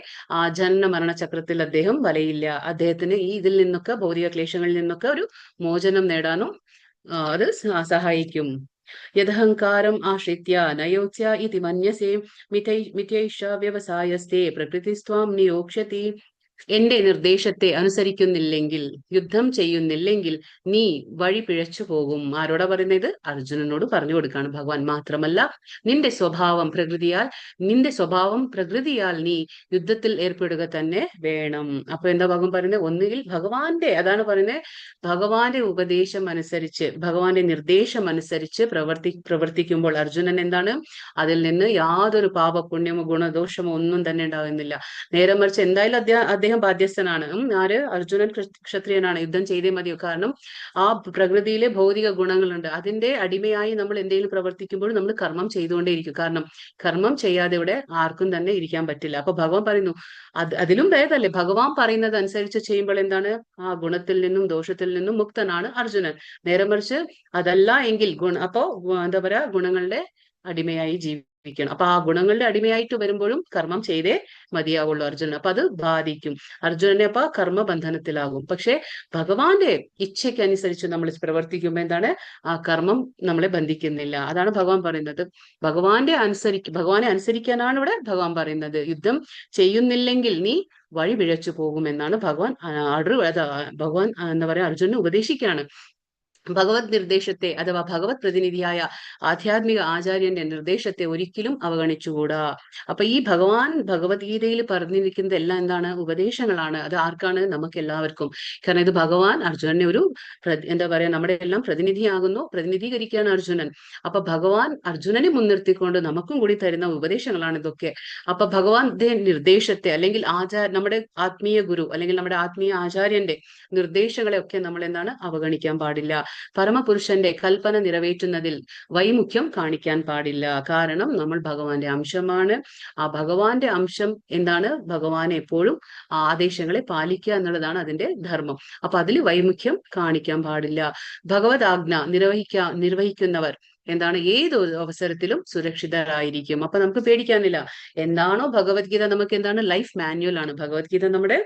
ജനന മരണ ചക്രത്തിൽ അദ്ദേഹം വലയില്ല. അദ്ദേഹത്തിന് ഈ ഇതിൽ നിന്നൊക്കെ, ഭൗതിക ക്ലേശങ്ങളിൽ നിന്നൊക്കെ ഒരു മോചനം നേടാനും അത് സഹായിക്കും. യഥഹങ്കാരം ആശ്രിത്യ നയോച്യ ഇതി മന്യസേ മിഥൈഷ വ്യവസായസ്തേ പ്രകൃതിസ്ത്വാം നിയോക്ഷ്യതി. എന്റെ നിർദ്ദേശത്തെ അനുസരിക്കുന്നില്ലെങ്കിൽ, യുദ്ധം ചെയ്യുന്നില്ലെങ്കിൽ നീ വഴി പിഴച്ചു പോകും. ആരോടാ പറയുന്നത്? അർജുനനോട് പറഞ്ഞു കൊടുക്കാണ് ഭഗവാൻ. മാത്രമല്ല, നിന്റെ സ്വഭാവം പ്രകൃതിയാൽ നീ യുദ്ധത്തിൽ ഏർപ്പെടുക തന്നെ വേണം. അപ്പൊ എന്താ ഭഗവാൻ പറയുന്നത്? ഒന്നുകിൽ ഭഗവാന്റെ, അതാണ് പറയുന്നത്, ഭഗവാന്റെ ഉപദേശം അനുസരിച്ച്, ഭഗവാന്റെ നിർദ്ദേശം അനുസരിച്ച് പ്രവർത്തിക്കുമ്പോൾ അർജുനൻ എന്താണ്? അതിൽ നിന്ന് യാതൊരു പാപപുണ്യമോ ഗുണദോഷമോ ഒന്നും തന്നെ ഉണ്ടാകുന്നില്ല. നേരെ മറിച്ച് എന്തായാലും അദ്ദേഹം ബാധ്യസ്ഥനാണ്. ആര്? അർജുനൻ ക്ഷത്രിയനാണ്, യുദ്ധം ചെയ്തേ മതിയോ. കാരണം ആ പ്രകൃതിയിലെ ഭൗതിക ഗുണങ്ങളുണ്ട്, അതിന്റെ അടിമയായി നമ്മൾ എന്തെങ്കിലും പ്രവർത്തിക്കുമ്പോൾ നമ്മൾ കർമ്മം ചെയ്തുകൊണ്ടേയിരിക്കും. കാരണം കർമ്മം ചെയ്യാതെ ഇവിടെ ആർക്കും തന്നെ ഇരിക്കാൻ പറ്റില്ല. അപ്പൊ ഭഗവാൻ പറയുന്നു, അതിലും ഭേദമല്ലേ ഭഗവാൻ പറയുന്നത് അനുസരിച്ച് ചെയ്യുമ്പോൾ എന്താണ്? ആ ഗുണത്തിൽ നിന്നും ദോഷത്തിൽ നിന്നും മുക്തനാണ് അർജുനൻ. നേരെ മറിച്ച് അതല്ല എങ്കിൽ അപ്പോ എന്താ പറയാ, ഗുണങ്ങളുടെ അടിമയായി ജീവിക്കണം. അപ്പൊ ആ ഗുണങ്ങളുടെ അടിമയായിട്ട് വരുമ്പോഴും കർമ്മം ചെയ്തേ മതിയാവുള്ളൂ അർജുനൻ. അപ്പൊ അത് ബാധിക്കും അർജുനനെ. അപ്പൊ കർമ്മബന്ധനത്തിലാകും. പക്ഷെ ഭഗവാന്റെ ഇച്ഛയ്ക്കനുസരിച്ച് നമ്മൾ പ്രവർത്തിക്കുമ്പോൾ എന്താണ്? ആ കർമ്മം നമ്മളെ ബന്ധിക്കുന്നില്ല. അതാണ് ഭഗവാൻ പറയുന്നത്. ഭഗവാനെ അനുസരിക്കാനാണ് ഇവിടെ ഭഗവാൻ പറയുന്നത്. യുദ്ധം ചെയ്യുന്നില്ലെങ്കിൽ നീ വഴി പിഴച്ചു പോകുമെന്നാണ് ഭഗവാൻ ഭഗവാൻ എന്താ പറയാ അർജുനന് ഉപദേശിക്കുകയാണ്. ഭഗവത് നിർദ്ദേശത്തെ, അഥവാ ഭഗവത് പ്രതിനിധിയായ ആധ്യാത്മിക ആചാര്യന്റെ നിർദ്ദേശത്തെ ഒരിക്കലും അവഗണിച്ചുകൂടാ. അപ്പൊ ഈ ഭഗവാൻ ഭഗവത്ഗീതയിൽ പറഞ്ഞിരിക്കുന്നത് എല്ലാം എന്താണ്? ഉപദേശങ്ങളാണ്. അത് ആർക്കാണ്? നമുക്ക് എല്ലാവർക്കും. കാരണം ഇത് ഭഗവാൻ അർജുനനെ ഒരു എന്താ പറയാ നമ്മുടെ എല്ലാം പ്രതിനിധീകരിക്കുകയാണ് അർജുനൻ. അപ്പൊ ഭഗവാൻ അർജുനനെ മുൻനിർത്തിക്കൊണ്ട് നമുക്കും കൂടി തരുന്ന ഉപദേശങ്ങളാണ് ഇതൊക്കെ. അപ്പൊ ഭഗവാന്റെ നിർദ്ദേശത്തെ, അല്ലെങ്കിൽ നമ്മുടെ ആത്മീയ ഗുരു അല്ലെങ്കിൽ നമ്മുടെ ആത്മീയ ആചാര്യന്റെ നിർദ്ദേശങ്ങളെ ഒക്കെ നമ്മൾ എന്താണ്? അവഗണിക്കാൻ പാടില്ല. പരമപുരുഷന്റെ കൽപ്പന നിറവേറ്റുന്നതിൽ വൈമുഖ്യം കാണിക്കാൻ പാടില്ല. കാരണം നമ്മൾ ഭഗവാന്റെ അംശമാണ്. ആ ഭഗവാന്റെ അംശം എന്താണ്? ഭഗവാനെ എപ്പോഴും ആദേശങ്ങളെ പാലിക്കുക എന്നുള്ളതാണ് അതിന്റെ ധർമ്മം. അപ്പൊ അതിൽ വൈമുഖ്യം കാണിക്കാൻ പാടില്ല. ഭഗവത് ആജ്ഞ നിർവഹിക്കുന്നവർ എന്താണ്? ഏത് അവസരത്തിലും സുരക്ഷിതരായിരിക്കും. അപ്പൊ നമുക്ക് പേടിക്കാനില്ല. എന്താണോ ഭഗവത്ഗീത നമുക്ക് എന്താണ്? ലൈഫ് മാനുവൽ ആണ്. ഭഗവത്ഗീത നമ്മുടെ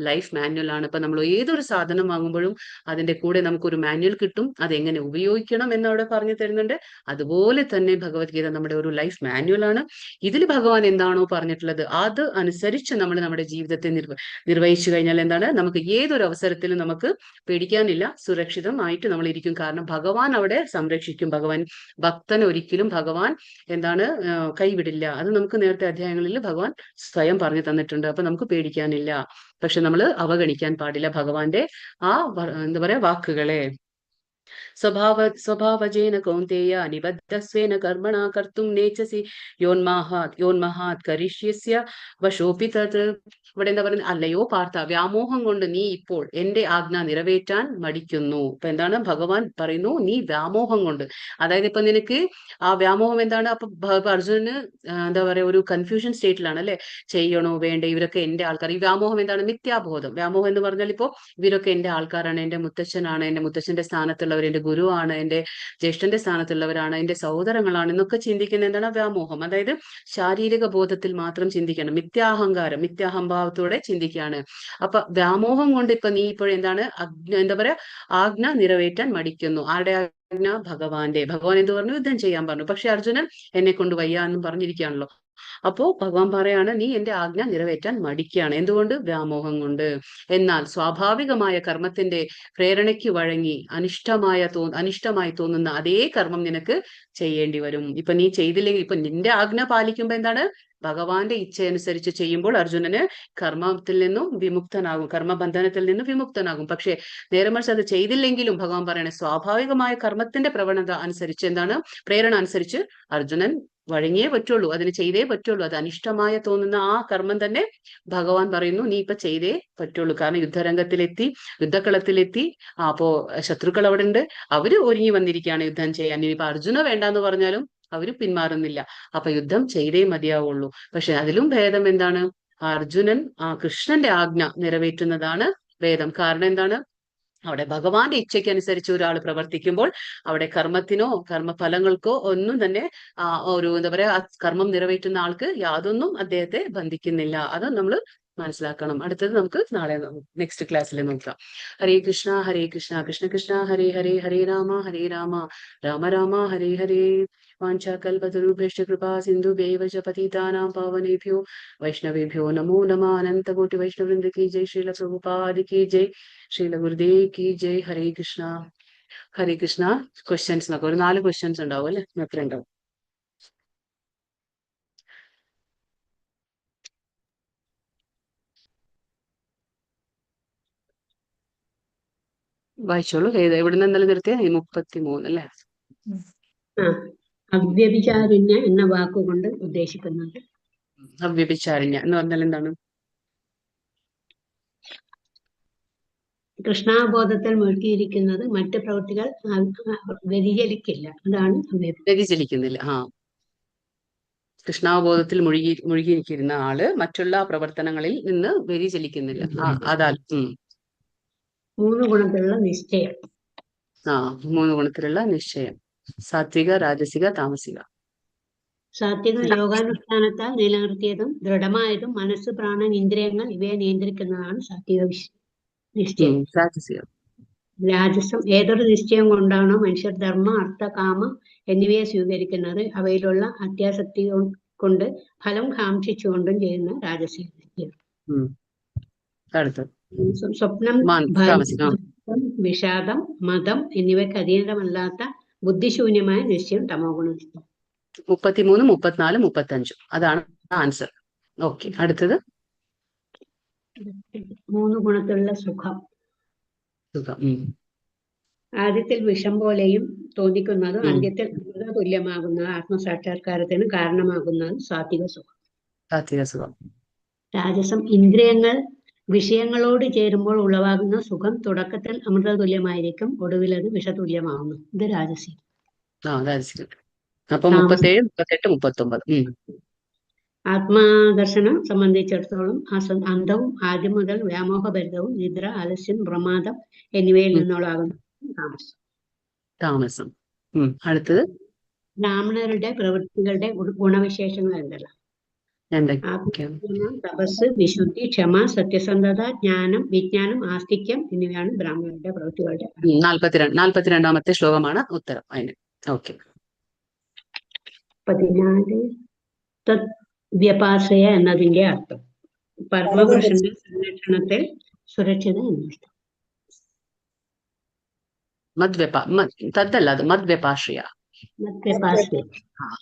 ലൈഫ് മാനുവൽ ആണ്. അപ്പൊ നമ്മൾ ഏതൊരു സാധനം വാങ്ങുമ്പോഴും അതിന്റെ കൂടെ നമുക്കൊരു മാനുവൽ കിട്ടും. അതെങ്ങനെ ഉപയോഗിക്കണം എന്നവിടെ പറഞ്ഞു തരുന്നുണ്ട്. അതുപോലെ തന്നെ ഭഗവത്ഗീത നമ്മുടെ ഒരു ലൈഫ് മാനുവൽ ആണ്. ഇതിൽ ഭഗവാൻ എന്താണോ പറഞ്ഞിട്ടുള്ളത് അത് അനുസരിച്ച് നമ്മൾ നമ്മുടെ ജീവിതത്തെ നിർവഹിച്ചു കഴിഞ്ഞാൽ എന്താണ്? നമുക്ക് ഏതൊരു അവസരത്തിലും നമുക്ക് പേടിക്കാനില്ല, സുരക്ഷിതമായിട്ട് നമ്മൾ ഇരിക്കും. കാരണം ഭഗവാൻ അവിടെ സംരക്ഷിക്കും. ഭക്തൻ ഒരിക്കലും ഭഗവാൻ എന്താണ്? കൈവിടില്ല. അത് നമുക്ക് നേരത്തെ അധ്യായങ്ങളിൽ ഭഗവാൻ സ്വയം പറഞ്ഞു തന്നിട്ടുണ്ട്. അപ്പൊ നമുക്ക് പേടിക്കാനില്ല. പക്ഷെ നമ്മൾ അവഗണിക്കാൻ പാടില്ല ഭഗവാന്റെ എന്താ പറയാ വാക്കുകളെ. സ്വഭാവജേന കൗന്തേയ നിബദ്ധസ്വേന കർമ്മണ കർത്തും നേച്ഛസി യോന്മഹാത് കരിഷ്യസ്യ വശോപി തത്. ഇവിടെ എന്താ പറയുന്നത്? അല്ലയോ പാർത്ഥ, വ്യാമോഹം കൊണ്ട് നീ ഇപ്പോൾ എന്റെ ആജ്ഞ നിറവേറ്റാൻ മടിക്കുന്നു. ഇപ്പൊ എന്താണ്? ഭഗവാൻ പറയുന്നു, നീ വ്യാമോഹം കൊണ്ട്, അതായത് ഇപ്പൊ നിനക്ക് ആ വ്യാമോഹം എന്താണ്? അപ്പൊ അർജുനന് എന്താ പറയാ ഒരു കൺഫ്യൂഷൻ സ്റ്റേറ്റിലാണ് അല്ലെ? ചെയ്യണോ വേണ്ടേ? ഇവരൊക്കെ എന്റെ ആൾക്കാർ. ഈ വ്യാമോഹം എന്താണ്? മിഥ്യാബോധം. വ്യാമോഹം എന്ന് പറഞ്ഞാൽ ഇപ്പോ ഇവരൊക്കെ എന്റെ ആൾക്കാരാണ്, എന്റെ മുത്തച്ഛനാണ്, എന്റെ മുത്തച്ഛന്റെ സ്ഥാനത്തുള്ളവർ സ്ഥാനത്തുള്ളവർ, എന്റെ ഗുരുവാണ്, എന്റെ ജ്യേഷ്ഠന്റെ സ്ഥാനത്തുള്ളവരാണ്, എന്റെ സഹോദരങ്ങളാണ് എന്നൊക്കെ ചിന്തിക്കുന്ന എന്താണ് വ്യാമോഹം. അതായത് ശാരീരിക ബോധത്തിൽ മാത്രം ചിന്തിക്കണം, മിഥ്യാഹങ്കാരം, മിഥ്യാഹംഭാവത്തോടെ ചിന്തിക്കുകയാണ്. അപ്പൊ വ്യാമോഹം കൊണ്ട് ഇപ്പൊ നീ ഇപ്പോഴെന്താണ് എന്താ പറയാ, ആജ്ഞ നിറവേറ്റാൻ മടിക്കുന്നു. ആരുടെ ആജ്ഞ? ഭഗവാന്റെ. ഭഗവാൻ എന്ത് പറഞ്ഞു? യുദ്ധം ചെയ്യാൻ പറഞ്ഞു. പക്ഷെ അർജുനൻ എന്നെ കൊണ്ട് വയ്യ എന്നും പറഞ്ഞിരിക്കുകയാണല്ലോ. അപ്പോ ഭഗവാൻ പറയാണ്, നീ എന്റെ ആജ്ഞ നിറവേറ്റാൻ മടിക്കുകയാണ്. എന്തുകൊണ്ട്? വ്യാമോഹം കൊണ്ട്. എന്നാൽ സ്വാഭാവികമായ കർമ്മത്തിന്റെ പ്രേരണയ്ക്ക് വഴങ്ങി അനിഷ്ടമായി തോന്നുന്ന അതേ കർമ്മം നിനക്ക് ചെയ്യേണ്ടി വരും. ഇപ്പൊ നീ ചെയ്തില്ലെങ്കിൽ, ഇപ്പൊ നിന്റെ ആജ്ഞ പാലിക്കുമ്പോ എന്താണ്? ഭഗവാന്റെ ഇച്ഛയനുസരിച്ച് ചെയ്യുമ്പോൾ അർജുനന് കർമ്മത്തിൽ നിന്നും വിമുക്തനാകും, കർമ്മബന്ധനത്തിൽ നിന്നും വിമുക്തനാകും. പക്ഷെ നേരെ മറിച്ച് അത് ചെയ്തില്ലെങ്കിലും ഭഗവാൻ പറയണേ, സ്വാഭാവികമായ കർമ്മത്തിന്റെ പ്രവണത അനുസരിച്ച്, എന്താണ്, പ്രേരണ അനുസരിച്ച് അർജുനൻ വഴങ്ങിയേ പറ്റുള്ളൂ, അതിന് ചെയ്തേ പറ്റുള്ളൂ. അത് അനിഷ്ടമായ തോന്നുന്ന ആ കർമ്മം തന്നെ ഭഗവാൻ പറയുന്നു നീ ഇപ്പൊ ചെയ്തേ പറ്റുള്ളൂ. കാരണം യുദ്ധരംഗത്തിലെത്തി, യുദ്ധക്കളത്തിലെത്തി, അപ്പോ ശത്രുക്കൾ അവിടെ ഉണ്ട്, അവര് ഒരുങ്ങി വന്നിരിക്കുകയാണ് യുദ്ധം ചെയ്യാൻ. ഇനിയിപ്പോ അർജുന വേണ്ടാന്ന് പറഞ്ഞാലും അവര് പിന്മാറുന്നില്ല. അപ്പൊ യുദ്ധം ചെയ്തേ മതിയാവുള്ളൂ. പക്ഷെ അതിലും ഭേദം എന്താണ്? അർജുനൻ കൃഷ്ണന്റെ ആജ്ഞ നിറവേറ്റുന്നതാണ് ഭേദം. കാരണം എന്താണ്? അവിടെ ഭഗവാന്റെ ഇച്ഛയ്ക്കനുസരിച്ച് ഒരാൾ പ്രവർത്തിക്കുമ്പോൾ അവിടെ കർമ്മത്തിനോ കർമ്മഫലങ്ങൾക്കോ ഒന്നും തന്നെ ഒരു എന്താ പറയാ, കർമ്മം നിറവേറ്റുന്ന ആൾക്ക് യാതൊന്നും അദ്ദേഹത്തെ ബന്ധിക്കുന്നില്ല. അത് നമ്മൾ മനസ്സിലാക്കണം. അടുത്തത് നമുക്ക് നാളെ നെക്സ്റ്റ് ക്ലാസ്സിൽ നോക്കാം. ഹരേ കൃഷ്ണ ഹരേ കൃഷ്ണ കൃഷ്ണ കൃഷ്ണ ഹരേ ഹരേ, ഹരേ രാമ രാമ രാമ ഹരേ ഹരേ. വാഞ്ചാകൽപതരുഭ്യശ്ച കൃപാ സിന്ധുഭ്യൈവ ച പതിതാനാം പാവനേഭ്യോ വൈഷ്ണവേഭ്യോ നമോ നമഃ. അനന്തകോടി വൈഷ്ണവവൃന്ദ കി ജയ്. ശ്രീല പ്രഭുപാദ കി ജയ്. ശ്രീല ഗുരുദേവ് കി ജയ്. ഹരേ കൃഷ്ണ ഹരേ കൃഷ്ണ. ക്വസ്റ്റ്യൻസ് നോക്കാം. ഒരു 4 ക്വസ്റ്റ്യൻസ് ഉണ്ടാവും അല്ലെ? എത്ര ഉണ്ടാവും? വായിച്ചോളൂ. എവിടെ നിന്ന് നിർത്തിയ? 33 അല്ലെ? അവ്യഭിചാരിണ്യ എന്ന വാക്കുകൊണ്ട് ഉദ്ദേശിക്കുന്നത്? അവ്യഭിചാരിണ്യ എന്ന് പറഞ്ഞാൽ എന്താണ്? കൃഷ്ണാബോധത്തിൽ മുഴുകിയിരിക്കുന്നത് മറ്റ് പ്രവൃത്തികൾ വ്യതിചലിക്കില്ല, അതാണ് വ്യതിചലിക്കുന്നില്ല. കൃഷ്ണാബോധത്തിൽ മുഴുകിയിരിക്കുന്ന ആള് മറ്റുള്ള പ്രവർത്തനങ്ങളിൽ നിന്ന് വ്യതിചലിക്കുന്നില്ല. അതാൽ 3 ഗുണത്തിലുള്ള നിശ്ചയം. 3 ഗുണത്തിലുള്ള നിശ്ചയം. സാത്വിക, രാജസിക, താമസിക. സാത്വിക യോഗാനുഷ്ഠാനത്താൽ നിലനിർത്തിയതും ദൃഢമായതും മനസ്സ്, പ്രാണൻ, ഇന്ദ്രിയങ്ങൾ ഇവയെ നിയന്ത്രിക്കുന്നതാണ് സാത്വിക നിശ്ചയം. രാജസം ഏതൊരു നിശ്ചയം കൊണ്ടാണോ മനുഷ്യർ ധർമ്മ, അർത്ഥ, കാമ എന്നിവയെ സ്വീകരിക്കുന്നത് അവയിലുള്ള അത്യാസക്തി കൊണ്ട് ഫലം കാക്ഷിച്ചുകൊണ്ടും ചെയ്യുന്ന രാജസിക നിശ്ചയം. സ്വപ്നം, വിഷാദം, മതം എന്നിവയ്ക്ക് അധീനമല്ലാത്ത ബുദ്ധിശൂന്യമായ നിശ്ചയം തമോ ഗുണ നിശ്ചയം. 33, 34, 35 അതാണ് ആൻസർ. ഓക്കെ, അടുത്തത് 3 ഗുണത്തിലുള്ള സുഖം. ആദ്യത്തിൽ വിഷം പോലെയും തോന്നിക്കുന്നതും അന്ത്യത്തിൽ തുല്യമാകുന്നത് ആത്മസാക്ഷാത്കാരത്തിന് കാരണമാകുന്നത് സാത്വിക സുഖം. രാജസം രാജസം വിഷയങ്ങളോട് ചേരുമ്പോൾ ഉളവാകുന്ന സുഖം തുടക്കത്തിൽ അമൃത തുല്യമായിരിക്കും, ഒടുവിൽ അത് വിഷതുല്യമാകുന്നു. ഇത് രാജസികം. അപ്പൊ 37, 38, 39. ആത്മദർശനം സംബന്ധിച്ചിടത്തോളം അന്ധവും ആദ്യം മുതൽ വ്യാമോഹഭരിതവും നിദ്ര, ആലസ്യം, പ്രമാദം എന്നിവയിൽ നിന്നുള്ളാകുന്ന താമസം. അടുത്തത് ബ്രാഹ്മണരുടെ പ്രവൃത്തികളുടെ ഗുണവിശേഷങ്ങൾ എന്തെല്ലാം? തപസ്, വിശുദ്ധി, ക്ഷമ, സത്യസന്ധത, ജ്ഞാനം, വിജ്ഞാനം, ആസ്തിക്യം എന്നിവയാണ് ബ്രാഹ്മണരുടെ പ്രവൃത്തികളുടെ. 42ാമത്തെ ശ്ലോകമാണ് ഉത്തരം അതിന്. ഓക്കെ. 14 വ്യപാശ്രയ എന്നതിന്റെ അർത്ഥം പരമപുരുഷന്റെ സംരക്ഷണത്തിൽ സുരക്ഷിത എന്നർത്ഥം.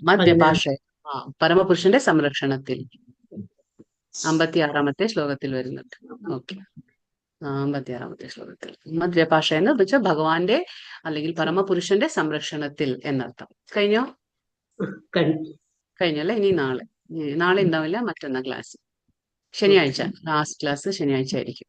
മദ്വ്യപാശ്രയ പരമപുരുഷന്റെ സംരക്ഷണത്തിൽ 56ാമത്തെ ശ്ലോകത്തിൽ വരുന്നുണ്ട്. ഓക്കെ, 56ാമത്തെ ശ്ലോകത്തിൽ മദ്വ്യപാശ എന്ന് വെച്ചാൽ ഭഗവാന്റെ അല്ലെങ്കിൽ പരമപുരുഷന്റെ സംരക്ഷണത്തിൽ എന്നർത്ഥം. കഴിഞ്ഞല്ലേ? ഇനി നാളെ ഉണ്ടാവില്ല, മറ്റന്നാ ക്ലാസ്. ശനിയാഴ്ച ലാസ്റ്റ് ക്ലാസ് ശനിയാഴ്ച ആയിരിക്കും.